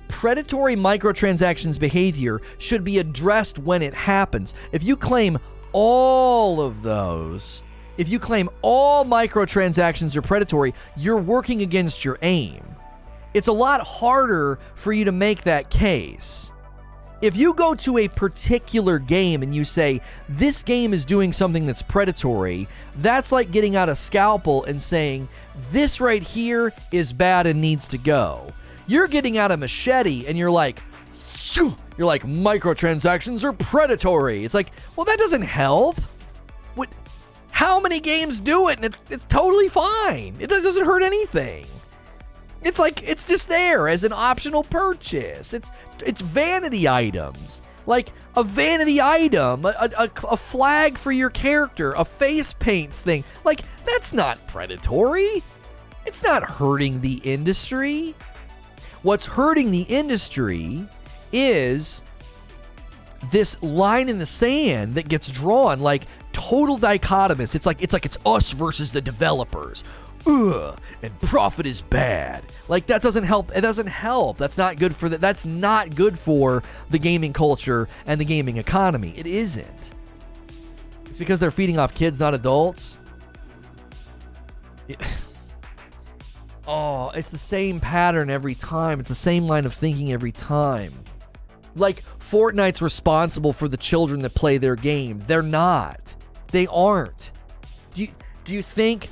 Predatory microtransactions behavior should be addressed when it happens. If you claim all of those, if you claim all microtransactions are predatory, you're working against your aim. It's a lot harder for you to make that case. If you go to a particular game and you say, this game is doing something that's predatory, that's like getting out a scalpel and saying, this right here is bad and needs to go. You're getting out a machete and you're like, microtransactions are predatory. It's like, well, that doesn't help. How many games do it? And it's totally fine. It doesn't hurt anything. It's like, it's just there as an optional purchase. It's vanity items. Like a vanity item, a flag for your character, a face paint thing. Like, that's not predatory. It's not hurting the industry. What's hurting the industry is this line in the sand that gets drawn, like total dichotomous. It's like it's us versus the developers. Ugh, and profit is bad. Like, that doesn't help. It doesn't help. That's not good for that's not good for the gaming culture and the gaming economy. It isn't. It's because they're feeding off kids, not adults. It's the same pattern every time. It's the same line of thinking every time. Like, Fortnite's responsible for the children that play their game. They're not. They aren't. Do you think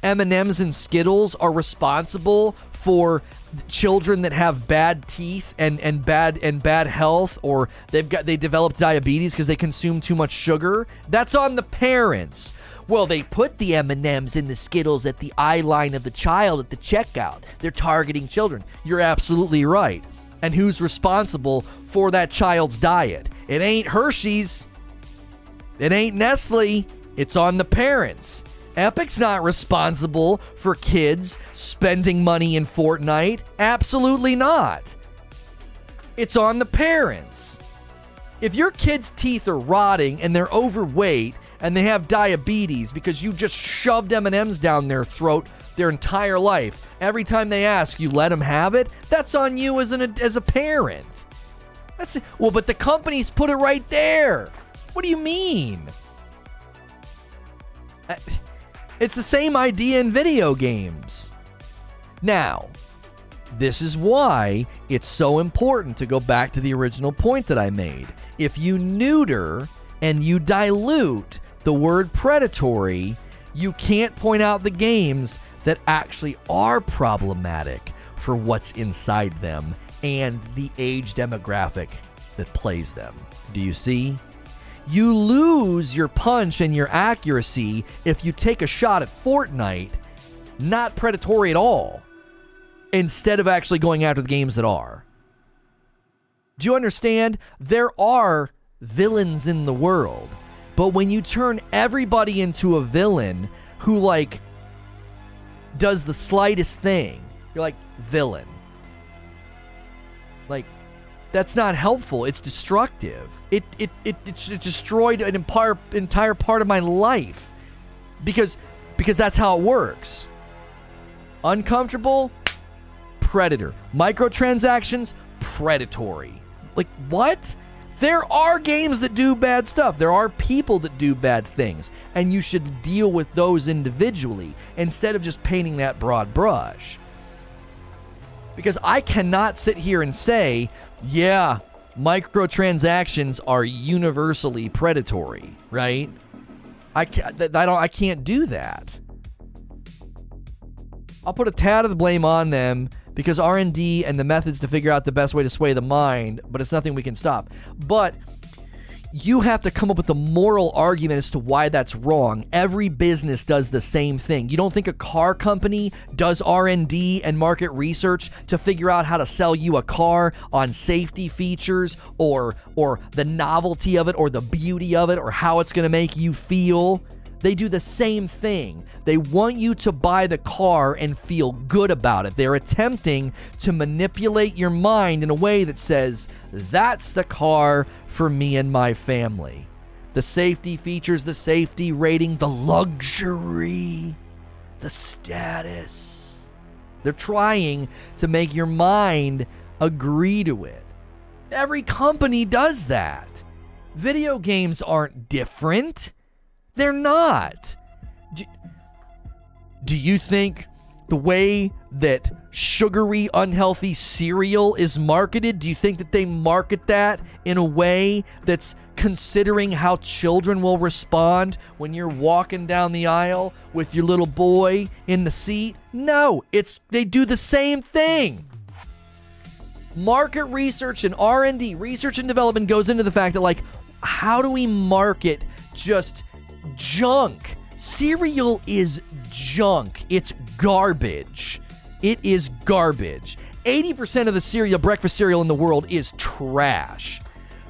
M&Ms and Skittles are responsible for children that have bad teeth and bad health, or they develop diabetes because they consume too much sugar? That's on the parents. Well, they put the M&Ms and the Skittles at the eye line of the child at the checkout. They're targeting children. You're absolutely right. And who's responsible for that child's diet? It ain't Hershey's. It ain't Nestle. It's on the parents. Epic's not responsible for kids spending money in Fortnite. Absolutely not. It's on the parents. If your kid's teeth are rotting and they're overweight and they have diabetes because you just shoved M&Ms down their throat their entire life, every time they ask, you let them have it, that's on you as a parent. Well, but the companies put it right there. What do you mean? It's the same idea in video games. Now, this is why it's so important to go back to the original point that I made. If you neuter and you dilute the word predatory, you can't point out the games that actually are problematic for what's inside them and the age demographic that plays them. Do you see? You lose your punch and your accuracy if you take a shot at Fortnite, not predatory at all, instead of actually going after the games that are. Do you understand? There are villains in the world, but when you turn everybody into a villain who, like, does the slightest thing, you're like, villain. Like, that's not helpful. It's destructive. It destroyed an entire part of my life because that's how it works. Uncomfortable, predator. Microtransactions, predatory. Like, what? There are games that do bad stuff. There are people that do bad things, and you should deal with those individually instead of just painting that broad brush. Because I cannot sit here and say, yeah, microtransactions are universally predatory, right? I can't do that. I'll put a tad of the blame on them because R&D and the methods to figure out the best way to sway the mind, but it's nothing we can stop. But you have to come up with a moral argument as to why that's wrong. Every business does the same thing. You don't think a car company does R&D and market research to figure out how to sell you a car on safety features or the novelty of it or the beauty of it or how it's going to make you feel? They do the same thing. They want you to buy the car and feel good about it. They're attempting to manipulate your mind in a way that says, that's the car for me and my family. The safety features, the safety rating, the luxury, the status. They're trying to make your mind agree to it. Every company does that. Video games aren't different. They're not. Do you think the way that sugary, unhealthy cereal is marketed, do you think that they market that in a way that's considering how children will respond when you're walking down the aisle with your little boy in the seat? No, they do the same thing. Market research and R&D, research and development, goes into the fact that, like, how do we market just junk? Cereal is junk. It's garbage. It is garbage. 80% of the breakfast cereal in the world is trash.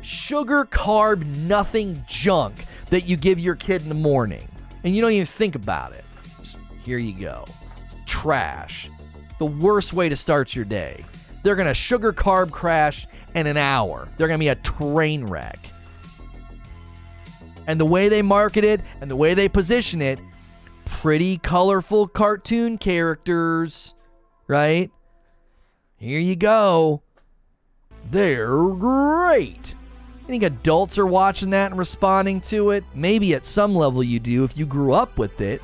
Sugar, carb, nothing junk that you give your kid in the morning. And you don't even think about it. Just, here you go. It's trash. The worst way to start your day. They're going to sugar carb crash in an hour. They're going to be a train wreck. And the way they market it and the way they position it, pretty colorful cartoon characters, right? Here you go. They're great. You think adults are watching that and responding to it? Maybe at some level you do if you grew up with it.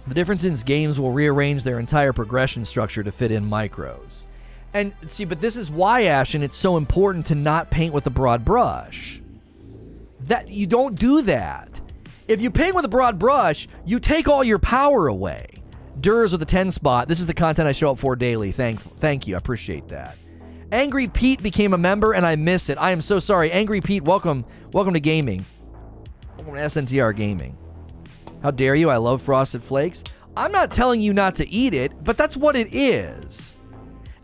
The difference is games will rearrange their entire progression structure to fit in micros. And see, but this is why, Ashton, it's so important to not paint with a broad brush. That you don't do that. If you paint with a broad brush, you take all your power away. Durs with a 10 spot. This is the content I show up for daily. Thank you. I appreciate that. Angry Pete became a member and I miss it. I am so sorry. Angry Pete, welcome to gaming. Welcome to SNTR Gaming. How dare you? I love Frosted Flakes. I'm not telling you not to eat it, but that's what it is.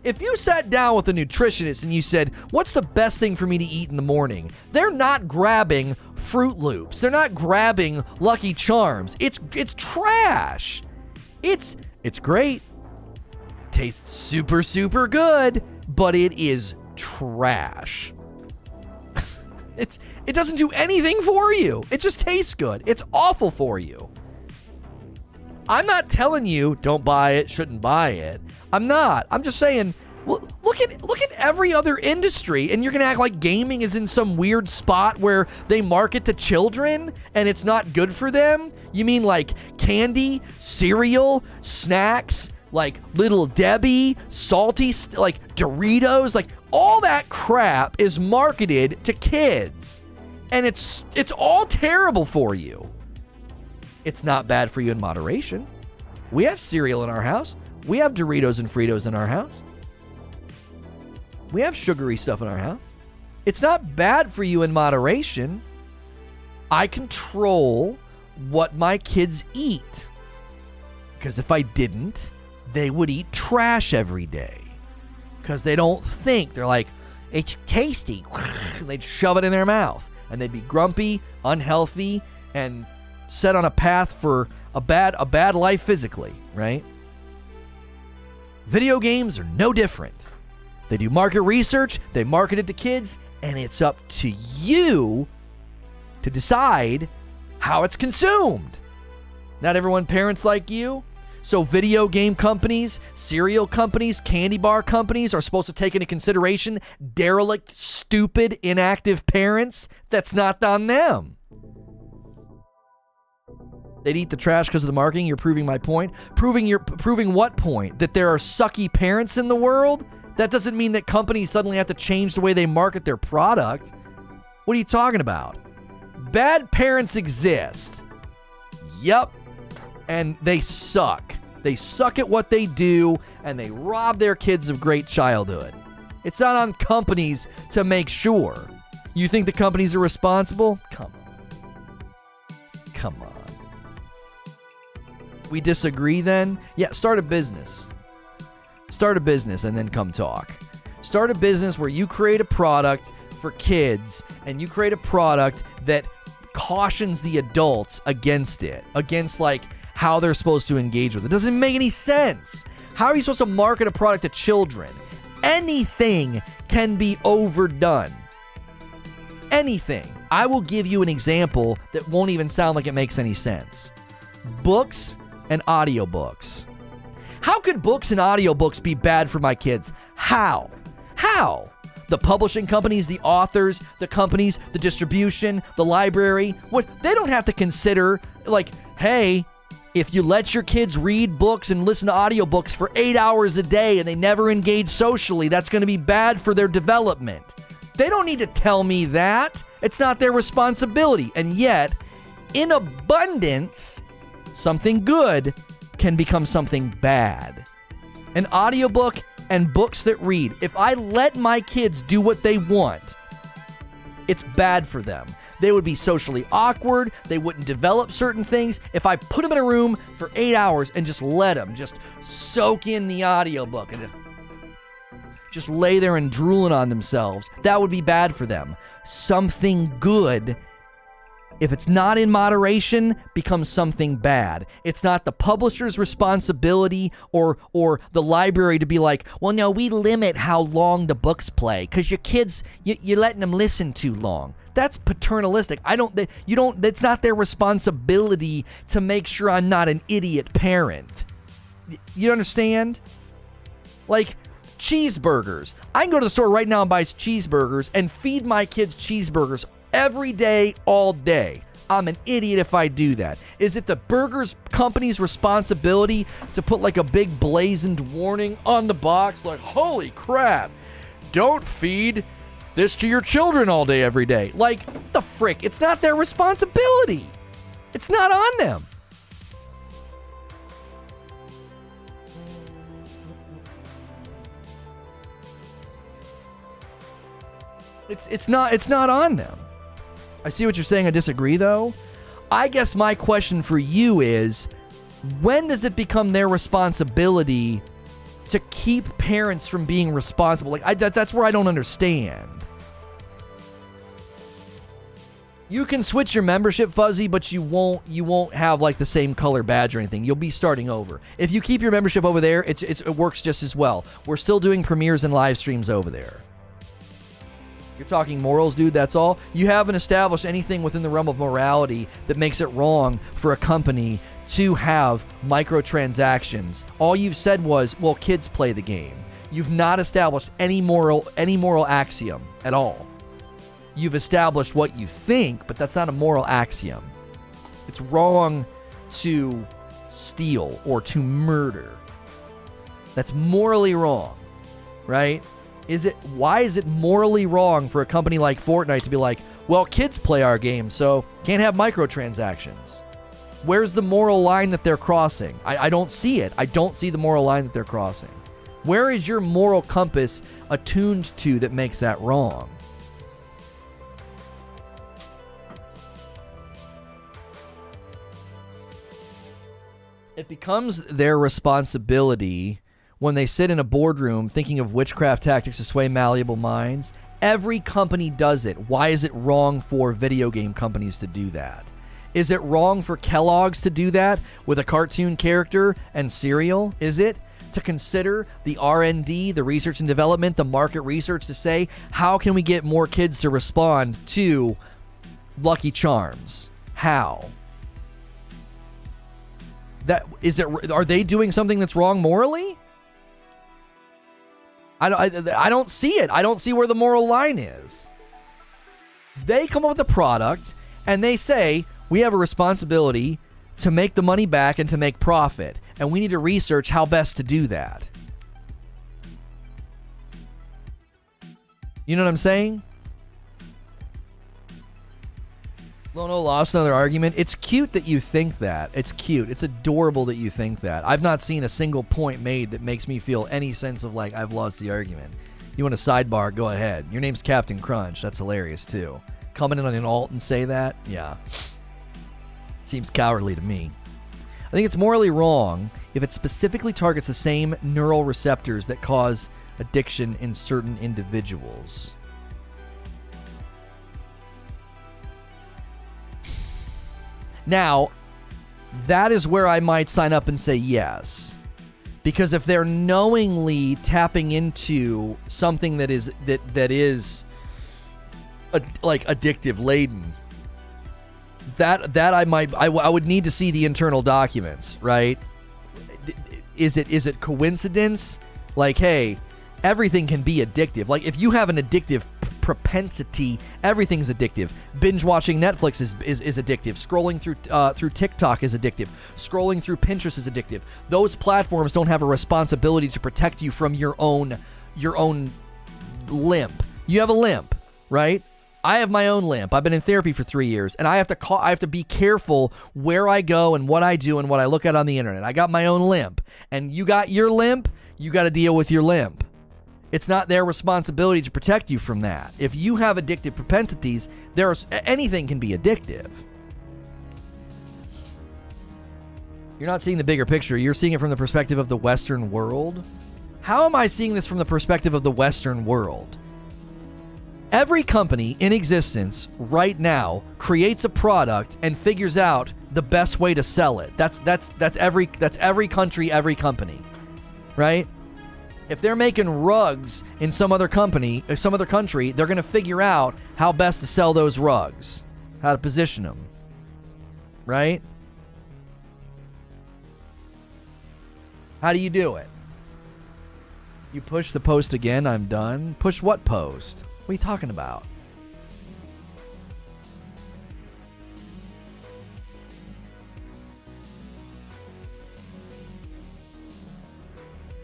If you sat down with a nutritionist and you said, what's the best thing for me to eat in the morning? They're not grabbing Fruit Loops. They're not grabbing Lucky Charms. It's trash. It's great. Tastes super, super good, but it is trash. It doesn't do anything for you. It just tastes good. It's awful for you. I'm not telling you don't buy it, shouldn't buy it. I'm not. I'm just saying, well, look at every other industry, and you're gonna act like gaming is in some weird spot where they market to children and it's not good for them. You mean like candy, cereal, snacks, like Little Debbie, salty, like Doritos, like all that crap is marketed to kids, and it's all terrible for you. It's not bad for you in moderation. We have cereal in our house. We have Doritos and Fritos in our house. We have sugary stuff in our house. It's not bad for you in moderation. I control what my kids eat. Because if I didn't, they would eat trash every day. Because they don't think. They're like, it's tasty. And they'd shove it in their mouth. And they'd be grumpy, unhealthy, and set on a path for a bad life physically, right? Video games are no different. They do market research, they market it to kids, and it's up to you to decide how it's consumed. Not everyone parents like you. So video game companies, cereal companies, candy bar companies are supposed to take into consideration derelict, stupid, inactive parents. That's not on them. They'd eat the trash because of the marketing. You're proving my point. Proving what point? That there are sucky parents in the world? That doesn't mean that companies suddenly have to change the way they market their product. What are you talking about? Bad parents exist. Yup. And they suck. They suck at what they do, and they rob their kids of great childhood. It's not on companies to make sure. You think the companies are responsible? Come on. Come on. We disagree then? Yeah, start a business. Start a business and then come talk. Start a business where you create a product for kids and you create a product that cautions the adults against it, against like how they're supposed to engage with it. It doesn't make any sense. How are you supposed to market a product to children? Anything can be overdone. Anything. I will give you an example that won't even sound like it makes any sense. Books and audiobooks. How could books and audiobooks be bad for my kids? How? The publishing companies, the authors, the companies, the distribution, the library, they don't have to consider like, hey, if you let your kids read books and listen to audiobooks for 8 hours a day and they never engage socially, that's going to be bad for their development. They don't need to tell me that. It's not their responsibility. And yet, in abundance, something good can become something bad. An audiobook and books that read. If I let my kids do what they want, it's bad for them. They would be socially awkward. They wouldn't develop certain things. If I put them in a room for 8 hours and just let them just soak in the audiobook and just lay there and drooling on themselves, that would be bad for them. Something good if it's not in moderation, becomes something bad. It's not the publisher's responsibility or the library to be like, well, no, we limit how long the books play because your kids, you're letting them listen too long. That's paternalistic. It's not their responsibility to make sure I'm not an idiot parent. You understand? Like cheeseburgers. I can go to the store right now and buy cheeseburgers and feed my kids cheeseburgers every day, all day. I'm an idiot if I do that. Is it the burgers company's responsibility to put like a big blazoned warning on the box like, holy crap, don't feed this to your children all day, every day? Like, the frick? It's not their responsibility. It's not on them. It's not on them. I see what you're saying. I disagree, though. I guess my question for you is, when does it become their responsibility to keep parents from being responsible? Like, that's where I don't understand. You can switch your membership, Fuzzy, but you won't have like the same color badge or anything. You'll be starting over. If you keep your membership over there, it works just as well. We're still doing premieres and live streams over there. You're talking morals, dude, that's all? You haven't established anything within the realm of morality that makes it wrong for a company to have microtransactions. All you've said was, well, kids play the game. You've not established any moral axiom at all. You've established what you think, but that's not a moral axiom. It's wrong to steal or to murder. That's morally wrong, right? Why is it morally wrong for a company like Fortnite to be like, well, kids play our game, so can't have microtransactions? Where's the moral line that they're crossing? I don't see it. I don't see the moral line that they're crossing. Where is your moral compass attuned to that makes that wrong? It becomes their responsibility when they sit in a boardroom thinking of witchcraft tactics to sway malleable minds. Every company does it. Why is it wrong for video game companies to do that? Is it wrong for Kellogg's to do that with a cartoon character and cereal? Is it? To consider the R&D, the research and development, the market research to say, how can we get more kids to respond to Lucky Charms? How? Are they doing something that's wrong morally? I don't see it. I don't see where the moral line is. They come up with a product and they say, we have a responsibility to make the money back and to make profit, and we need to research how best to do that. You know what I'm saying? Lono lost another argument. It's cute that you think that. It's cute. It's adorable that you think that. I've not seen a single point made that makes me feel any sense of like I've lost the argument. You want a sidebar? Go ahead. Your name's Captain Crunch. That's hilarious too. Coming in on an alt and say that? Yeah. Seems cowardly to me. I think it's morally wrong if it specifically targets the same neural receptors that cause addiction in certain individuals. Now, that is where I might sign up and say yes. Because if they're knowingly tapping into something that is like addictive laden, that I would need to see the internal documents, right? Is it coincidence? Like, hey, everything can be addictive. Like, if you have an addictive propensity, everything's addictive. Binge watching Netflix is addictive. Scrolling through TikTok is addictive. Scrolling through Pinterest is addictive. Those platforms don't have a responsibility to protect you from your own limp. You have a limp, right? I have my own limp. I've been in therapy for 3 years, and I have to be careful where I go and what I do and what I look at on the internet. I got my own limp, and you got your limp. You got to deal with your limp. It's not their responsibility to protect you from that. If you have addictive propensities, anything can be addictive. You're not seeing the bigger picture. You're seeing it from the perspective of the Western world. How am I seeing this from the perspective of the Western world? Every company in existence right now creates a product and figures out the best way to sell it. That's every country, every company, right? If they're making rugs in some other country, they're going to figure out how best to sell those rugs, how to position them, right? How do you do it? You push the post again, I'm done. Push what post? What are you talking about?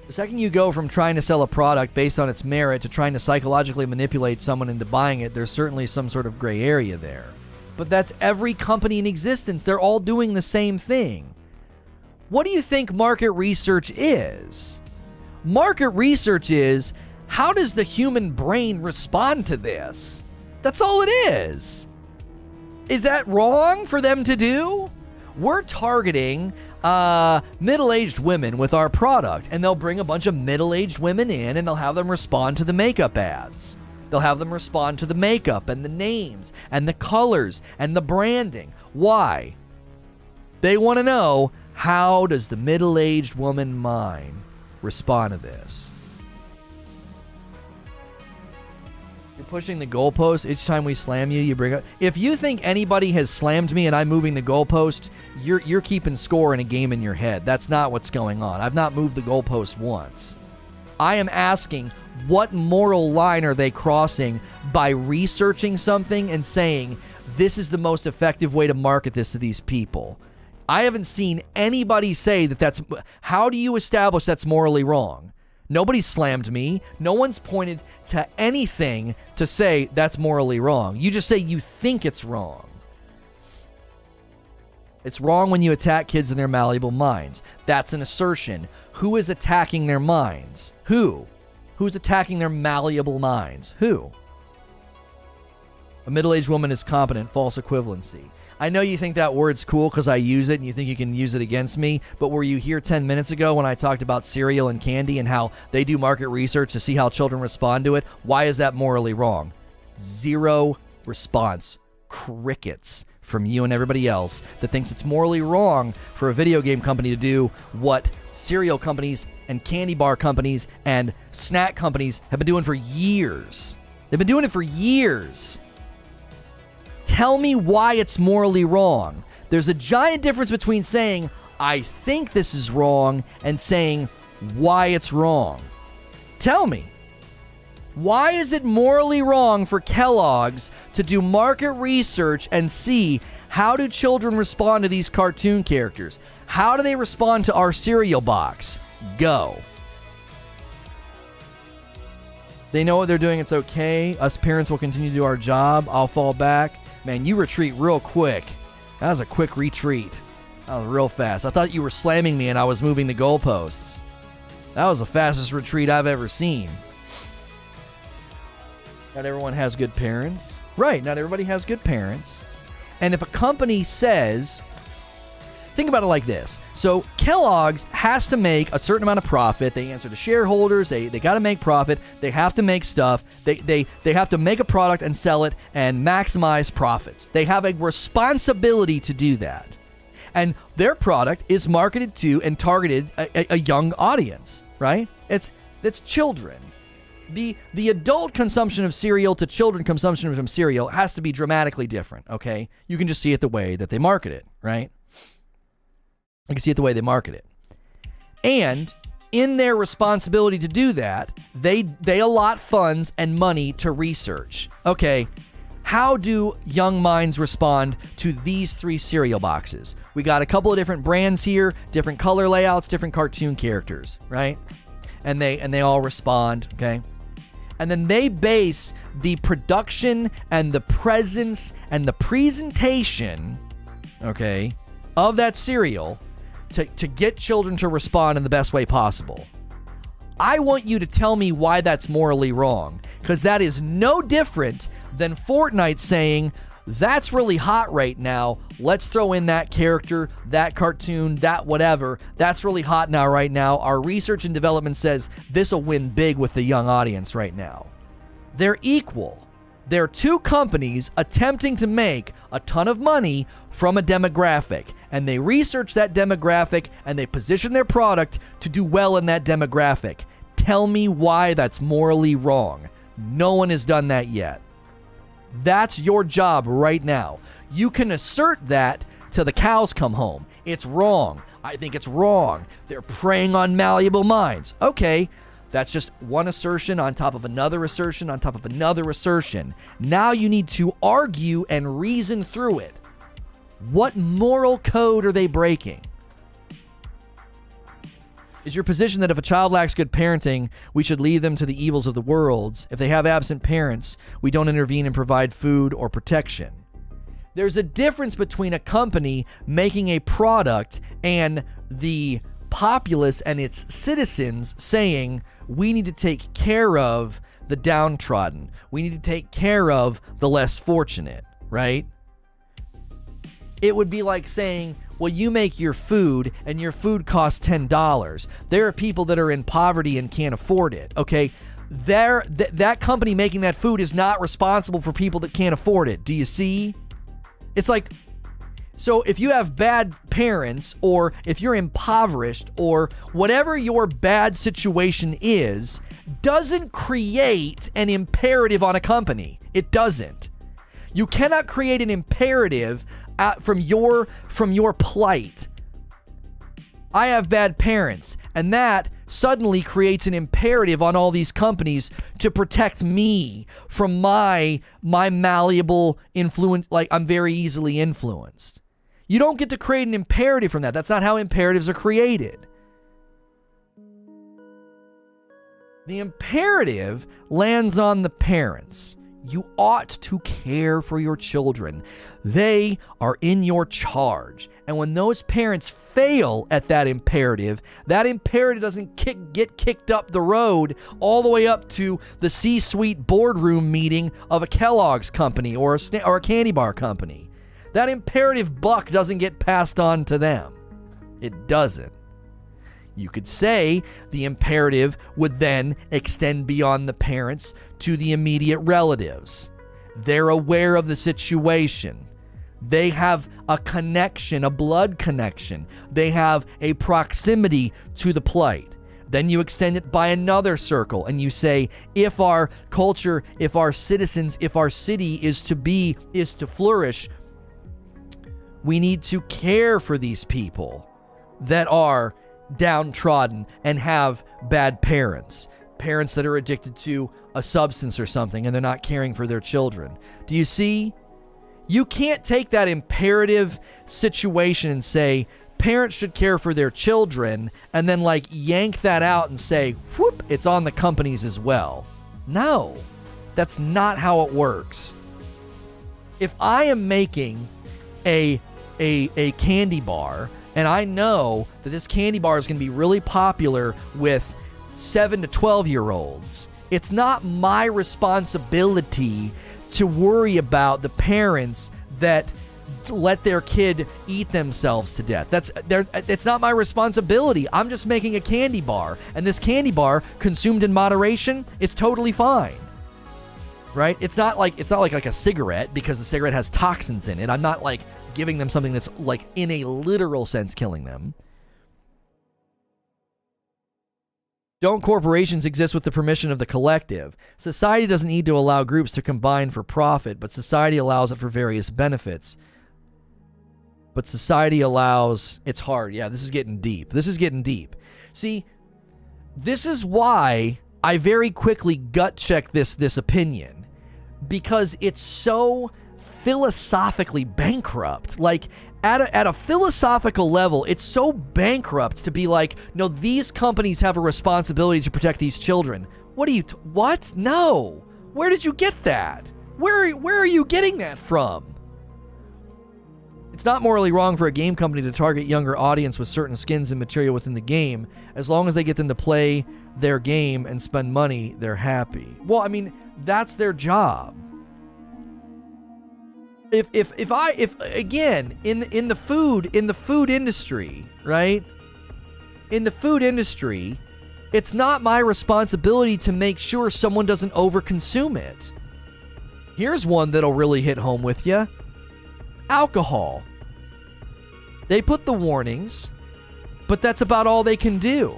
The second you go from trying to sell a product based on its merit to trying to psychologically manipulate someone into buying it, there's certainly some sort of gray area there. But that's every company in existence. They're all doing the same thing. What do you think market research is? Market research is, how does the human brain respond to this? That's all it is. Is that wrong for them to do? We're targeting middle-aged women with our product, and they'll bring a bunch of middle-aged women in and they'll have them respond to the makeup ads. They'll have them respond to the makeup and the names and the colors and the branding. Why? They want to know, how does the middle-aged woman mind respond to this? You're pushing the goalpost. Each time we slam you, you bring up. If you think anybody has slammed me and I'm moving the goalpost, you're keeping score in a game in your head. That's not what's going on. I've not moved the goalpost once. I am asking, what moral line are they crossing by researching something and saying, this is the most effective way to market this to these people? I haven't seen anybody say that's... How do you establish that's morally wrong? Nobody's slammed me. No one's pointed to anything to say that's morally wrong. You just say you think it's wrong. It's wrong when you attack kids in their malleable minds. That's an assertion. Who is attacking their minds? Who? Who's attacking their malleable minds? Who? A middle-aged woman is competent. False equivalency. I know you think that word's cool because I use it and you think you can use it against me, but were you here 10 minutes ago when I talked about cereal and candy and how they do market research to see how children respond to it? Why is that morally wrong? Zero response. Crickets from you and everybody else that thinks it's morally wrong for a video game company to do what cereal companies and candy bar companies and snack companies have been doing for years. They've been doing it for years. Tell me why it's morally wrong. There's a giant difference between saying, I think this is wrong, and saying why it's wrong. Tell me. Why is it morally wrong for Kellogg's to do market research and see how do children respond to these cartoon characters? How do they respond to our cereal box? Go. They know what they're doing. It's okay. Us parents will continue to do our job. I'll fall back. Man, you retreat real quick. That was a quick retreat. That was real fast. I thought you were slamming me and I was moving the goalposts. That was the fastest retreat I've ever seen. Not everyone has good parents. Right, not everybody has good parents. And if a company says, think about it like this. So Kellogg's has to make a certain amount of profit. They answer to shareholders. They got to make profit. They have to make stuff. They have to make a product and sell it and maximize profits. They have a responsibility to do that. And their product is marketed to and targeted a young audience, right? It's children. The adult consumption of cereal to children consumption of cereal has to be dramatically different, okay? You can just see it the way that they market it, right? You can see it the way they market it. And in their responsibility to do that, they allot funds and money to research. Okay, how do young minds respond to these 3 cereal boxes? We got a couple of different brands here, different color layouts, different cartoon characters, right? And they all respond, okay? And then they base the production and the presence and the presentation, okay, of that cereal to get children to respond in the best way possible. I want you to tell me why that's morally wrong, because that is no different than Fortnite saying, that's really hot right now. Let's throw in that character, that cartoon, that whatever. That's really hot now right now. Our research and development says this will win big with the young audience right now. They're equal. They're two companies attempting to make a ton of money from a demographic, and they research that demographic and they position their product to do well in that demographic. Tell me why that's morally wrong. No one has done that yet. That's your job right now. You can assert that till the cows come home. It's wrong. I think it's wrong. They're preying on malleable minds. Okay, that's just one assertion on top of another assertion on top of another assertion. Now you need to argue and reason through it. What moral code are they breaking? Is your position that if a child lacks good parenting, we should leave them to the evils of the world? If they have absent parents, we don't intervene and provide food or protection? There's a difference between a company making a product and the populace and its citizens saying, we need to take care of the downtrodden. We need to take care of the less fortunate, right? It would be like saying, well, you make your food and your food costs $10. There are people that are in poverty and can't afford it, okay? That company making that food is not responsible for people that can't afford it. Do you see? It's like, so if you have bad parents, or if you're impoverished, or whatever your bad situation is, doesn't create an imperative on a company. It doesn't. You cannot create an imperative from your plight. I have bad parents, and that suddenly creates an imperative on all these companies to protect me from my malleable influence. Like, I'm very easily influenced. You don't get to create an imperative from that. That's not how imperatives are created. The imperative lands on the parents. You ought to care for your children. They are in your charge. And when those parents fail at that imperative doesn't get kicked up the road all the way up to the C-suite boardroom meeting of a Kellogg's company or a candy bar company. That imperative buck doesn't get passed on to them. It doesn't. You could say the imperative would then extend beyond the parents to the immediate relatives. They're aware of the situation. They have a connection, a blood connection. They have a proximity to the plight. Then you extend it by another circle and you say, if our culture, if our citizens, if our city is to flourish, we need to care for these people that are downtrodden and have bad parents that are addicted to a substance or something and they're not caring for their children. Do you see? You can't take that imperative situation and say parents should care for their children and then like yank that out and say, whoop, it's on the companies as well. No, that's not how it works. If I am making a candy bar and I know that this candy bar is going to be really popular with 7 to 12-year-olds, it's not my responsibility to worry about the parents that let their kid eat themselves to death. It's not my responsibility. I'm just making a candy bar, and this candy bar, consumed in moderation, it's totally fine. Right? It's not like a cigarette, because the cigarette has toxins in it. I'm not like giving them something that's like in a literal sense killing them. Don't corporations exist with the permission of the collective? Society doesn't need to allow groups to combine for profit, but society allows it for various benefits. But society allows... It's hard. Yeah, this is getting deep. See, this is why I very quickly gut check this opinion, because it's so philosophically bankrupt. Like, at a philosophical level, it's so bankrupt to be like, no, these companies have a responsibility to protect these children. What? No. Where did you get that? Where are you getting that from? It's not morally wrong for a game company to target younger audience with certain skins and material within the game. As long as they get them to play their game and spend money, they're happy. Well, I mean, that's their job. If again, in the food industry, right? In the food industry, it's not my responsibility to make sure someone doesn't overconsume it. Here's one that'll really hit home with you. Alcohol. They put the warnings, but that's about all they can do.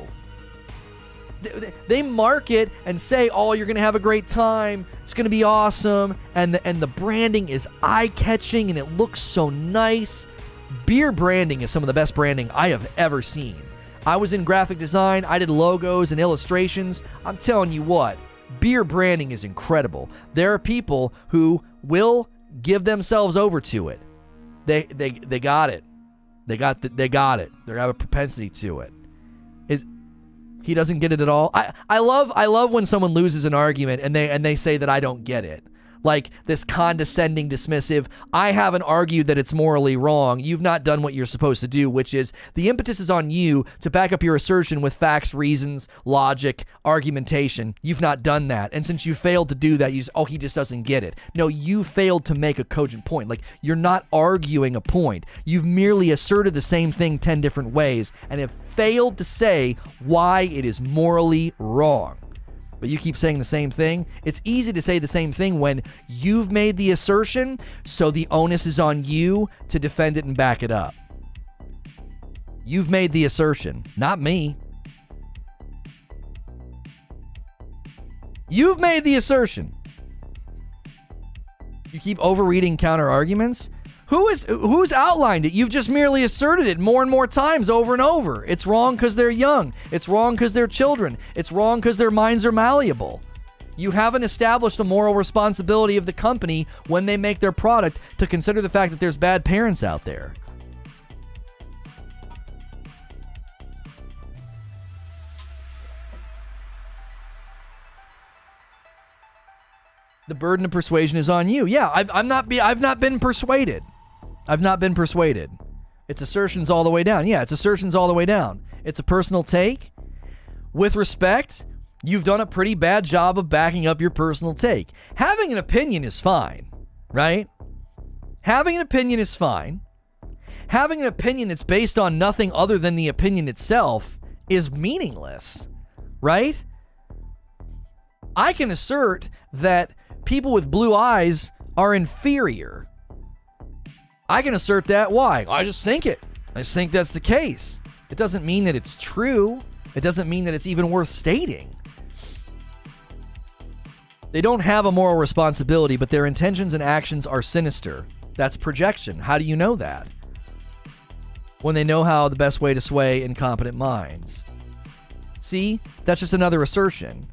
They market and say, oh, you're going to have a great time. It's going to be awesome. And the branding is eye-catching and it looks so nice. Beer branding is some of the best branding I have ever seen. I was in graphic design. I did logos and illustrations. I'm telling you what, beer branding is incredible. There are people who will give themselves over to it. They got it. They got it. They have a propensity to it. He doesn't get it at all. I love when someone loses an argument and they say that I don't get it. Like this condescending, dismissive, I haven't argued that it's morally wrong. You've not done what you're supposed to do, which is the impetus is on you to back up your assertion with facts, reasons, logic, argumentation. You've not done that. And since you failed to do that, he just doesn't get it. No, you failed to make a cogent point. Like, you're not arguing a point. You've merely asserted the same thing 10 different ways and have failed to say why it is morally wrong. But you keep saying the same thing. It's easy to say the same thing when you've made the assertion, so the onus is on you to defend it and back it up. You've made the assertion, not me. You've made the assertion. You keep overreading counter arguments. Who's outlined it? You've just merely asserted it more and more times over and over. It's wrong because they're young. It's wrong because they're children. It's wrong because their minds are malleable. You haven't established the moral responsibility of the company when they make their product to consider the fact that there's bad parents out there. The burden of persuasion is on you. Yeah, I've not been persuaded. I've not been persuaded. It's assertions all the way down. Yeah, it's assertions all the way down. It's a personal take. With respect, you've done a pretty bad job of backing up your personal take. Having an opinion is fine, right? Having an opinion is fine. Having an opinion that's based on nothing other than the opinion itself is meaningless, right? I can assert that people with blue eyes are inferior. I can assert that. Why? I just think it. I just think that's the case. It doesn't mean that it's true. It doesn't mean that it's even worth stating. They don't have a moral responsibility, but their intentions and actions are sinister. That's projection. How do you know that? When they know how the best way to sway incompetent minds. See? That's just another assertion.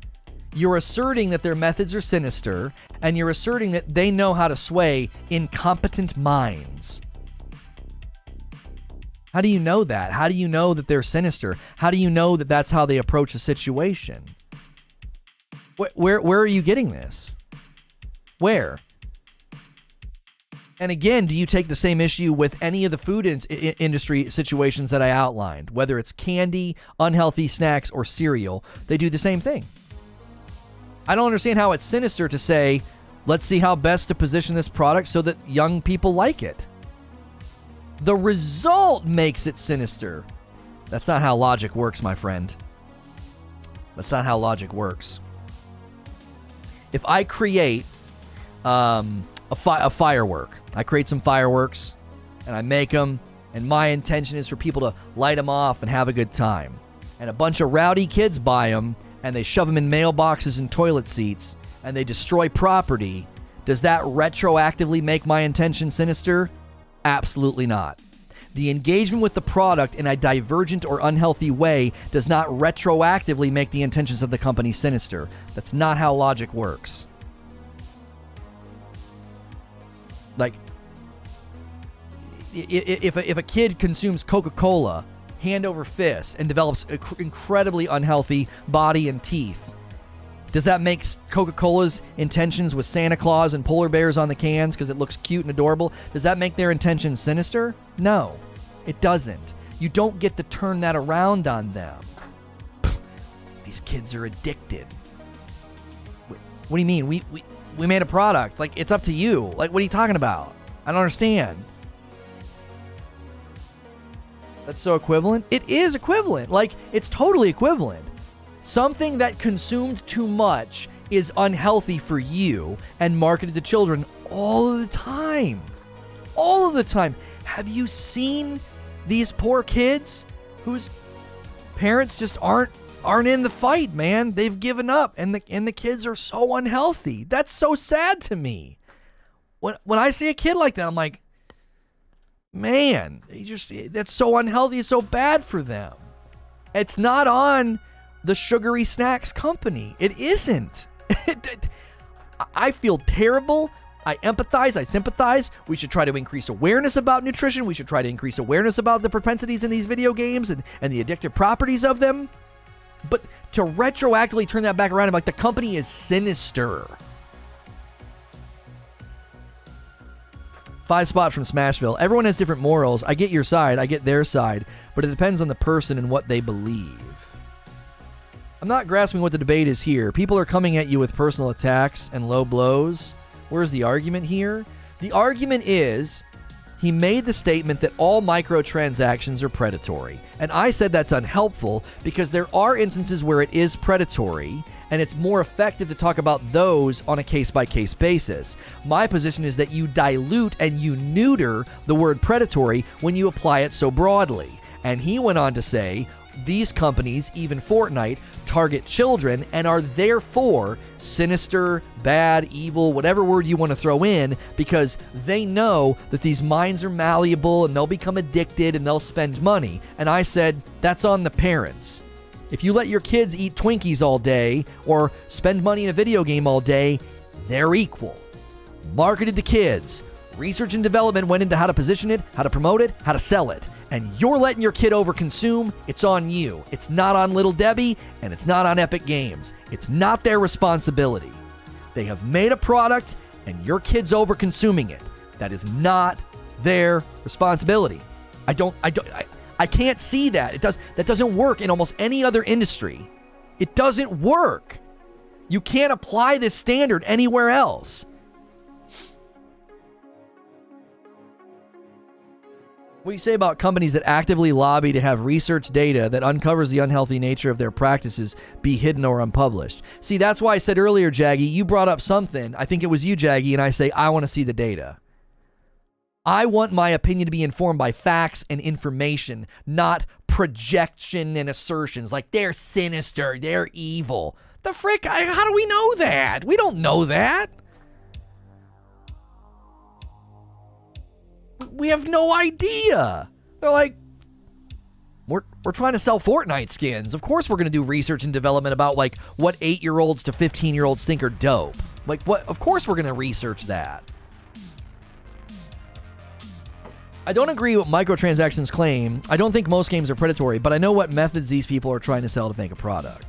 You're asserting that their methods are sinister, and you're asserting that they know how to sway incompetent minds. How do you know that? How do you know that they're sinister? How do you know that that's how they approach a situation? Where are you getting this? Where? And again, do you take the same issue with any of the food industry situations that I outlined? Whether it's candy, unhealthy snacks, or cereal, they do the same thing. I don't understand how it's sinister to say, let's see how best to position this product so that young people like it. The result makes it sinister. That's not how logic works, my friend. That's not how logic works. If I create a firework, I create some fireworks and I make them, and my intention is for people to light them off and have a good time. And a bunch of rowdy kids buy them, and they shove them in mailboxes and toilet seats, and they destroy property. Does that retroactively make my intention sinister? Absolutely not. The engagement with the product in a divergent or unhealthy way does not retroactively make the intentions of the company sinister. That's not how logic works. Like, if a kid consumes Coca-Cola hand over fist and develops an incredibly unhealthy body and teeth, does that make Coca-Cola's intentions with Santa Claus and polar bears on the cans because it looks cute and adorable, does that make their intentions sinister? No, it doesn't. You don't get to turn that around on them. These kids are addicted. What do you mean? We made a product. Like, it's up to you. Like, what are you talking about? I don't understand. That's so equivalent? It is equivalent. Like, it's totally equivalent. Something that consumed too much is unhealthy for you and marketed to children all of the time. All of the time. Have you seen these poor kids whose parents just aren't in the fight, man? They've given up, and the kids are so unhealthy. That's so sad to me. When I see a kid like that, I'm like, man, that's so unhealthy. It's so bad for them. It's not on the sugary snacks company. It isn't. I feel terrible. I empathize. I sympathize. We should try to increase awareness about nutrition. We should try to increase awareness about the propensities in these video games and the addictive properties of them. But to retroactively turn that back around and be like, the company is sinister. 5 Spot from Smashville. Everyone has different morals. I get your side. I get their side. But it depends on the person and what they believe. I'm not grasping what the debate is here. People are coming at you with personal attacks and low blows. Where's the argument here? The argument is he made the statement that all microtransactions are predatory. And I said that's unhelpful because there are instances where it is predatory, and it's more effective to talk about those on a case-by-case basis. My position is that you dilute and you neuter the word predatory when you apply it so broadly. And he went on to say, these companies, even Fortnite, target children and are therefore sinister, bad, evil, whatever word you want to throw in, because they know that these minds are malleable and they'll become addicted and they'll spend money. And I said, that's on the parents. If you let your kids eat Twinkies all day or spend money in a video game all day, they're equal. Marketed to kids. Research and development went into how to position it, how to promote it, how to sell it. And you're letting your kid overconsume, it's on you. It's not on Little Debbie, and it's not on Epic Games. It's not their responsibility. They have made a product, and your kid's overconsuming it. That is not their responsibility. I can't see that. That doesn't work in almost any other industry. It doesn't work. You can't apply this standard anywhere else. What do you say about companies that actively lobby to have research data that uncovers the unhealthy nature of their practices be hidden or unpublished? See, that's why I said earlier, Jaggy, you brought up something. I think it was you, Jaggy, and I say, I want to see the data. I want my opinion to be informed by facts and information, not projection and assertions like they're sinister, they're evil. The frick? How do we know that? We don't know that. We have no idea. They're like, we're trying to sell Fortnite skins. Of course we're going to do research and development about like what 8-year-olds to 15-year-olds think are dope. Like what? Of course we're going to research that. I don't agree with microtransactions claim. I don't think most games are predatory, but I know what methods these people are trying to sell to make a product.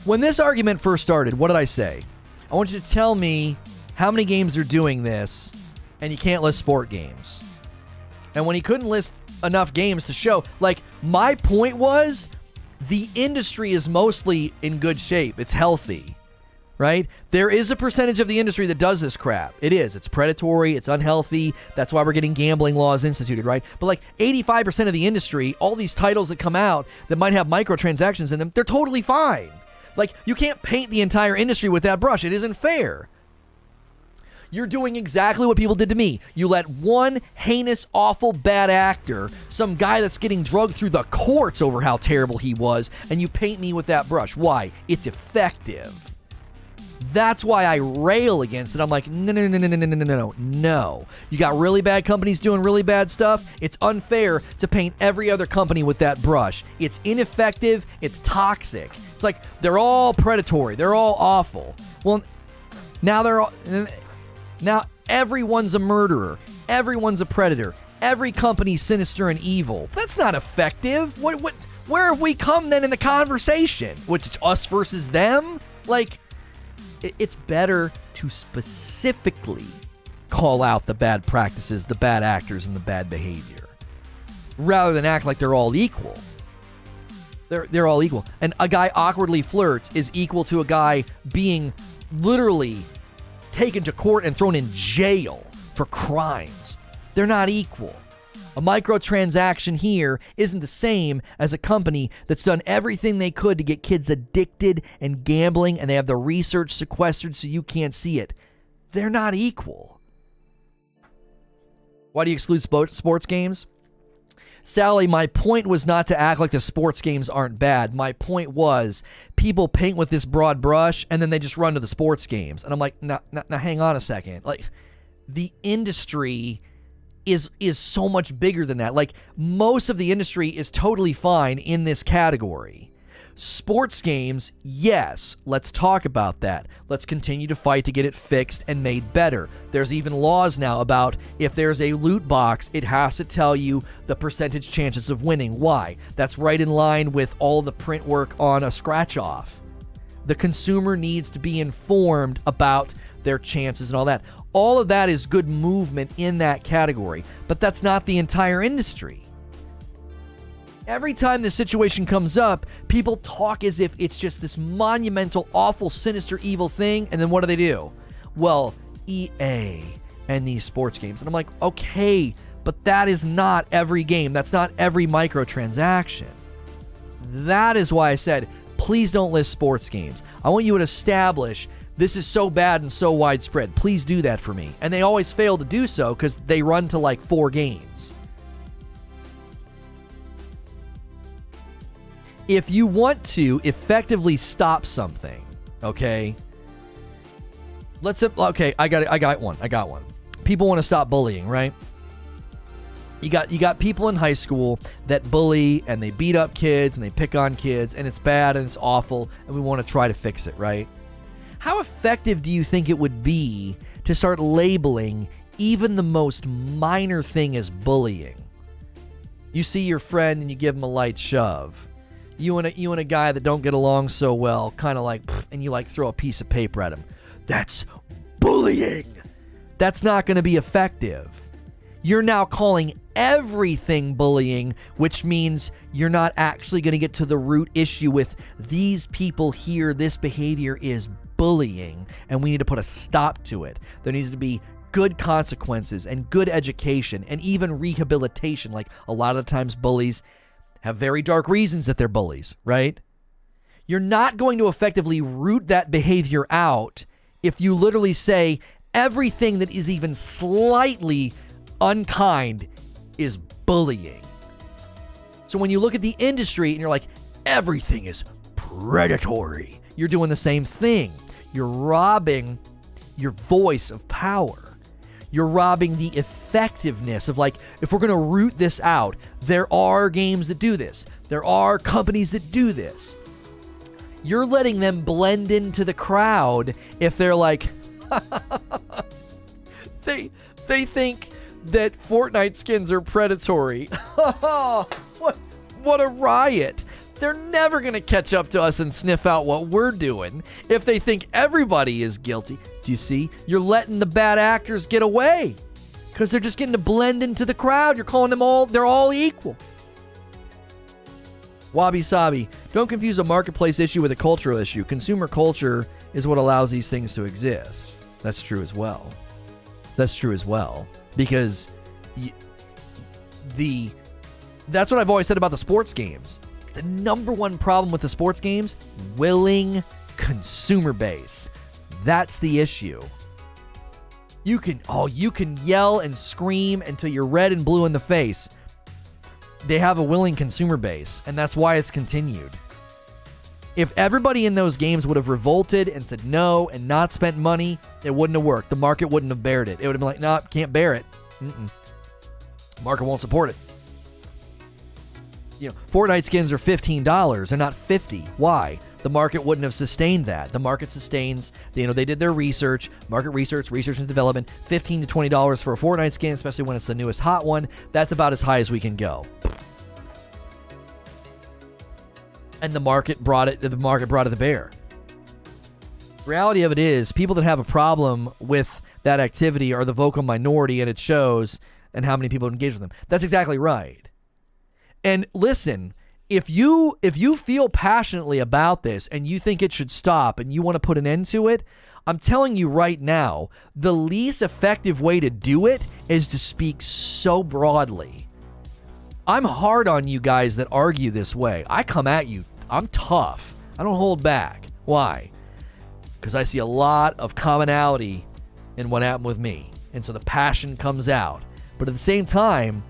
When this argument first started, what did I say? I want you to tell me how many games are doing this, and you can't list sport games. And when he couldn't list enough games to show, like, my point was the industry is mostly in good shape. It's healthy, right? There is a percentage of the industry that does this crap. It is. It's predatory. It's unhealthy. That's why we're getting gambling laws instituted, right? But like 85% of the industry, all these titles that come out that might have microtransactions in them, they're totally fine. Like, you can't paint the entire industry with that brush. It isn't fair. You're doing exactly what people did to me. You let one heinous, awful, bad actor, some guy that's getting drugged through the courts over how terrible he was, and you paint me with that brush. Why? It's effective. That's why I rail against it. I'm like, no. You got really bad companies doing really bad stuff. It's unfair to paint every other company with that brush. It's ineffective. It's toxic. It's like they're all predatory. They're all awful. Well, now everyone's a murderer. Everyone's a predator. Every company's sinister and evil. That's not effective. Where have we come then in the conversation? Which it's us versus them? Like, it's better to specifically call out the bad practices, the bad actors, and the bad behavior, rather than act like they're all equal. They're all equal. And a guy awkwardly flirts is equal to a guy being literally taken to court and thrown in jail for crimes. They're not equal. A microtransaction here isn't the same as a company that's done everything they could to get kids addicted and gambling, and they have the research sequestered so you can't see it. They're not equal. Why do you exclude sports games? Sally, my point was not to act like the sports games aren't bad. My point was people paint with this broad brush and then they just run to the sports games. And I'm like, now hang on a second. Like, the industry is so much bigger than that. Like, most of the industry is totally fine in this category. Sports games, yes, let's talk about that. Let's continue to fight to get it fixed and made better. There's even laws now about if there's a loot box, it has to tell you the percentage chances of winning. Why? That's right in line with all the print work on a scratch-off. The consumer needs to be informed about their chances and all that. All of that is good movement in that category, but that's not the entire industry. Every time this situation comes up, people talk as if it's just this monumental, awful, sinister, evil thing, and then what do? Well, EA and these sports games. And I'm like, okay, but that is not every game. That's not every microtransaction. That is why I said, please don't list sports games. I want you to establish this is so bad and so widespread. Please do that for me. And they always fail to do so because they run to like 4 games. If you want to effectively stop something, okay, I got one. People want to stop bullying, right? You got people in high school that bully and they beat up kids and they pick on kids and it's bad and it's awful and we want to try to fix it, right? How effective do you think it would be to start labeling even the most minor thing as bullying? You see your friend and you give him a light shove. You and a guy that don't get along so well, kind of like, and you like throw a piece of paper at him. That's bullying. That's not going to be effective. You're now calling everything bullying, which means you're not actually going to get to the root issue with these people here. This behavior is bullying, and we need to put a stop to it. There needs to be good consequences and good education and even rehabilitation. Like, a lot of the times bullies have very dark reasons that they're bullies, right? You're not going to effectively root that behavior out if you literally say everything that is even slightly unkind is bullying. So when you look at the industry and you're like, everything is predatory, you're doing the same thing. You're robbing your voice of power. You're robbing the effectiveness of, like, if we're going to root this out, there are games that do this. There are companies that do this. You're letting them blend into the crowd if they're like, they think that Fortnite skins are predatory. What a riot. They're never going to catch up to us and sniff out what we're doing if they think everybody is guilty. Do you see? You're letting the bad actors get away because they're just getting to blend into the crowd. You're calling them all, they're all equal. Wabi Sabi, don't confuse a marketplace issue with a cultural issue. Consumer culture is what allows these things to exist. That's true as well. Because that's what I've always said about the sports games. The number one problem with the sports games, willing consumer base. That's the issue. You can yell and scream until you're red and blue in the face. They have a willing consumer base, and that's why it's continued. If everybody in those games would have revolted and said no and not spent money, it wouldn't have worked. The market wouldn't have bared it. It would have been like, nah, can't bear it. Market won't support it. Fortnite skins are $15 and not $50. Why? The market wouldn't have sustained that. The market sustains, they did their research, research and development, $15 to $20 for a Fortnite skin, especially when it's the newest hot one. That's about as high as we can go. And the market brought it to bear. The reality of it is, people that have a problem with that activity are the vocal minority, and it shows in how many people engage with them. That's exactly right. And listen, if you feel passionately about this and you think it should stop and you want to put an end to it, I'm telling you right now, the least effective way to do it is to speak so broadly. I'm hard on you guys that argue this way. I come at you. I'm tough. I don't hold back. Why? Because I see a lot of commonality in what happened with me. And so the passion comes out. But at the same time,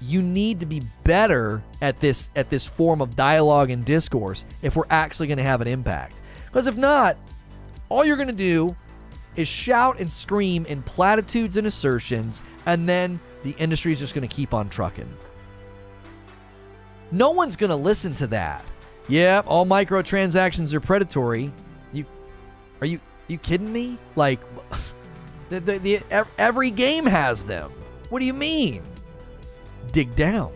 you need to be better at this form of dialogue and discourse if we're actually going to have an impact. Because if not, all you're going to do is shout and scream in platitudes and assertions, and then the industry is just going to keep on trucking. No one's going to listen to that. Yeah, all microtransactions are predatory. Are you kidding me? Like, every game has them. What do you mean? Dig down.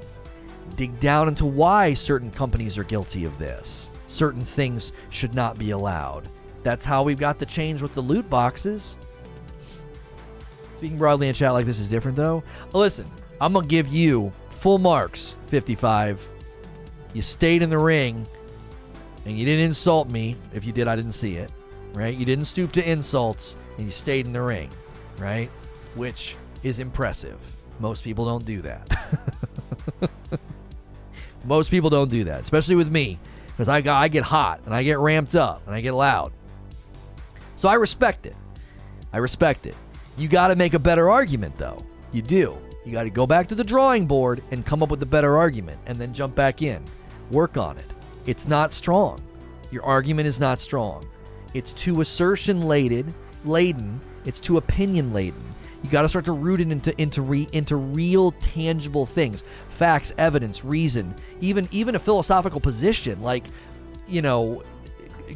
Dig down into why certain companies are guilty of this. Certain things should not be allowed. That's how we've got the change with the loot boxes. Speaking broadly in chat like this is different, though. Listen, I'm going to give you full marks, 55. You stayed in the ring, and you didn't insult me. If you did, I didn't see it, right? You didn't stoop to insults, and you stayed in the ring, right? Which is impressive. Most people don't do that. Most people don't do that, especially with me, because I get hot, and I get ramped up, and I get loud. So I respect it. You got to make a better argument, though. You do. You got to go back to the drawing board and come up with a better argument, and then jump back in. Work on it. It's not strong. Your argument is not strong. It's too assertion-laden. It's too opinion-laden. You got to start to root it into real, tangible things. Facts, evidence, reason, even a philosophical position. Like,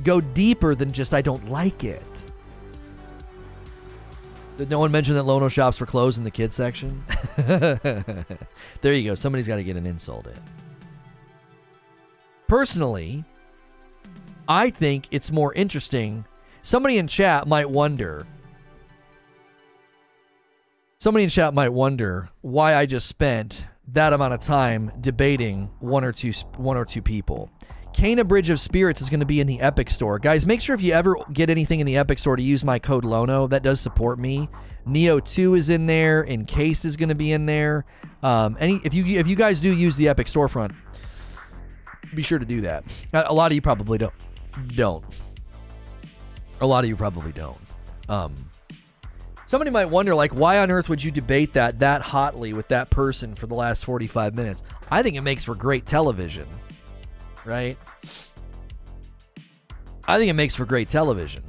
go deeper than just, I don't like it. Did no one mention that Lono shops were closed in the kids section? There you go. Somebody's got to get an insult in. Personally, I think it's more interesting. Somebody in chat might wonder why I just spent that amount of time debating one or two people. Cana Bridge of Spirits is going to be in the Epic Store. Guys, make sure if you ever get anything in the Epic Store to use my code LONO. That does support me. Neo 2 is in there. Encased is going to be in there. If you guys do use the Epic Storefront, be sure to do that. A lot of you probably don't. A lot of you probably don't. Somebody might wonder, like, why on earth would you debate that hotly with that person for the last 45 minutes? I think it makes for great television. Right? I think it makes for great television.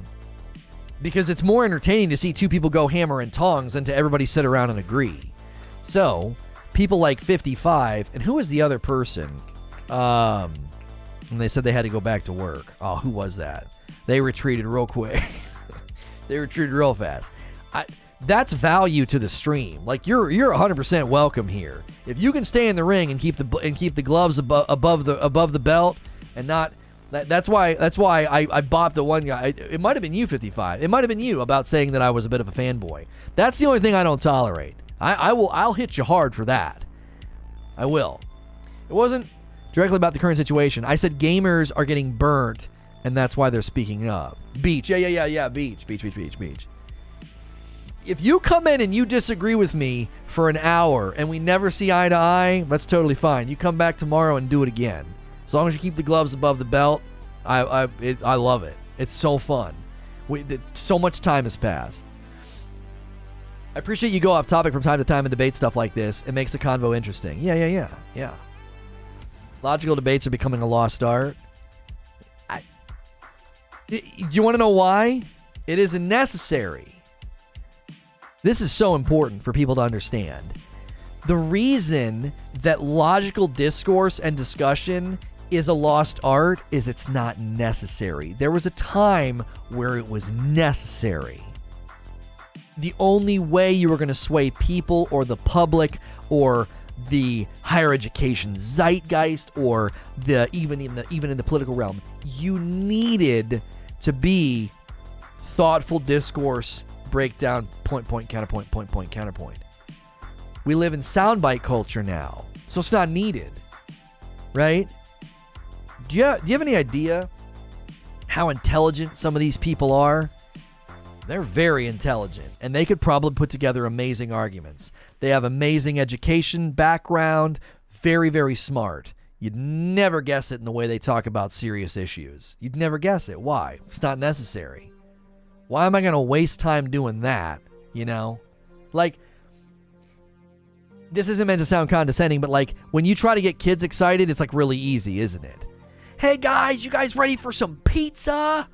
Because it's more entertaining to see two people go hammer and tongs than to everybody sit around and agree. So, people like 55, and who was the other person? And they said they had to go back to work. Oh, who was that? They retreated real quick. They retreated real fast. That's value to the stream. Like, you're 100% welcome here. If you can stay in the ring and keep the gloves above the belt and not that's why I bopped the one guy. It might have been you, 55. It might have been you about saying that I was a bit of a fanboy. That's the only thing I don't tolerate. I'll hit you hard for that. I will. It wasn't directly about the current situation. I said gamers are getting burnt, and that's why they're speaking up. Beach. Yeah. Beach. If you come in and you disagree with me for an hour and we never see eye to eye, that's totally fine. You come back tomorrow and do it again. As long as you keep the gloves above the belt, I love it. It's so fun. So much time has passed. I appreciate you go off topic from time to time and debate stuff like this. It makes the convo interesting. Yeah. Logical debates are becoming a lost art. Do you want to know why? It isn't necessary. This is so important for people to understand. The reason that logical discourse and discussion is a lost art is it's not necessary. There was a time where it was necessary. The only way you were going to sway people or the public or the higher education zeitgeist or even in the political realm, you needed to be thoughtful discourse, breakdown, point, counterpoint, point, counterpoint. We live in soundbite culture now, so it's not needed, right? Do you have any idea how intelligent some of these people are? They're very intelligent, and they could probably put together amazing arguments. They have amazing education background, Very, very smart. You'd never guess it in the way they talk about serious issues. You'd never guess it. Why? It's not necessary. Why am I going to waste time doing that? You know? Like, this isn't meant to sound condescending, but like, when you try to get kids excited, it's like really easy, isn't it? Hey guys, you guys ready for some pizza?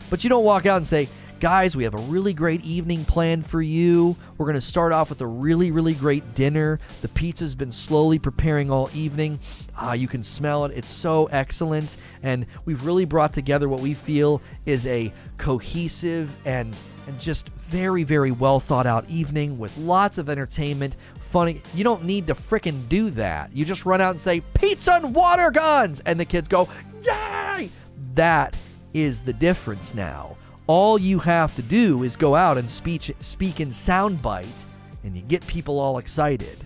But you don't walk out and say, guys, we have a really great evening planned for you. We're going to start off with a really, really great dinner. The pizza's been slowly preparing all evening. You can smell it. It's so excellent. And we've really brought together what we feel is a cohesive and just very, very well thought out evening with lots of entertainment. Funny. You don't need to frickin' do that. You just run out and say, pizza and water guns. And the kids go, yay! That is the difference now. All you have to do is go out and speak in soundbite, and you get people all excited.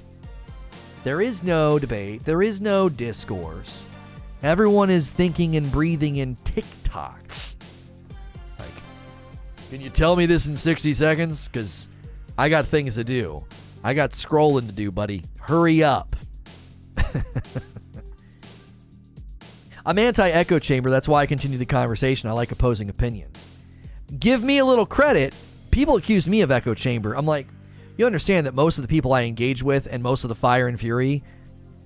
There is no debate. There is no discourse. Everyone is thinking and breathing in TikTok. Like, can you tell me this in 60 seconds? Because I got things to do. I got scrolling to do, buddy. Hurry up. I'm anti-echo chamber. That's why I continue the conversation. I like opposing opinions. Give me a little credit. People accuse me of echo chamber. I'm like, you understand that most of the people I engage with and most of the fire and fury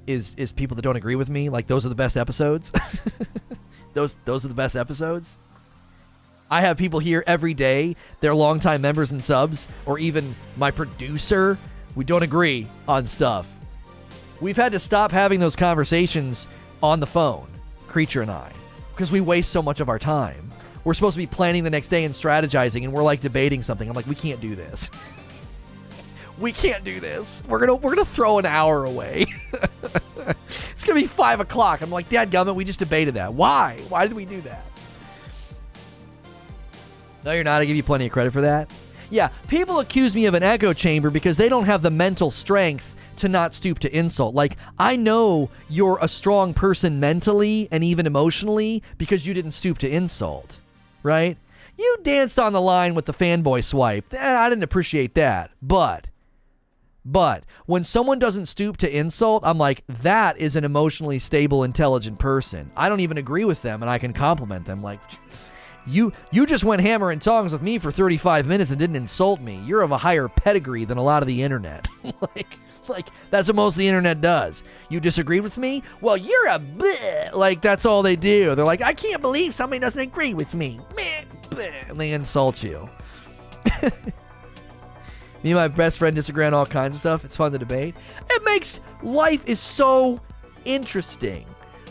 is people that don't agree with me. Like, those are the best episodes. those are the best episodes. I have people here every day. They're longtime members and subs, or even my producer. We don't agree on stuff. We've had to stop having those conversations on the phone, Creature and I, because we waste so much of our time. We're supposed to be planning the next day and strategizing, and we're like debating something. I'm like, we can't do this. We can't do this. We're gonna throw an hour away. It's gonna be 5 o'clock. I'm like, dadgummit, we just debated that. Why? Why did we do that? No, you're not. I give you plenty of credit for that. Yeah, people accuse me of an echo chamber because they don't have the mental strength to not stoop to insult. Like, I know you're a strong person mentally and even emotionally because you didn't stoop to insult, right? You danced on the line with the fanboy swipe. I didn't appreciate that. But when someone doesn't stoop to insult, I'm like, that is an emotionally stable, intelligent person. I don't even agree with them, and I can compliment them. Like, you just went hammer and tongs with me for 35 minutes and didn't insult me. You're of a higher pedigree than a lot of the internet. like that's what most of the internet does. You disagreed with me? Well, you're a bleh. Like, that's all they do. They're like, I can't believe somebody doesn't agree with me. Meh, bleh. And they insult you. Me and my best friend disagree on all kinds of stuff. It's fun to debate. It makes life is so interesting.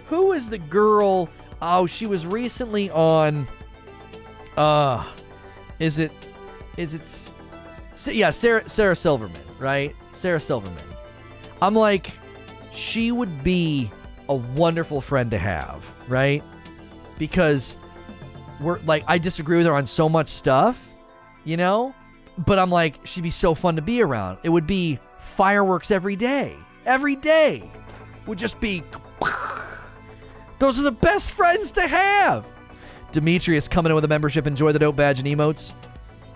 Who is the girl? Oh, she was recently on. Sarah Silverman, right? Sarah Silverman. I'm like, she would be a wonderful friend to have, right? Because we're like, I disagree with her on so much stuff, you know? But I'm like, she'd be so fun to be around. It would be fireworks every day. Every day would just be. Those are the best friends to have. Demetrius coming in with a membership. Enjoy the dope badge and emotes.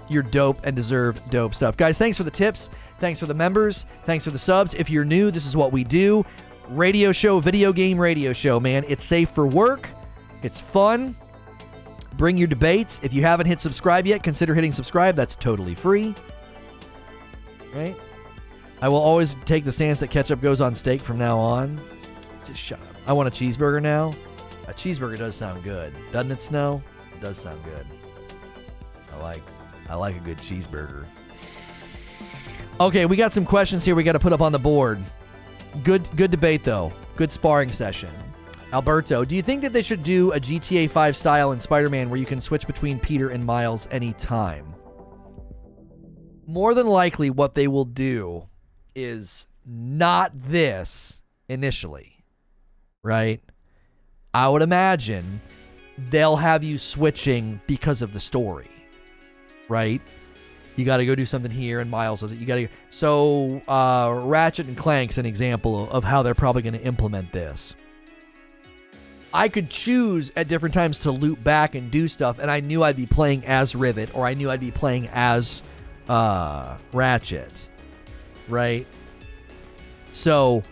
You're dope and deserve dope stuff. Guys, thanks for the tips. Thanks for the members. Thanks for the subs. If you're new, this is what we do. Radio show, video game radio show, man. It's safe for work. It's fun. Bring your debates. If you haven't hit subscribe yet, consider hitting subscribe. That's totally free. Right? I will always take the stance that ketchup goes on steak from now on. Just shut up. I want a cheeseburger now. A cheeseburger does sound good. Doesn't it, Snow? It does sound good. I like a good cheeseburger. Okay, we got some questions here we got to put up on the board. Good debate, though. Good sparring session. Alberto, do you think that they should do a GTA 5 style in Spider Man where you can switch between Peter and Miles anytime? More than likely, what they will do is not this initially, right? I would imagine they'll have you switching because of the story, right? You got to go do something here, and Miles does it. You got to. So Ratchet and Clank's an example of how they're probably going to implement this. I could choose at different times to loop back and do stuff, and I knew I'd be playing as Rivet, or I knew I'd be playing as Ratchet, right? So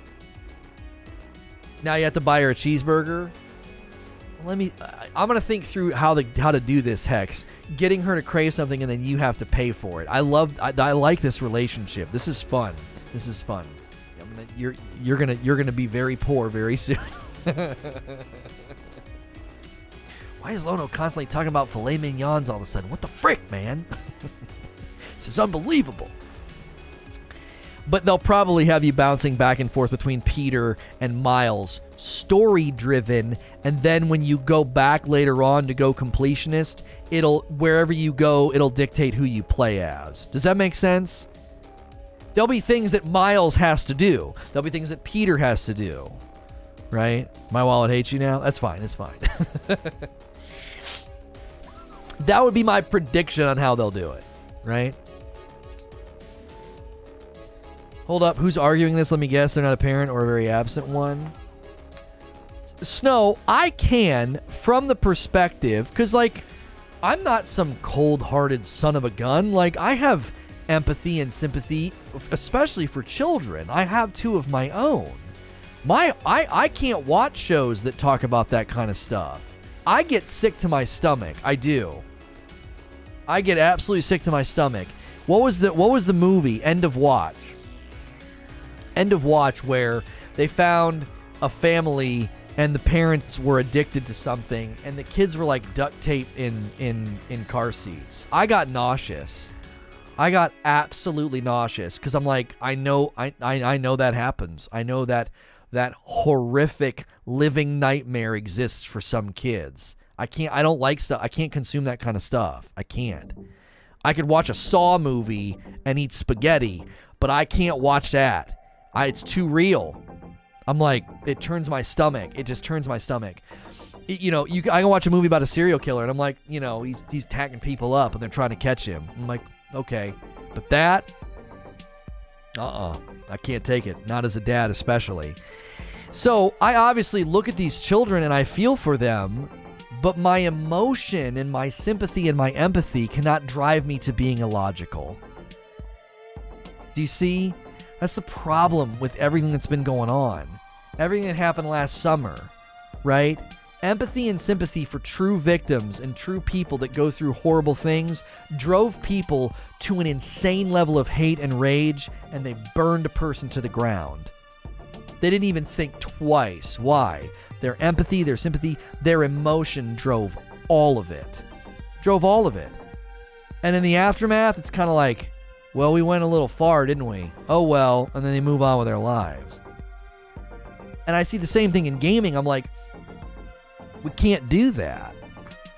Now you have to buy her a cheeseburger. I'm gonna think through how to do this, Hex. Getting her to crave something and then you have to pay for it. I like this relationship. This is fun. You're gonna be very poor very soon. Why is Lono constantly talking about filet mignons all of a sudden? What the frick, man? This is unbelievable. But they'll probably have you bouncing back and forth between Peter and Miles, story-driven, and then when you go back later on to go completionist, wherever you go, it'll dictate who you play as. Does that make sense? There'll be things that Miles has to do. There'll be things that Peter has to do. Right? My wallet hates you now? That's fine. It's fine. That would be my prediction on how they'll do it. Right? Hold up. Who's arguing this? Let me guess. They're not a parent or a very absent one. Snow, I can, from the perspective, because, like, I'm not some cold-hearted son of a gun. Like, I have empathy and sympathy, especially for children. I have two of my own. I can't watch shows that talk about that kind of stuff. I get sick to my stomach. I do. I get absolutely sick to my stomach. What was the movie? End of Watch. End of Watch, where they found a family and the parents were addicted to something and the kids were like duct tape in car seats. I got nauseous. I got absolutely nauseous because I'm like, I know that happens. I know that horrific living nightmare exists for some kids. I don't like stuff. I can't consume that kind of stuff. I can't. I could watch a Saw movie and eat spaghetti, but I can't watch that. It's too real. I'm like, it turns my stomach. It just turns my stomach. I can watch a movie about a serial killer and I'm like, he's tagging people up and they're trying to catch him. I'm like, okay. But that, I can't take it. Not as a dad, especially. So I obviously look at these children and I feel for them, but my emotion and my sympathy and my empathy cannot drive me to being illogical. Do you see? That's the problem with everything that's been going on. Everything that happened last summer, right? Empathy and sympathy for true victims and true people that go through horrible things drove people to an insane level of hate and rage, and they burned a person to the ground. They didn't even think twice. Why? Their empathy, their sympathy, their emotion drove all of it. And in the aftermath, it's kind of like, well, we went a little far, didn't we? Oh, well. And then they move on with their lives. And I see the same thing in gaming. I'm like, we can't do that.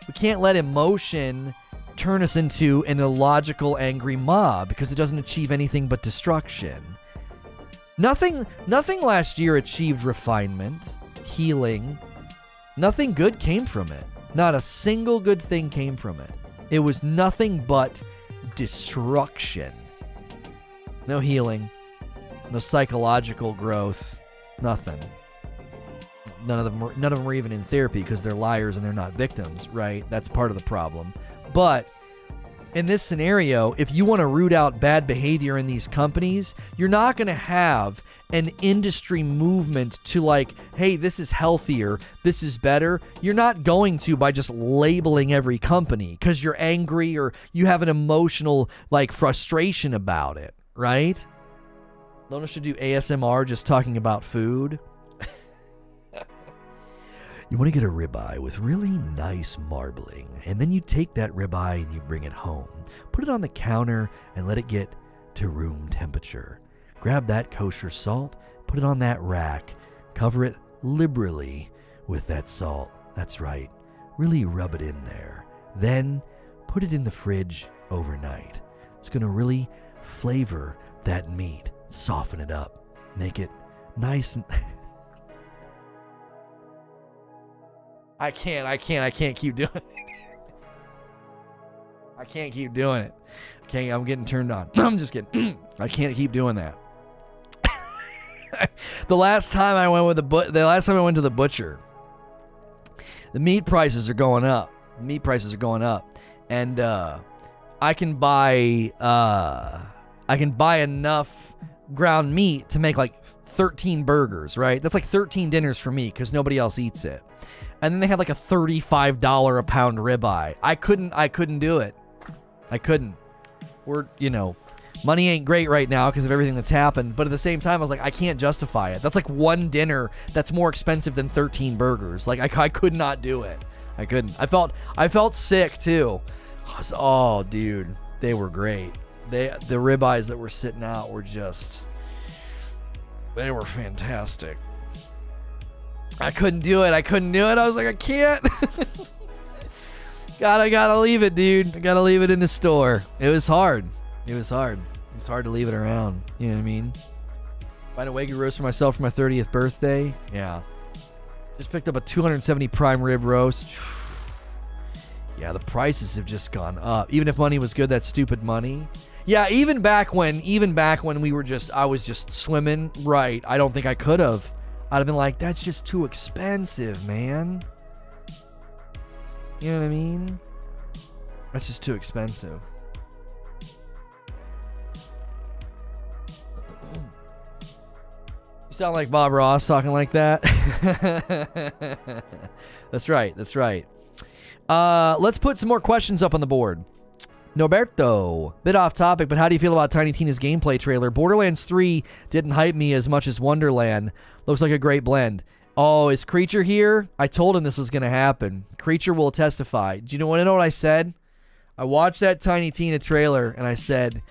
We can't let emotion turn us into an illogical, angry mob because it doesn't achieve anything but destruction. Nothing last year achieved refinement, healing. Nothing good came from it. Not a single good thing came from it. It was nothing but destruction. No healing, no psychological growth, nothing. None of them are even in therapy because they're liars and they're not victims, right? That's part of the problem. But in this scenario, if you want to root out bad behavior in these companies, you're not going to have an industry movement to like, hey, this is healthier, this is better. You're not going to by just labeling every company because you're angry or you have an emotional like frustration about it, right? Lona should do ASMR just talking about food. You want to get a ribeye with really nice marbling, and then you take that ribeye and you bring it home. Put it on the counter and let it get to room temperature. Grab that kosher salt, put it on that rack, cover it liberally with that salt. That's right. Really rub it in there. Then put it in the fridge overnight. It's going to really flavor that meat, soften it up, make it nice and... I can't keep doing it. I can't keep doing it. Okay, I'm getting turned on. I'm just kidding. I can't keep doing that. The last time I went to the butcher, the meat prices are going up. And I can buy enough ground meat to make like 13 burgers, right? That's like 13 dinners for me because nobody else eats it. And then they had like a $35 a pound ribeye. I couldn't do it. I couldn't. Money ain't great right now because of everything that's happened. But at the same time, I was like, I can't justify it. That's like one dinner that's more expensive than 13 burgers. Like I could not do it. I couldn't. I felt sick too. Oh, dude, they were great. The ribeyes that were sitting out were they were fantastic. I couldn't do it. I was like, I can't. I gotta leave it, dude. I gotta leave it in the store. It was hard. It's hard to leave it around. You know what I mean? Find a Wagyu roast for myself for my 30th birthday. Yeah. Just picked up a 270 prime rib roast. Yeah, the prices have just gone up. Even if money was good, that stupid money. Yeah, even back when I was just swimming right, I don't think I could have. I'd have been like, that's just too expensive, man. You know what I mean? That's just too expensive. You sound like Bob Ross talking like that. That's right. Let's put some more questions up on the board. Norberto, bit off topic, but how do you feel about Tiny Tina's gameplay trailer? Borderlands 3 didn't hype me as much as Wonderland. Looks like a great blend. Oh, is Creature here? I told him this was going to happen. Creature will testify. Do you want to know what I said? I watched that Tiny Tina trailer, and I said,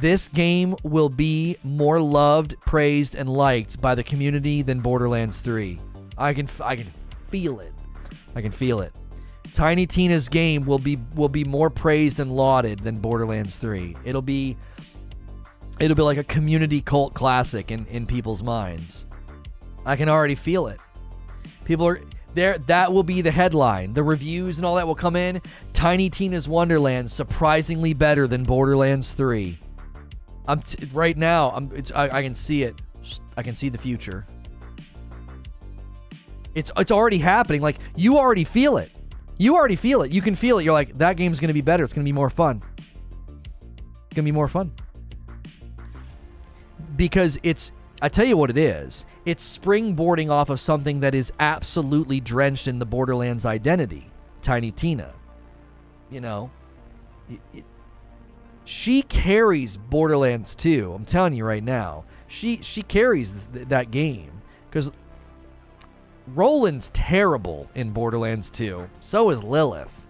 this game will be more loved, praised, and liked by the community than Borderlands 3. I can feel it. I can feel it. Tiny Tina's game will be more praised and lauded than Borderlands 3. It'll be like a community cult classic in people's minds. I can already feel it. People are there. That will be the headline. The reviews and all that will come in. Tiny Tina's Wonderland surprisingly better than Borderlands 3. Right now. I can see it. I can see the future. It's already happening. Like, you already feel it. You already feel it. You can feel it. You're like, that game's going to be better. It's going to be more fun. It's going to be more fun. Because I tell you what it is. It's springboarding off of something that is absolutely drenched in the Borderlands identity. Tiny Tina. You know? She carries Borderlands 2. I'm telling you right now. She carries that game. Because Roland's terrible in Borderlands 2. So is Lilith.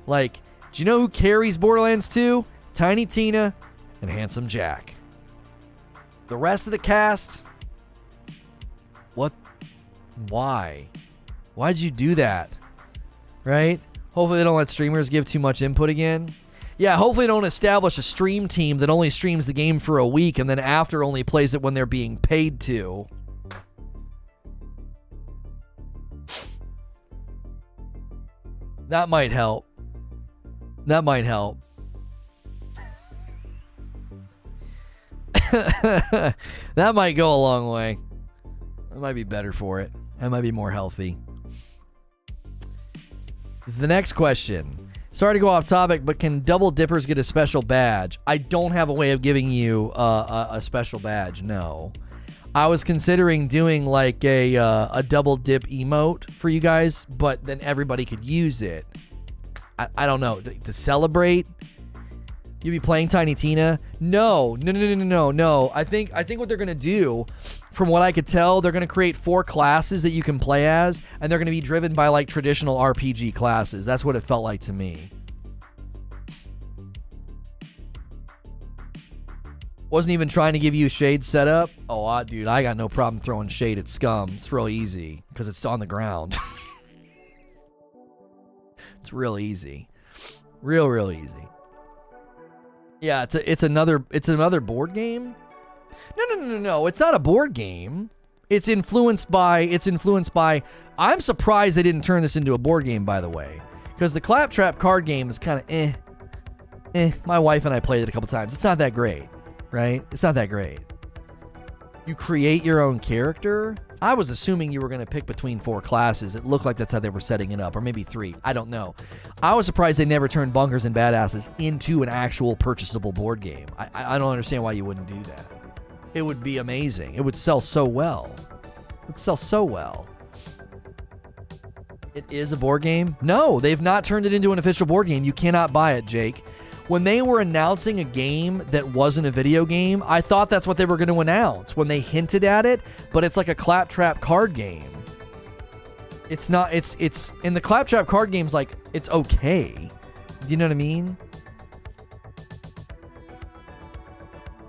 Like, do you know who carries Borderlands 2? Tiny Tina and Handsome Jack. The rest of the cast, what? Why? Why'd you do that? Right? Hopefully they don't let streamers give too much input again. Yeah, hopefully they don't establish a stream team that only streams the game for a week and then after only plays it when they're being paid to. That might help. That might help. That might go a long way. That might be better for it. That might be more healthy. The next question. Sorry to go off topic, but can double dippers get a special badge? I don't have a way of giving you a special badge, no. I was considering doing like a double dip emote for you guys, but then everybody could use it. I don't know. To celebrate? You be playing Tiny Tina? No. I think what they're gonna do, from what I could tell, they're gonna create 4 classes that you can play as, and they're gonna be driven by like traditional RPG classes. That's what it felt like to me. Wasn't even trying to give you shade setup. Oh, dude, I got no problem throwing shade at scum. It's real easy because it's on the ground. It's real easy, real easy. Yeah, it's another board game. No. It's not a board game. It's influenced by. I'm surprised they didn't turn this into a board game, by the way, because the Claptrap card game is kind of eh. My wife and I played it a couple times. It's not that great, right? It's not that great. You create your own character. I was assuming you were going to pick between 4 classes. It looked like that's how they were setting it up, or maybe 3. I don't know. I was surprised they never turned Bunkers and Badasses into an actual purchasable board game. I don't understand why you wouldn't do that. it would be amazing. It would sell so well. It would sell so well. It is a board game? No, they've not turned it into an official board game. You cannot buy it, Jake. When they were announcing a game that wasn't a video game, I thought that's what they were going to announce when they hinted at it, but it's like a claptrap card game. It's not, it's in the claptrap card games, like, it's okay. Do you know what I mean?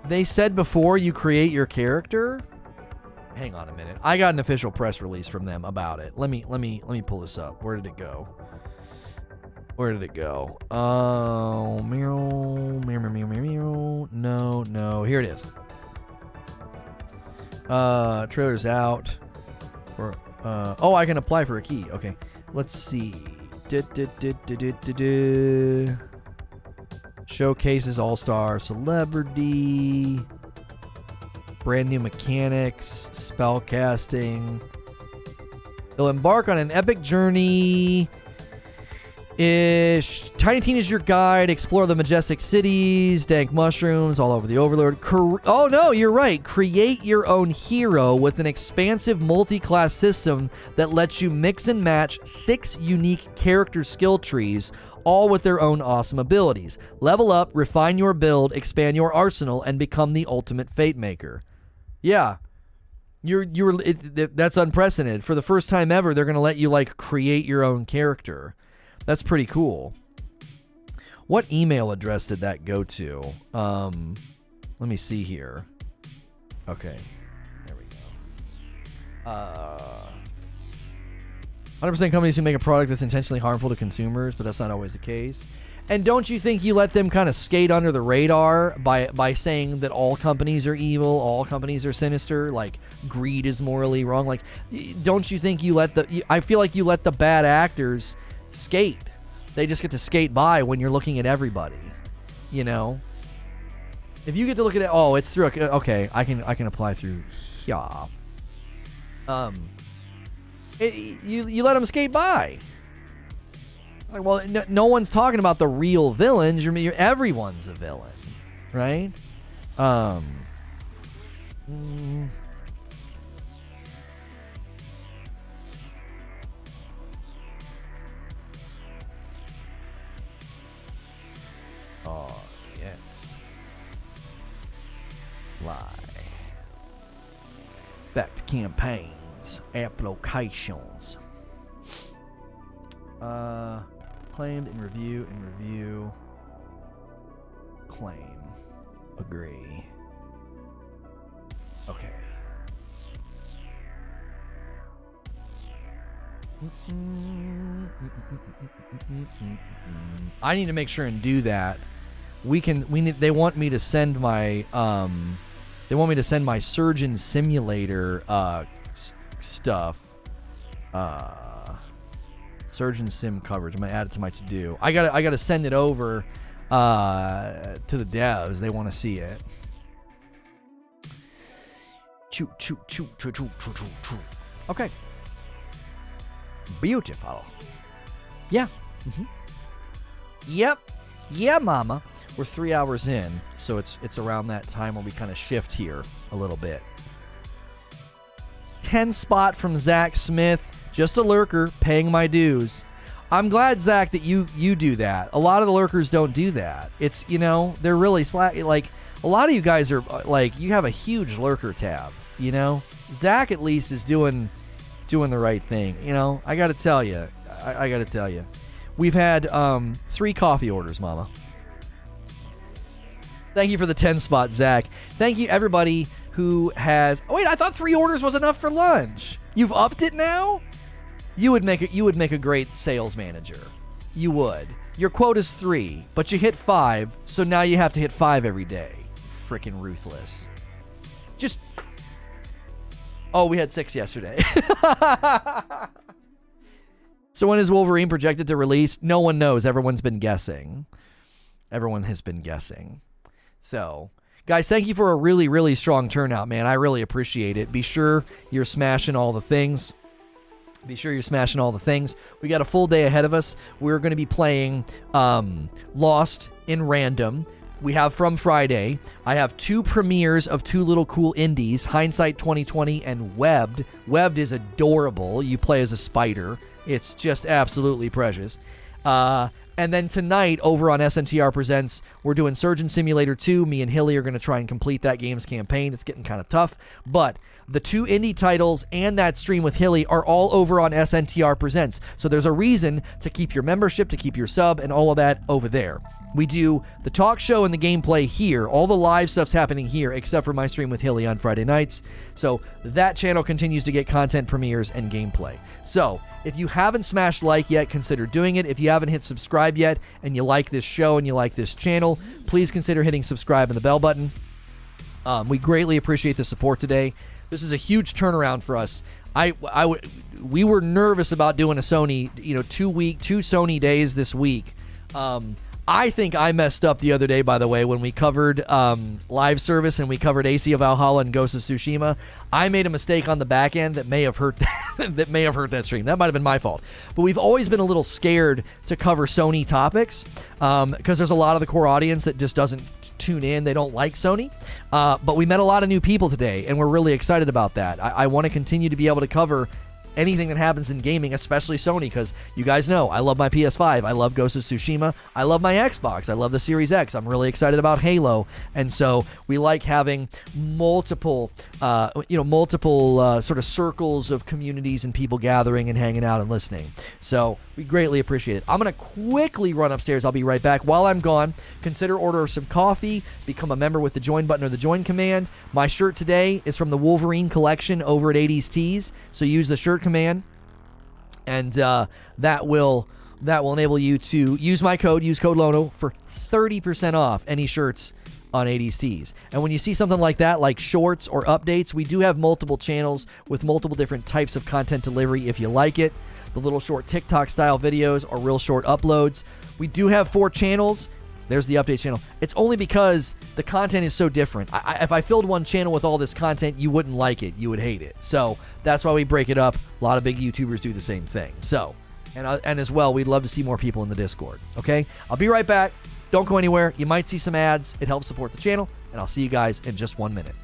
They said before you create your character. Hang on a minute. I got an official press release from them about it. Let me pull this up. Where did it go? Where did it go? Oh, no. Here it is. Trailer's out. Oh, I can apply for a key. Okay. Let's see. Showcases All-Star Celebrity. Brand new mechanics. Spellcasting. They'll embark on an epic journey. Tiny Teen is your guide. Explore the majestic cities. Dank mushrooms all over the Overlord. Oh no, you're right. Create your own hero with an expansive multi-class system that lets you mix and match 6 unique character skill trees, all with their own awesome abilities. Level up, refine your build, expand your arsenal, and become the ultimate fate maker. Yeah. That's unprecedented. For the first time ever, they're going to let you like create your own character. That's pretty cool. What email address did that go to? Let me see here. Okay. There we go. 100% companies who make a product that's intentionally harmful to consumers, but that's not always the case. And don't you think you let them kind of skate under the radar by saying that all companies are evil, all companies are sinister, like greed is morally wrong? Like, don't you think you let I feel like you let the bad actors skate. They just get to skate by when you're looking at everybody, you know? If you get to look at it, oh, it's through, okay, I can apply through here. You let them skate by. Like, well, no one's talking about the real villains. Everyone's a villain, right? Oh, yes. Fly. Back to campaigns. Applications. Claimed in review. Claim. Agree. Okay. I need to make sure and do that. They want me to send my Surgeon Simulator stuff. Surgeon Sim coverage. I'm gonna add it to my to-do. I gotta send it over to the devs. They want to see it. Choo. Okay. Beautiful. Yeah. Yep. Yeah, mama. We're 3 hours in, so it's around that time where we kind of shift here a little bit. 10 spot from Zach Smith. Just a lurker, paying my dues. I'm glad, Zach, that you do that. A lot of the lurkers don't do that. It's, they're really slack. Like, a lot of you guys are, like, you have a huge lurker tab, Zach, at least, is doing the right thing. I got to tell you. I got to tell you. We've had 3 coffee orders, mama. Thank you for the 10 spot, Zach. Thank you, everybody who has... Oh, wait, I thought 3 orders was enough for lunch. You've upped it now? You would make a great sales manager. You would. Your quota's 3, but you hit 5, so now you have to hit 5 every day. Frickin' ruthless. Just... Oh, we had 6 yesterday. So when is Wolverine projected to release? No one knows. Everyone's been guessing. Everyone has been guessing. So, guys, thank you for a really, really strong turnout, man. I really appreciate it. Be sure you're smashing all the things. We got a full day ahead of us. We're going to be playing Lost in Random. we have from Friday, I have 2 premieres of 2 little cool indies, Hindsight 2020 and Webbed. Webbed is adorable. You play as a spider. It's just absolutely precious. And then tonight, over on SNTR Presents, we're doing Surgeon Simulator 2. Me and Hilly are going to try and complete that game's campaign. It's getting kind of tough. But the 2 indie titles and that stream with Hilly are all over on SNTR Presents. So there's a reason to keep your membership, to keep your sub, and all of that over there. We do the talk show and the gameplay here. All the live stuff's happening here, except for my stream with Hilly on Friday nights. So that channel continues to get content premieres and gameplay. So if you haven't smashed like yet, consider doing it. If you haven't hit subscribe yet and you like this show and you like this channel, please consider hitting subscribe and the bell button. We greatly appreciate the support today. This is a huge turnaround for us. We were nervous about doing a Sony, 2 Sony days this week. I think I messed up the other day, by the way, when we covered live service and we covered AC of Valhalla and Ghost of Tsushima. I made a mistake on the back end that may have hurt that stream. That might have been my fault. But we've always been a little scared to cover Sony topics because there's a lot of the core audience that just doesn't tune in. They don't like Sony. But we met a lot of new people today, and we're really excited about that. I want to continue to be able to cover anything that happens in gaming, especially Sony, because you guys know I love my PS5, I love Ghost of Tsushima, I love my Xbox, I love the Series X, I'm really excited about Halo, and so we like having multiple sort of circles of communities and people gathering and hanging out and listening. So we greatly appreciate it. I'm going to quickly run upstairs. I'll be right back. While I'm gone, consider ordering some coffee, become a member with the join button or the join command. My shirt today is from the Wolverine collection over at 80s Tees, so use the shirt command, and that will enable you to use my code, use code LONO for 30% off any shirts on 80s Tees. And when you see something like that, like shorts or updates, we do have multiple channels with multiple different types of content delivery if you like it. The little short TikTok style videos or real short uploads. We do have 4 channels. There's the update channel. It's only because the content is so different. If I filled one channel with all this content, you wouldn't like it. You would hate it. So that's why we break it up. A lot of big YouTubers do the same thing. So, and as well, we'd love to see more people in the Discord. Okay? I'll be right back. Don't go anywhere. You might see some ads. It helps support the channel. And I'll see you guys in just 1 minute.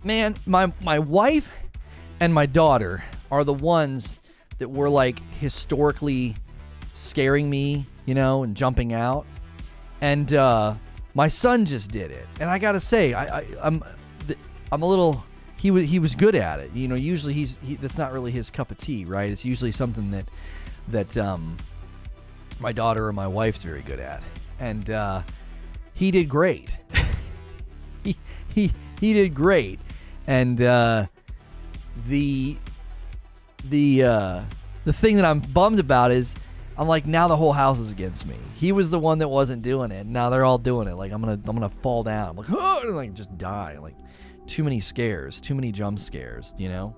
Man, my wife and my daughter are the ones that were like historically scaring me, you know, and jumping out. And my son just did it, and I gotta say, I'm a little. He was good at it, you know. Usually that's not really his cup of tea, right? It's usually something that my daughter or my wife's very good at, and he did great. he did great, and the thing that I'm bummed about is I'm like, now the whole house is against me. He was the one that wasn't doing it. Now they're all doing it. Like I'm gonna fall down. I'm like, oh, and like just die. Like too many scares, too many jump scares, you know?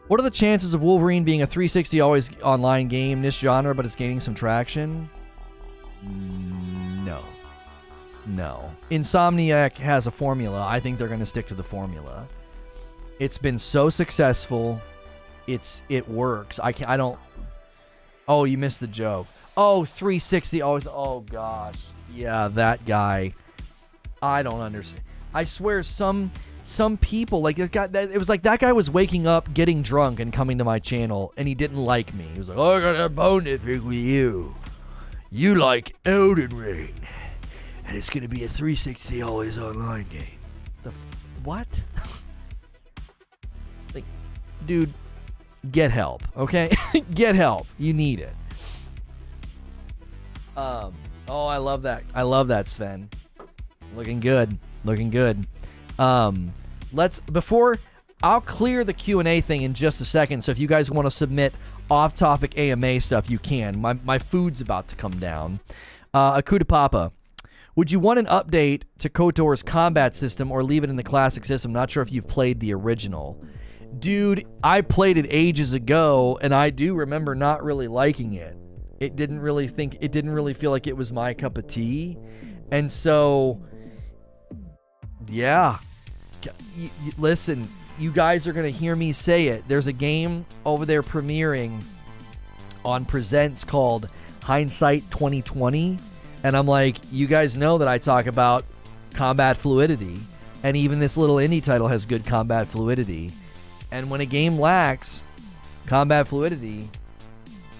What are the chances of Wolverine being a 360 always online game, niche genre, but it's gaining some traction? No. Insomniac has a formula. I think they're going to stick to the formula. It's been so successful. It works. I don't. Oh, you missed the joke. Oh, 360 always. Oh gosh. Yeah, that guy. I don't understand. I swear some people like it was like that guy was waking up, getting drunk, and coming to my channel, and he didn't like me. He was like, "Oh, I got a bone to pick with you. You like Elden Ring, and it's gonna be a 360 always online game." What? Like, dude, get help, okay? Get help. You need it. Oh, I love that. I love that, Sven. Looking good. I'll clear the Q&A thing in just a second, so if you guys want to submit off-topic AMA stuff, you can. My food's about to come down. Akuta Papa, would you want an update to KOTOR's combat system or leave it in the classic system? Not sure if you've played the original. Dude, I played it ages ago, and I do remember not really liking it. It didn't really feel like it was my cup of tea. And so, yeah. Listen, you guys are going to hear me say it. There's a game over there premiering on Presents called Hindsight 2020. And I'm like, you guys know that I talk about combat fluidity. And even this little indie title has good combat fluidity. And when a game lacks combat fluidity,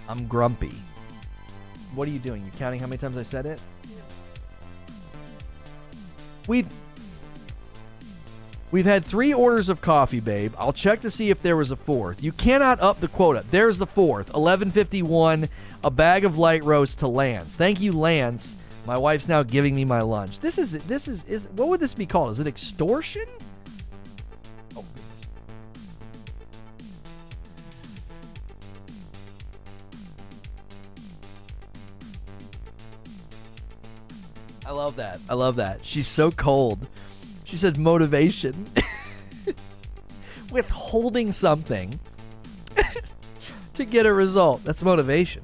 I'm grumpy. What are you doing? You counting how many times I said it? We've had 3 orders of coffee, babe. I'll check to see if there was a 4th. You cannot up the quota. There's the 4th. 11:51. A bag of light roast to Lance. Thank you, Lance. My wife's now giving me my lunch. This is what would this be called? Is it extortion? Oh, goodness. I love that. She's so cold. She said motivation. Withholding something to get a result. That's motivation.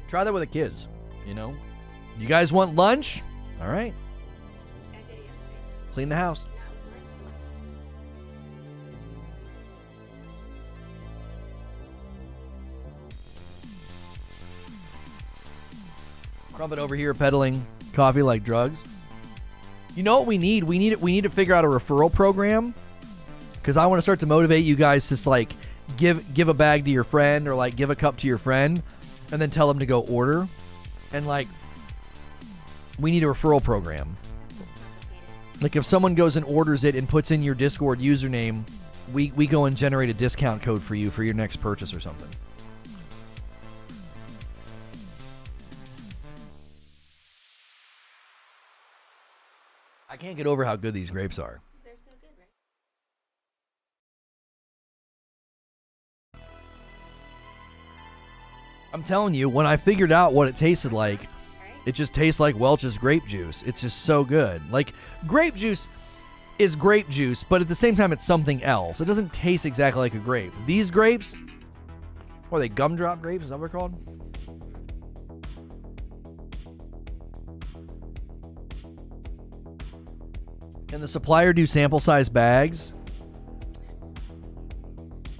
Try that with the kids, you know? You guys want lunch? All right. Clean the house. Crumpet over here peddling coffee like drugs. You know what we need? We need to figure out a referral program, because I want to start to motivate you guys to like give a bag to your friend, or like give a cup to your friend, and then tell them to go order. And like, we need a referral program. Like if someone goes and orders it and puts in your Discord username, we go and generate a discount code for you for your next purchase or something. I can't get over how good these grapes are. They're so good, right? I'm telling you, when I figured out what it tasted like, it just tastes like Welch's grape juice. It's just so good. Like, grape juice is grape juice, but at the same time, it's something else. It doesn't taste exactly like a grape. These grapes, what are they, gumdrop grapes? Is that what they're called? Can the supplier do sample size bags?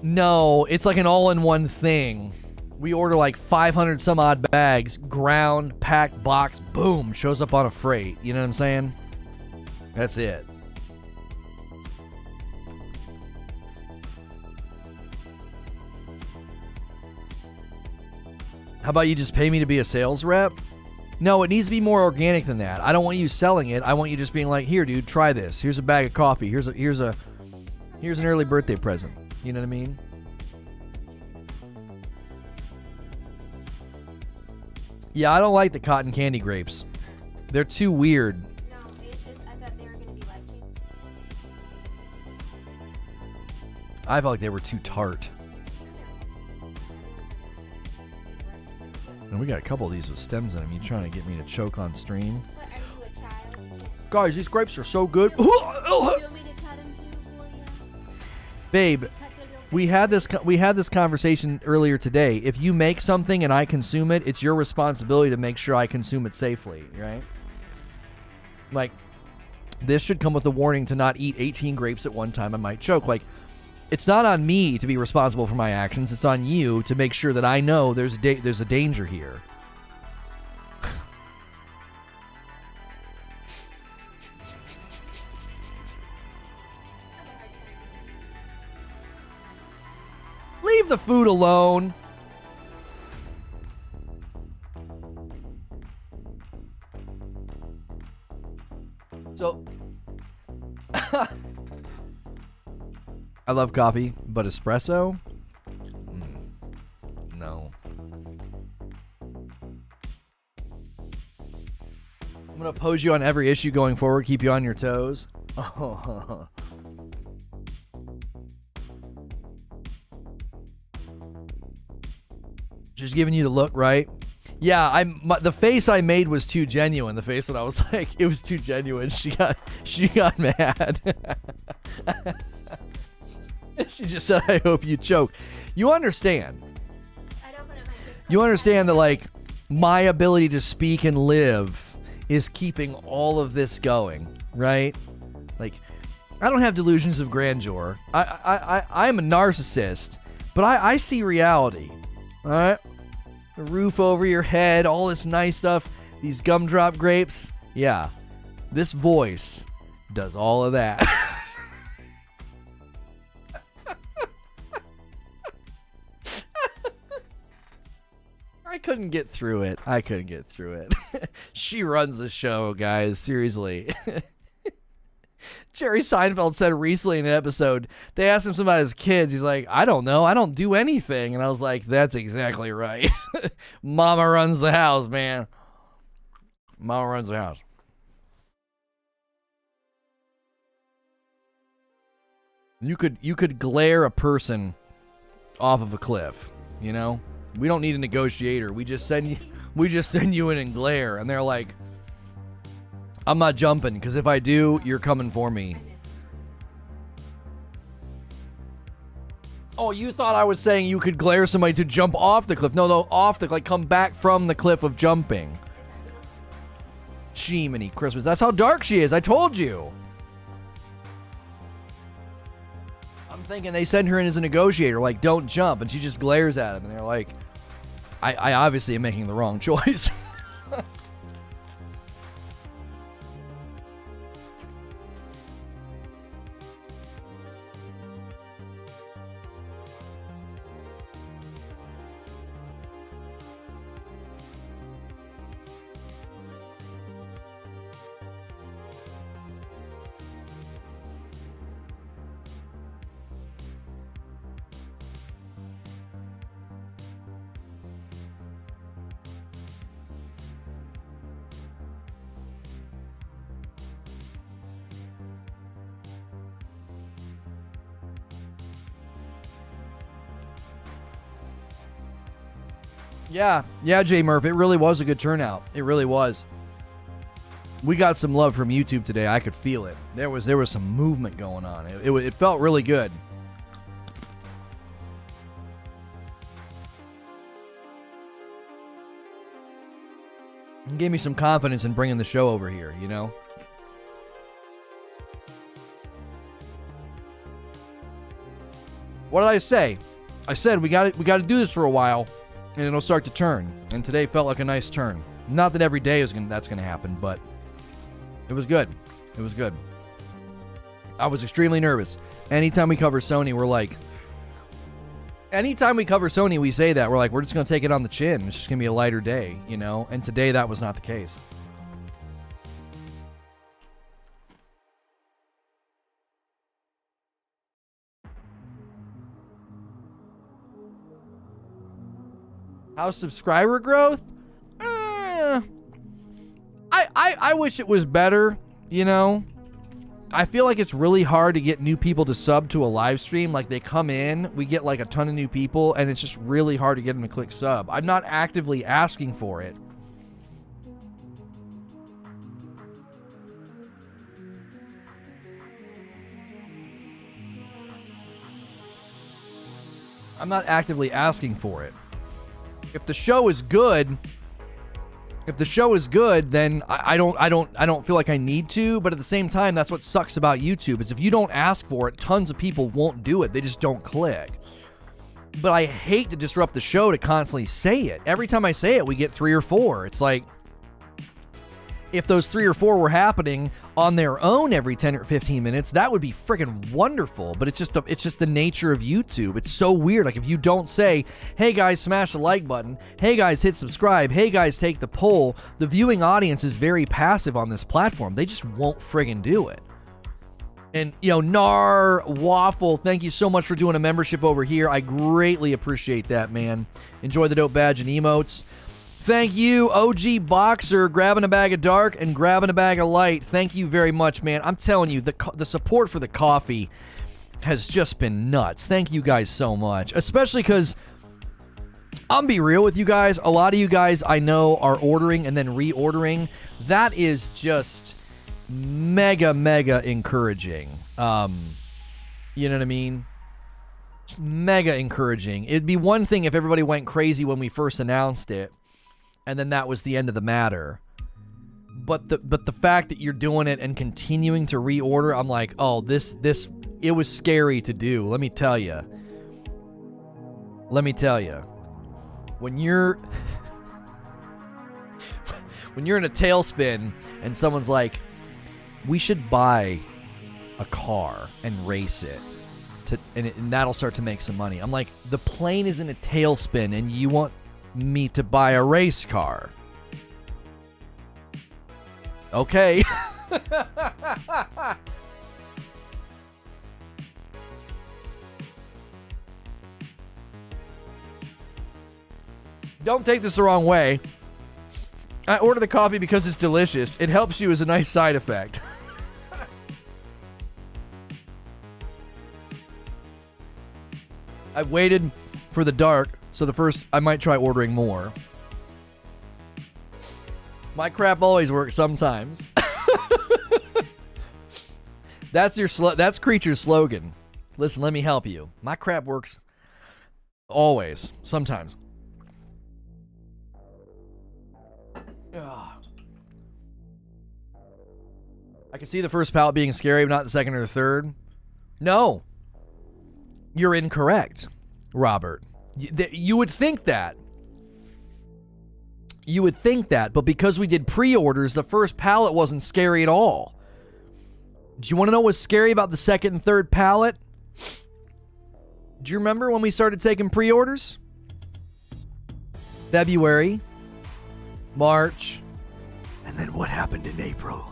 No, it's like an all-in-one thing. We order like 500 some odd bags, ground, packed, box, boom, shows up on a freight. You know what I'm saying? That's it. How about you just pay me to be a sales rep? No, it needs to be more organic than that. I don't want you selling it. I want you just being like, here, dude, try this. Here's a bag of coffee. Here's an early birthday present. You know what I mean? Yeah, I don't like the cotton candy grapes. They're too weird. No, it's just I thought they were gonna be life-changing. I felt like they were too tart. And we got a couple of these with stems in them. You trying to get me to choke on stream? What, are you a child? Guys, these grapes are so good. Do you want me to cut them too for you? Babe, we had this conversation earlier today. If you make something and I consume it, it's your responsibility to make sure I consume it safely, right? Like, this should come with a warning to not eat 18 grapes at one time. I might choke. Like, it's not on me to be responsible for my actions. It's on you to make sure that I know there's a danger here. Leave the food alone. So, I love coffee, but espresso? No. I'm going to oppose you on every issue going forward, keep you on your toes. Just giving you the look, right? Yeah, the face I made was too genuine. The face that I was like, it was too genuine. She got mad. She just said, I hope you choke. You understand. You understand that, like, my ability to speak and live is keeping all of this going, right? Like, I don't have delusions of grandeur. I'm a narcissist, but I see reality, all right? The roof over your head, all this nice stuff, these gumdrop grapes. Yeah, this voice does all of that. I couldn't get through it. She runs the show, guys. Seriously. Jerry Seinfeld said recently in an episode, they asked him something about his kids. He's like, I don't know. I don't do anything. And I was like, that's exactly right. Mama runs the house, man. Mama runs the house. You could glare a person off of a cliff, you know? We don't need a negotiator. We just send you in and glare, and they're like, I'm not jumping, because if I do, you're coming for me. Oh, you thought I was saying you could glare somebody to jump off the cliff. No, off the cliff, like come back from the cliff of jumping. Jiminy Christmas. That's how dark she is. I told you. I'm thinking they send her in as a negotiator, like, don't jump, and she just glares at him, and they're like, I obviously am making the wrong choice. Yeah, J Murph, it really was a good turnout. It really was. We got some love from YouTube today. I could feel it. There was some movement going on. It felt really good. It gave me some confidence in bringing the show over here, you know? What did I say? I said we got to do this for a while. and it'll start to turn. And today felt like a nice turn. Not that every day that's going to happen, but it was good. It was good. I was extremely nervous. Anytime we cover Sony, anytime we cover Sony, we say that. We're like, we're just going to take it on the chin. It's just going to be a lighter day, you know? And today that was not the case. How's subscriber growth? I wish it was better, you know? I feel like it's really hard to get new people to sub to a live stream. Like, they come in, we get like a ton of new people, and it's just really hard to get them to click sub. I'm not actively asking for it. I'm not actively asking for it. If the show is good, then I don't feel like I need to. But at the same time, that's what sucks about YouTube, is if you don't ask for it, tons of people won't do it. They just don't click. But I hate to disrupt the show to constantly say it. Every time I say it, we get 3 or 4. It's like, if those 3 or 4 were happening on their own every 10 or 15 minutes, that would be freaking wonderful. But it's just the nature of YouTube. It's so weird. Like, if you don't say, hey guys, smash the like button, hey guys, hit subscribe, hey guys, take the poll, the viewing audience is very passive on this platform. They just won't friggin' do it. And, you know, Nar Waffle, thank you so much for doing a membership over here. I greatly appreciate that, man. Enjoy the dope badge and emotes. Thank you, OG Boxer, grabbing a bag of dark and grabbing a bag of light. Thank you very much, man. I'm telling you, the support for the coffee has just been nuts. Thank you guys so much. Especially because, I'm be real with you guys, a lot of you guys I know are ordering and then reordering. That is just mega encouraging. You know what I mean? Mega encouraging. It'd be one thing if everybody went crazy when we first announced it, and then that was the end of the matter. But the fact that you're doing it and continuing to reorder, I'm like, oh, this it was scary to do. Let me tell you. When you're in a tailspin and someone's like, we should buy a car and race it, and that'll start to make some money. I'm like, the plane is in a tailspin and you want me to buy a race car? Okay. Don't take this the wrong way. I order the coffee because it's delicious. It helps you as a nice side effect. I've waited for the dark, so the first I might try ordering more. My crap always works sometimes. That's Creature's slogan. Listen, let me help you. My crap works always, sometimes. Ugh. I can see the first palette being scary, but not the second or the third. No. You're incorrect, Robert. You would think that. You would think that, but because we did pre-orders, the first palette wasn't scary at all. Do you want to know what's scary about the second and third palette? Do you remember when we started taking pre-orders? February, March, and then what happened in April?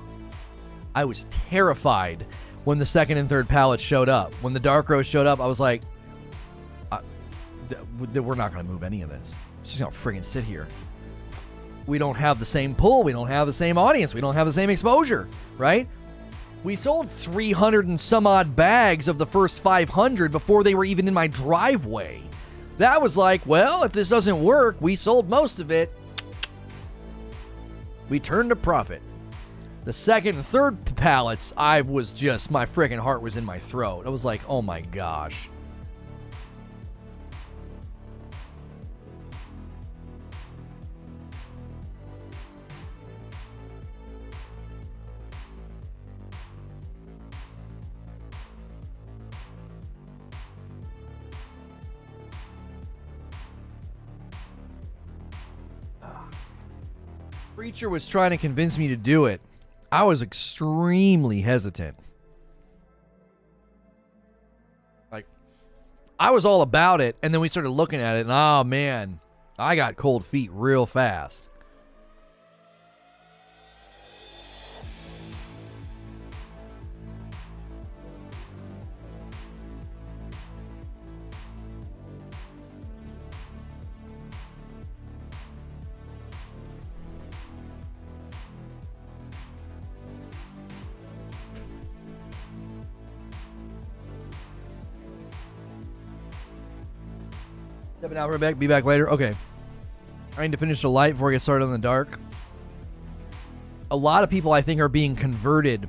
I was terrified when the second and third pallets showed up. When the Dark Rose showed up, I was like, we're not going to move any of this. It's just going to friggin' sit here. We don't have the same pull. We don't have the same audience. We don't have the same exposure, right? We sold 300 and some odd bags of the first 500 before they were even in my driveway. That was like, well, if this doesn't work, we sold most of it. We turned a profit. The second and third pallets, my freaking heart was in my throat. I was like, oh my gosh. Preacher was trying to convince me to do it. I was extremely hesitant. Like, I was all about it, and then we started looking at it, and oh man, I got cold feet real fast. Stepping out, we're back. Be back later. Okay. I need to finish the light before I get started on the dark. A lot of people, I think, are being converted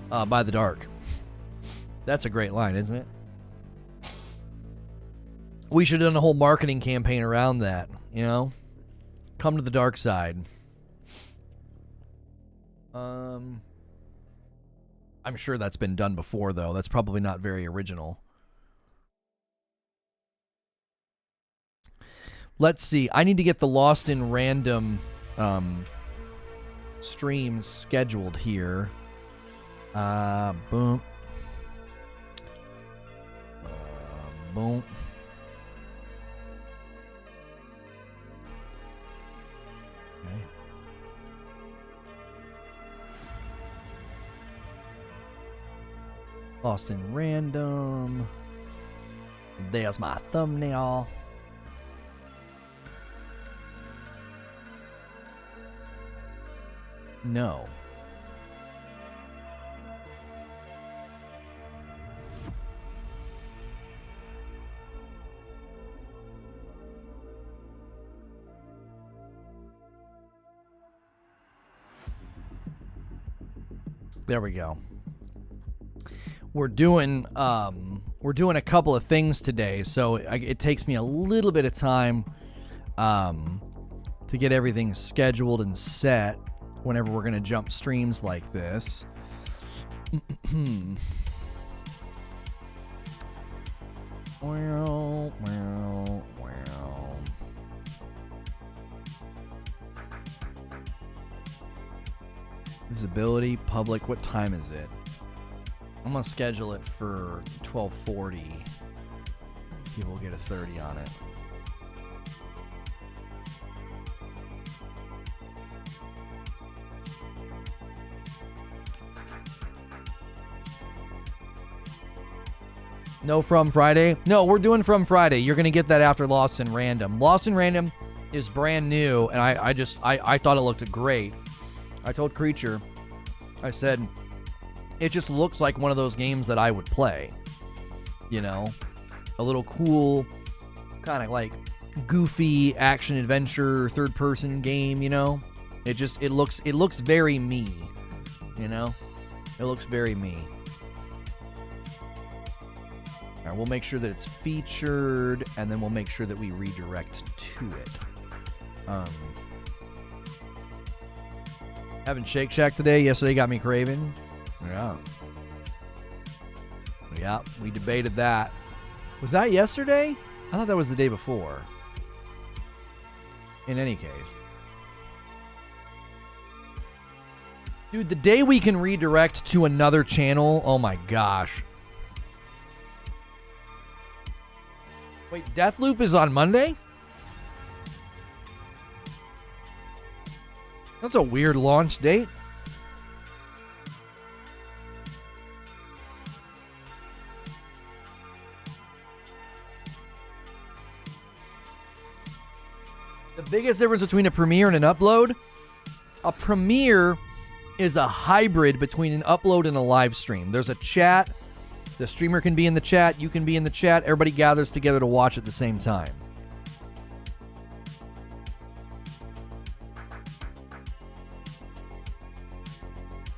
by the dark. That's a great line, isn't it? We should have done a whole marketing campaign around that, you know? Come to the dark side. I'm sure that's been done before, though. That's probably not very original. Let's see. I need to get the Lost in Random streams scheduled here. Boom. Boom. Okay. Lost in Random. There's my thumbnail. No. There we go. We're doing a couple of things today, so it takes me a little bit of time to get everything scheduled and set whenever we're going to jump streams like this. Well. Visibility, public, what time is it? I'm going to schedule it for 12:40. People will get a 30 on it. No From Friday? No, we're doing From Friday. You're going to get that after Lost in Random. Lost in Random is brand new, and I thought it looked great. I told Creature, I said, it just looks like one of those games that I would play. You know? A little cool, kind of like goofy action-adventure, third-person game, you know? It looks very me. You know? It looks very me. All right, we'll make sure that it's featured, and then we'll make sure that we redirect to it. Having Shake Shack today. Yesterday got me craving. Yeah, we debated that. Was that yesterday? I thought that was the day before. In any case. Dude, the day we can redirect to another channel, oh my gosh. Wait, Deathloop is on Monday? That's a weird launch date. The biggest difference between a premiere and an upload? A premiere is a hybrid between an upload and a live stream. There's a chat. The streamer can be in the chat. You can be in the chat. Everybody gathers together to watch at the same time.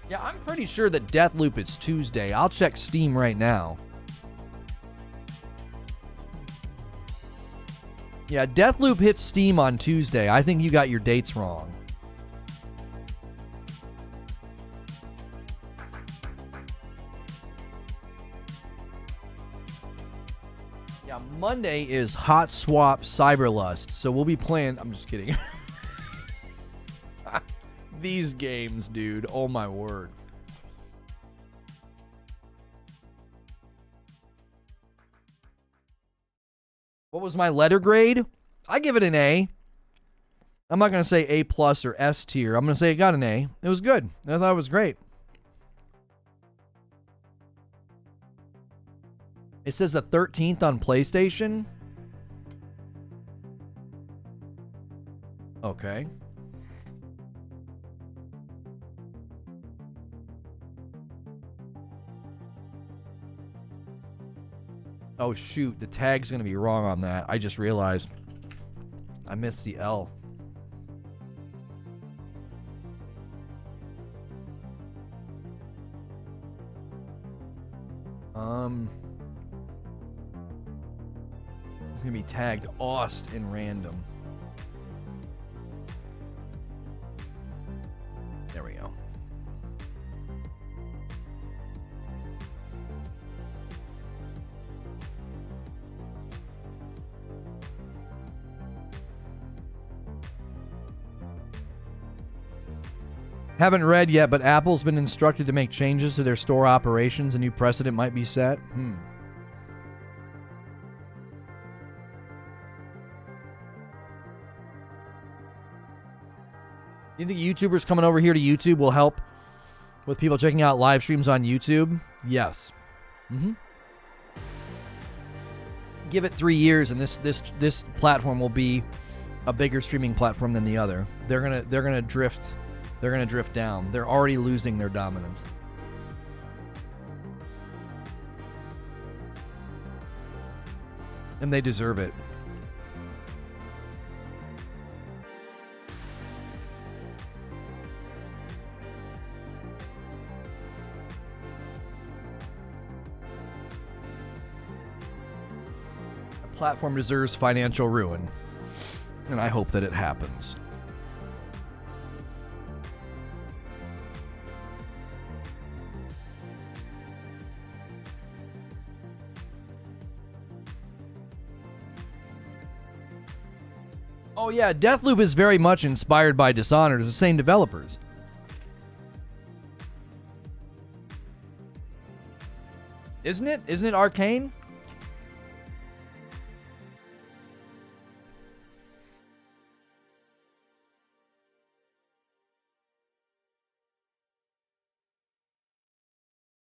Yeah, I'm pretty sure that Deathloop is Tuesday. I'll check Steam right now. Yeah, Deathloop hits Steam on Tuesday. I think you got your dates wrong. Yeah, Monday is Hot Swap Cyberlust, so we'll be playing... I'm just kidding. these games, dude. Oh my word. What was my letter grade? I give it an A. I'm not going to say A plus or S tier. I'm going to say it got an A. It was good. I thought it was great. It says the 13th on PlayStation. Okay. Oh, shoot. The tag's going to be wrong on that. I just realized I missed the L. It's going to be tagged Aust in random. There we go. Haven't read yet, but Apple's been instructed to make changes to their store operations. A new precedent might be set. Do you think YouTubers coming over here to YouTube will help with people checking out live streams on YouTube? Yes. Give it 3 years, and this platform will be a bigger streaming platform than the other. They're gonna drift. They're going to drift down. They're already losing their dominance. And they deserve it. A platform deserves financial ruin. And I hope that it happens. Oh yeah, Deathloop is very much inspired by Dishonored. It's the same developers. Isn't it? Isn't it Arcane?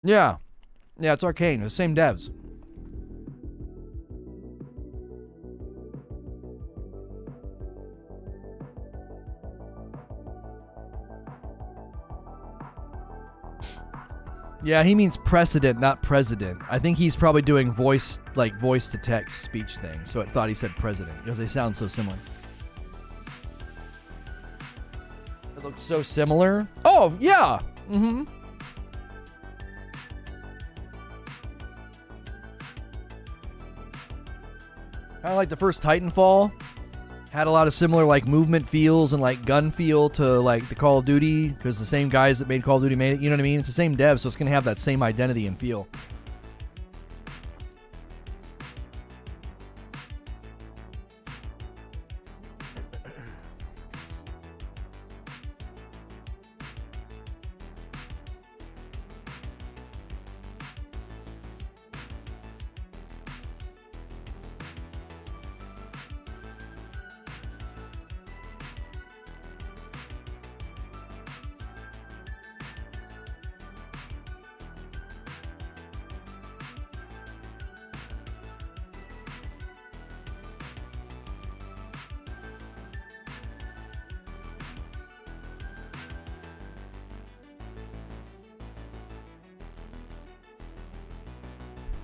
Yeah. Yeah, it's Arcane. The same devs. Yeah, he means precedent, not president. I think he's probably doing voice to text speech thing. So I thought he said president because they sound so similar. It looks so similar. Oh, yeah. Kind of like the first Titanfall. Had a lot of similar movement feels and gun feel to the Call of Duty, because the same guys that made Call of Duty made it. You know what I mean? It's the same dev, so it's going to have that same identity and feel.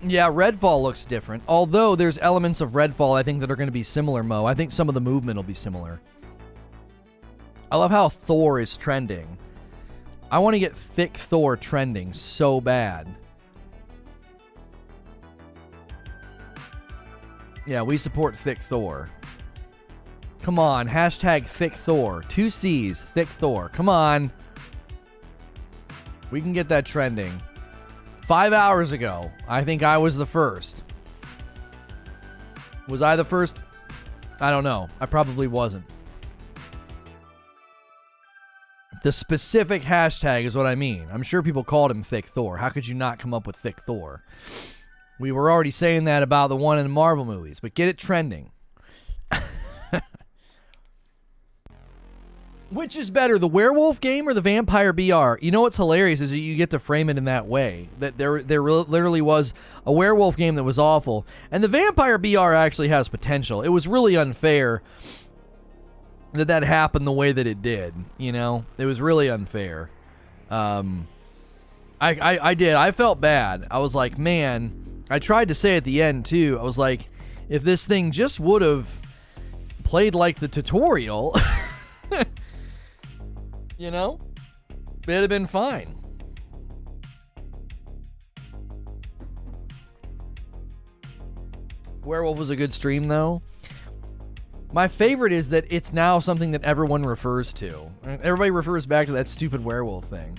Yeah, Redfall looks different. Although there's elements of Redfall I think that are going to be similar, Mo. I think some of the movement will be similar. I love how Thor is trending. I want to get thick Thor trending so bad. Yeah, we support thick Thor. Come on, hashtag thick Thor. 2 C's, thick Thor. Come on. We can get that trending. 5 hours ago, I think I was the first. Was I the first? I don't know. I probably wasn't. The specific hashtag is what I mean. I'm sure people called him Thick Thor. How could you not come up with Thick Thor? We were already saying that about the one in the Marvel movies, but get it trending. Which is better, the werewolf game or the vampire BR? You know what's hilarious is that you get to frame it in that way. That there literally was a werewolf game that was awful, and the vampire BR actually has potential. It was really unfair that happened the way that it did. You know, it was really unfair. I did. I felt bad. I was like, man. I tried to say at the end too. I was like, if this thing just would have played like the tutorial. You know, it'd have been fine. Werewolf was a good stream, though. My favorite is that it's now something that everyone refers to. Everybody refers back to that stupid werewolf thing.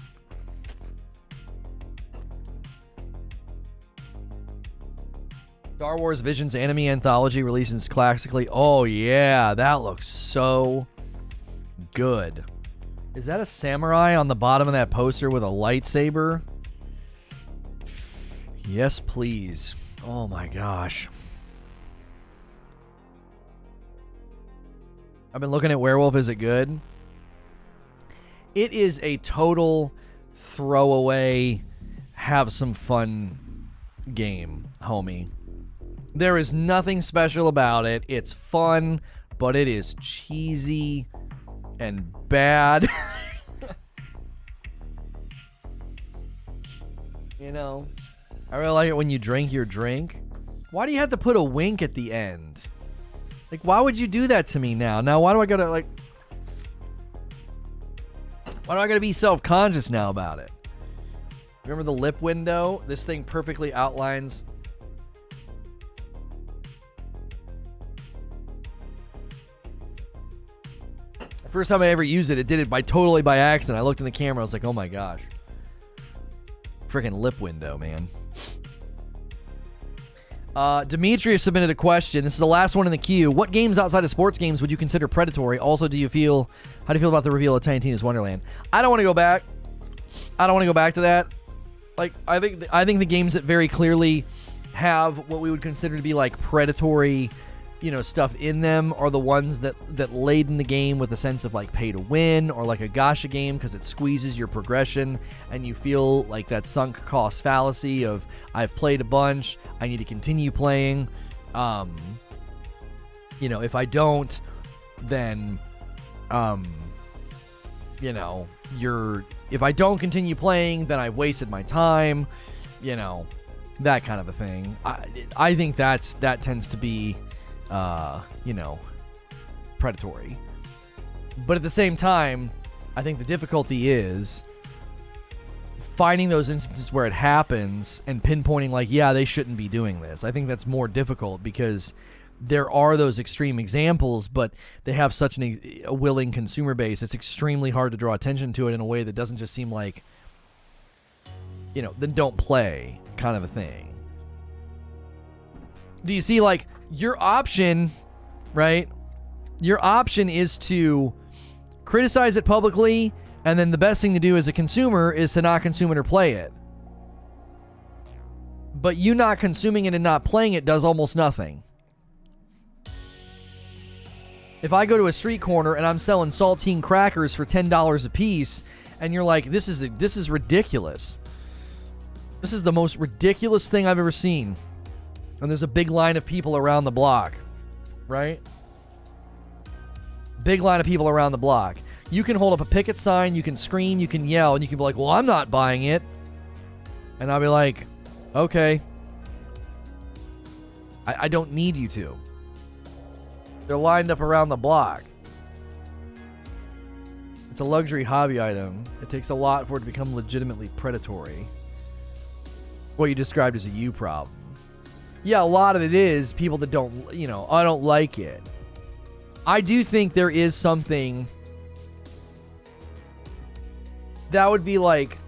Star Wars Visions anime anthology releases classically. Oh, yeah, that looks so good. Is that a samurai on the bottom of that poster with a lightsaber? Yes, please. Oh my gosh. I've been looking at Werewolf. Is it good? It is a total throwaway, have some fun game, homie. There is nothing special about it. It's fun, but it is cheesy and bad. You know, I really like it when you drink your drink. Why do you have to put a wink at the end? Like, why would you do that to me now? Now, why do I gotta, like... Why do I gotta be self-conscious now about it? Remember the lip window? This thing perfectly outlines... First time I ever used it, it did it totally by accident. I looked in the camera, I was like, oh my gosh. Freaking lip window, man. Demetrius submitted a question. This is the last one in the queue. What games outside of sports games would you consider predatory? Also, how do you feel about the reveal of Tiny Tina's Wonderland? I don't want to go back. I don't want to go back to that. Like, I think the games that very clearly have what we would consider to be like predatory, you know, stuff in them are the ones that laden the game with a sense of like pay to win, or like a gacha game because it squeezes your progression and you feel like that sunk cost fallacy of I've played a bunch, I need to continue playing. You know, if I don't, then you know, if I don't continue playing, then I've wasted my time, you know, that kind of a thing. I think that tends to be you know, predatory. But at the same time, I think the difficulty is finding those instances where it happens and pinpointing like, yeah, they shouldn't be doing this. I think that's more difficult because there are those extreme examples, but they have such a willing consumer base. It's extremely hard to draw attention to it in a way that doesn't just seem like, you know, then don't play kind of a thing. Do you see, like, your option, right? Your option is to criticize it publicly, and then the best thing to do as a consumer is to not consume it or play it. But you not consuming it and not playing it does almost nothing. If I go to a street corner and I'm selling saltine crackers for $10 a piece, and you're like, this is ridiculous. This is the most ridiculous thing I've ever seen. And there's a big line of people around the block, right? Big line of people around the block. You can hold up a picket sign, you can scream, you can yell, and you can be like, well, I'm not buying it. And I'll be like, okay. I don't need you to. They're lined up around the block. It's a luxury hobby item. It takes a lot for it to become legitimately predatory. What you described as a you problem. Yeah, a lot of it is people that don't, you know, I don't like it. I do think there is something that would be like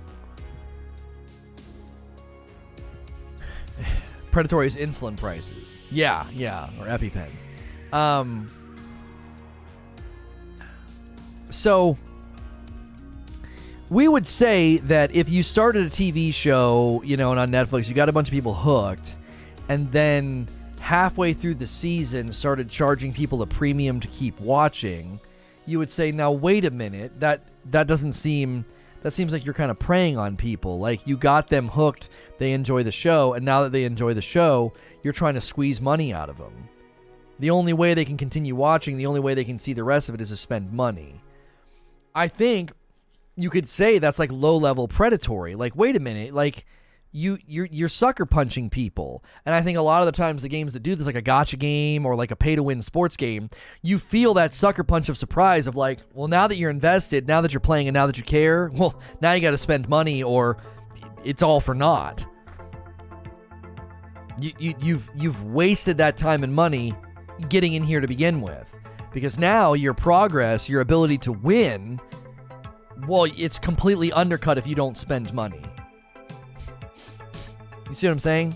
predatory is insulin prices. Yeah, or EpiPens. So we would say that if you started a TV show, and on Netflix, you got a bunch of people hooked, and then halfway through the season started charging people a premium to keep watching, you would say, now wait a minute, that seems like you're kind of preying on people. Like, you got them hooked, they enjoy the show, and now that they enjoy the show, you're trying to squeeze money out of them. The only way they can continue watching, the only way they can see the rest of it is to spend money. I think you could say that's like low-level predatory. Like, wait a minute, like, you're sucker punching people. And I think a lot of the times the games that do this, like a gacha game or like a pay-to-win sports game, you feel that sucker punch of surprise of like, well, now that you're invested, now that you're playing and now that you care, well, now you got to spend money or it's all for naught. You've wasted that time and money getting in here to begin with, because now your progress, your ability to win, well, it's completely undercut if you don't spend money. You see what I'm saying?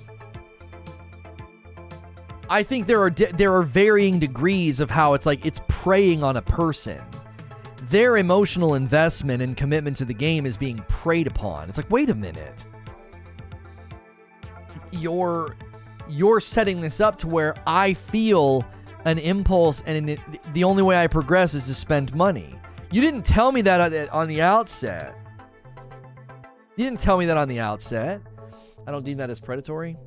I think there are varying degrees of how it's like it's preying on a person. Their emotional investment and commitment to the game is being preyed upon. It's like, wait a minute. You're setting this up to where I feel an impulse, and the only way I progress is to spend money. You didn't tell me that on the outset. I don't deem that as predatory.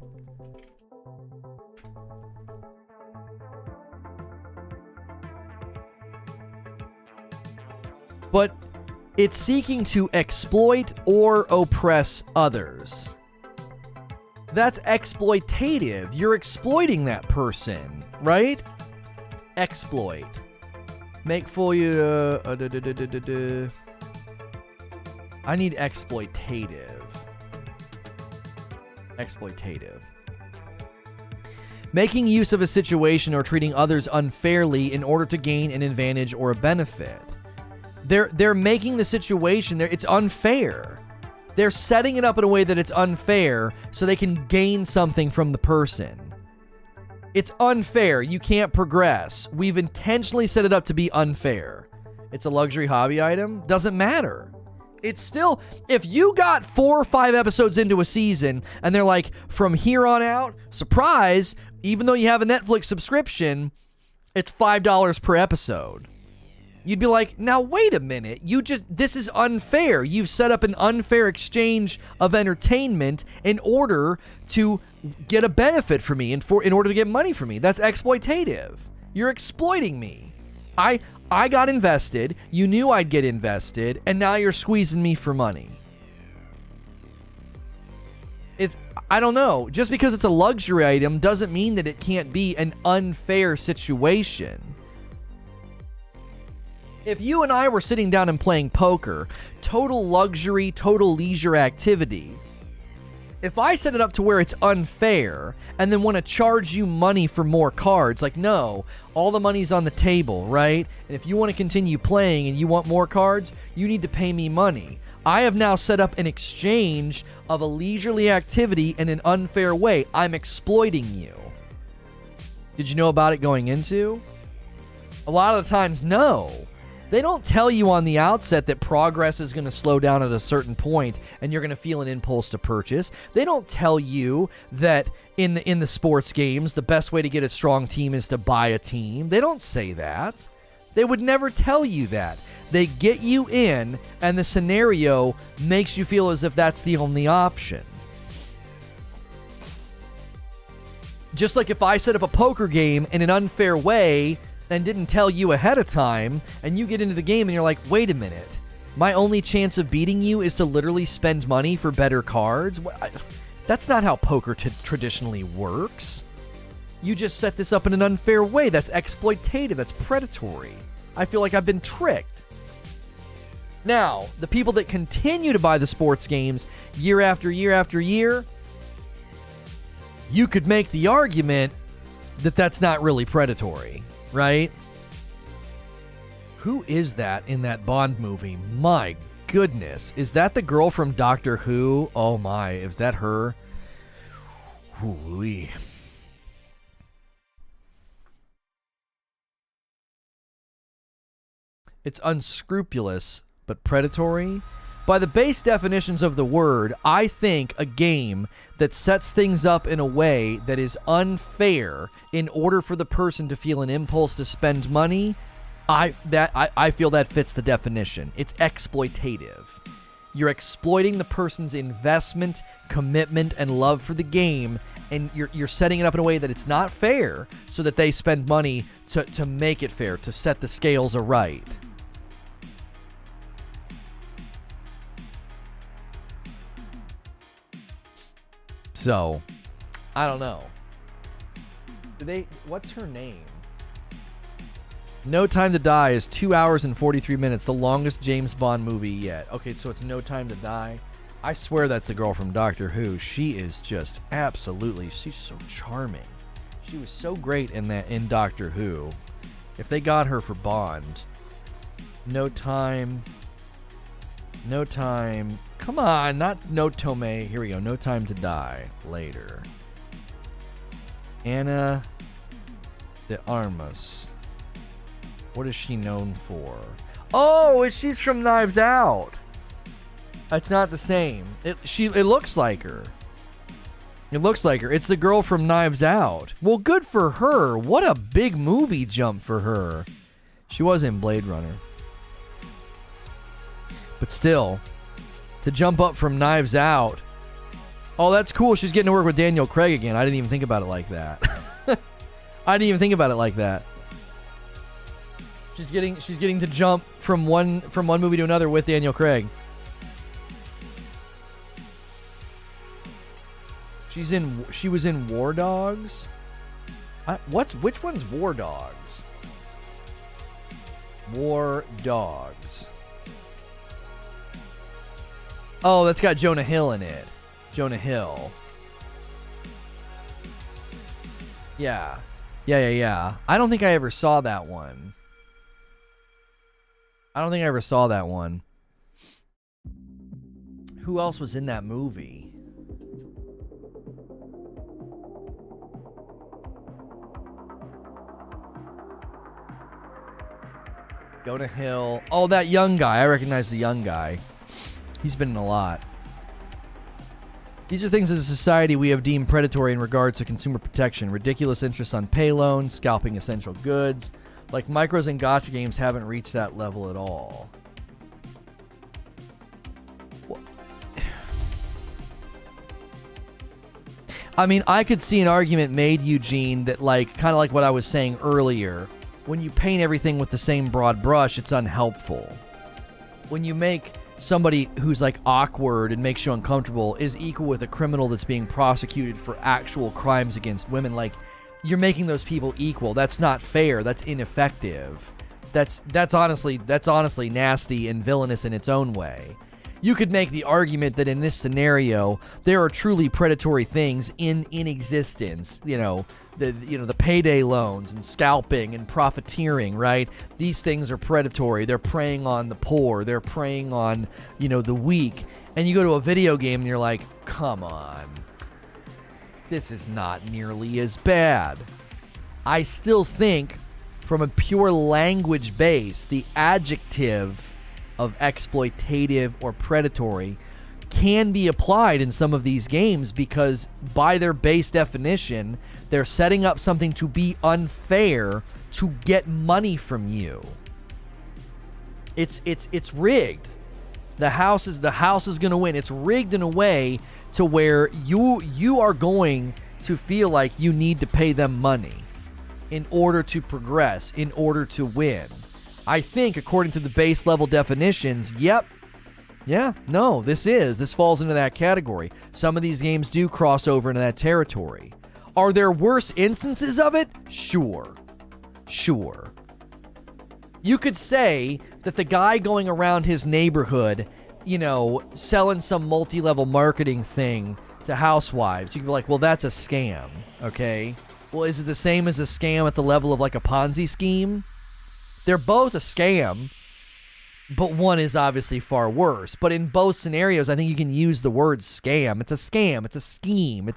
But it's seeking to exploit or oppress others. That's exploitative. You're exploiting that person, right? Exploit. Make full you. I need exploitative. Exploitative. Making use of a situation or treating others unfairly in order to gain an advantage or a benefit. They're making the situation there. It's unfair. They're setting it up in a way that it's unfair so they can gain something from the person. It's unfair. You can't progress. We've intentionally set it up to be unfair. It's a luxury hobby item. Doesn't matter. It's still, if you got 4 or 5 episodes into a season and they're like, from here on out, surprise, even though you have a Netflix subscription, it's $5 per episode. You'd be like, now wait a minute, this is unfair. You've set up an unfair exchange of entertainment in order to get a benefit for me and in order to get money from me. That's exploitative. You're exploiting me. I got invested, you knew I'd get invested, and now you're squeezing me for money. I don't know. Just because it's a luxury item doesn't mean that it can't be an unfair situation. If you and I were sitting down and playing poker, total luxury, total leisure activity, if I set it up to where it's unfair and then want to charge you money for more cards, like, no, all the money's on the table, right? And if you want to continue playing and you want more cards, you need to pay me money. I have now set up an exchange of a leisurely activity in an unfair way. I'm exploiting you. Did you know about it going into? A lot of the times, no. They don't tell you on the outset that progress is going to slow down at a certain point and you're going to feel an impulse to purchase. They don't tell you that in the sports games, the best way to get a strong team is to buy a team. They don't say that. They would never tell you that. They get you in, and the scenario makes you feel as if that's the only option. Just like if I set up a poker game in an unfair way and didn't tell you ahead of time, and you get into the game and you're like, wait a minute, my only chance of beating you is to literally spend money for better cards? That's not how poker traditionally works. You just set this up in an unfair way. That's exploitative. That's predatory. I feel like I've been tricked. Now, the people that continue to buy the sports games year after year after year, you could make the argument that that's not really predatory. Right? Who is that in that Bond movie? My goodness. Is that the girl from Doctor Who? Oh my, is that her? Hoo-wee. It's unscrupulous but predatory. By the base definitions of the word, I think a game that sets things up in a way that is unfair in order for the person to feel an impulse to spend money, I feel that fits the definition. It's exploitative. You're exploiting the person's investment, commitment, and love for the game, and you're setting it up in a way that it's not fair so that they spend money to make it fair, to set the scales aright. So, I don't know. What's her name? No Time to Die is 2 hours and 43 minutes, the longest James Bond movie yet. Okay, so it's No Time to Die. I swear that's the girl from Doctor Who. She is just absolutely, she's so charming. She was so great in Doctor Who. If they got her for Bond. No Time. Come on, not No Tomei. Here we go. No Time to Die. Later. Ana de Armas. What is she known for? Oh, she's from Knives Out. It's not the same. It looks like her. It looks like her. It's the girl from Knives Out. Well, good for her. What a big movie jump for her. She was in Blade Runner. But still, to jump up from Knives Out. Oh, that's cool. She's getting to work with Daniel Craig again. I didn't even think about it like that. She's getting to jump from one movie to another with Daniel Craig. She was in War Dogs. Which one's War Dogs? War Dogs. Oh, that's got Jonah Hill in it. Jonah Hill. Yeah. I don't think I ever saw that one. Who else was in that movie? Jonah Hill. Oh, that young guy. I recognize the young guy. He's been in a lot. These are things as a society we have deemed predatory in regards to consumer protection. Ridiculous interest on pay loans, scalping essential goods. Like micros and gacha games haven't reached that level at all. I mean, I could see an argument made, Eugene, that kind of like what I was saying earlier. When you paint everything with the same broad brush, it's unhelpful. When you make somebody who's awkward and makes you uncomfortable is equal with a criminal that's being prosecuted for actual crimes against women, you're making those people equal. That's not fair. That's ineffective. That's honestly nasty and villainous in its own way. You could make the argument that in this scenario there are truly predatory things in existence. The payday loans and scalping and profiteering, right? These things are predatory. They're preying on the poor. They're preying on, the weak. And you go to a video game and you're like, come on. This is not nearly as bad. I still think from a pure language base, the adjective of exploitative or predatory can be applied in some of these games because by their base definition, they're setting up something to be unfair to get money from you. It's rigged. The house is going to win. It's rigged in a way to where you are going to feel like you need to pay them money in order to progress, in order to win. I think according to the base level definitions, this falls into that category. Some of these games do cross over into that territory. Are there worse instances of it? Sure. You could say that the guy going around his neighborhood, selling some multi-level marketing thing to housewives, you could be like, well, that's a scam, okay? Well, is it the same as a scam at the level of a Ponzi scheme? They're both a scam, but one is obviously far worse. But in both scenarios, I think you can use the word scam. It's a scam. It's a scheme.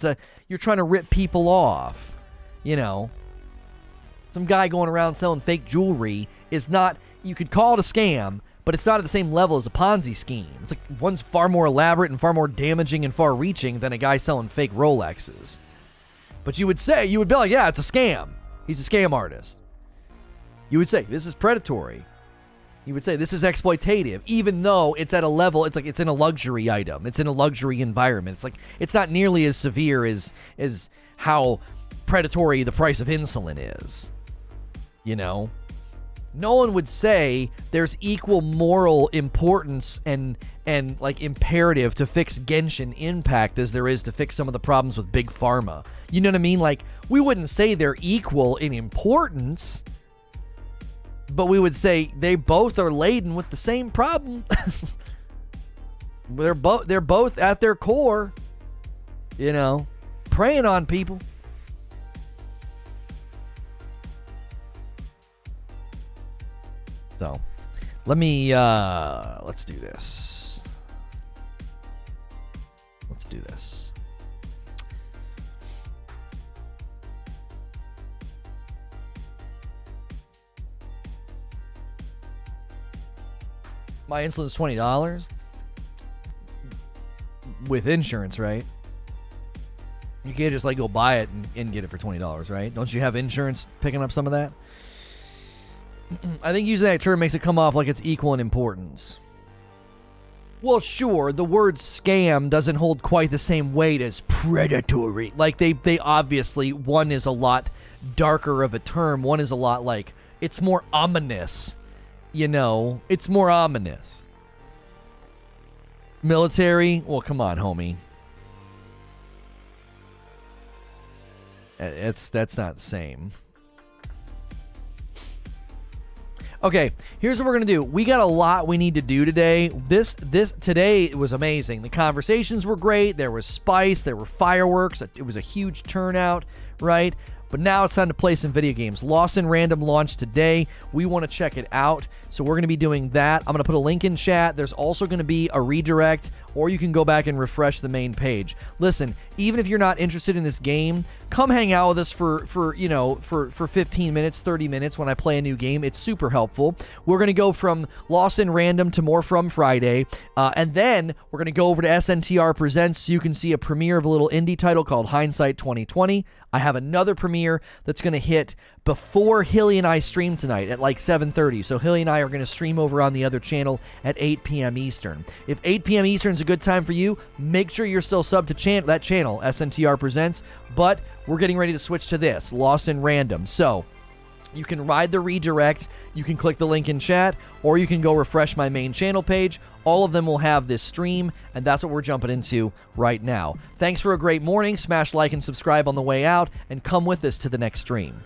You're trying to rip people off. Some guy going around selling fake jewelry is not, you could call it a scam, but it's not at the same level as a Ponzi scheme. It's like one's far more elaborate and far more damaging and far reaching than a guy selling fake Rolexes. But you would be like, yeah, it's a scam. He's a scam artist. You would say, this is predatory. You would say, this is exploitative, even though it's at a level, it's like it's in a luxury item. It's in a luxury environment. It's like, it's not nearly as severe as how predatory the price of insulin is. You know? No one would say there's equal moral importance and like imperative to fix Genshin Impact as there is to fix some of the problems with Big Pharma. You know what I mean? Like, we wouldn't say they're equal in importance, but we would say they both are laden with the same problem. They're both at their core, you know, preying on people. So, let's do this. Let's do this. My insulin's $20 with insurance, right? You can't just like go buy it and get it for $20, right? Don't you have insurance picking up some of that? I think using that term makes it come off like it's equal in importance. Well, sure, the word scam doesn't hold quite the same weight as predatory. Like, they obviously, one is a lot darker of a term. One is a lot like, it's more ominous. You know, it's more ominous. Military? Well, come on, homie. That's not the same. Okay, here's what we're gonna do. We got a lot we need to do today. Today it was amazing. The conversations were great. There was spice. There were fireworks. It was a huge turnout, right? But now it's time to play some video games. Lost in Random launched today. We want to check it out, so we're going to be doing that. I'm going to put a link in chat. There's also going to be a redirect, or you can go back and refresh the main page. Listen, even if you're not interested in this game, come hang out with us for 15 minutes, 30 minutes when I play a new game. It's super helpful. We're going to go from Lost in Random to more from Friday, and then we're going to go over to SNTR Presents so you can see a premiere of a little indie title called Hindsight 2020. I have another premiere that's going to hit before Hilly and I stream tonight at like 7:30. So Hilly and I are going to stream over on the other channel at 8 p.m. Eastern. If 8 p.m. Eastern is a good time for you, make sure you're still subbed to that channel, SNTR Presents. But we're getting ready to switch to this, Lost in Random. So you can ride the redirect, you can click the link in chat, or you can go refresh my main channel page. All of them will have this stream, and that's what we're jumping into right now. Thanks for a great morning. Smash like and subscribe on the way out, and come with us to the next stream.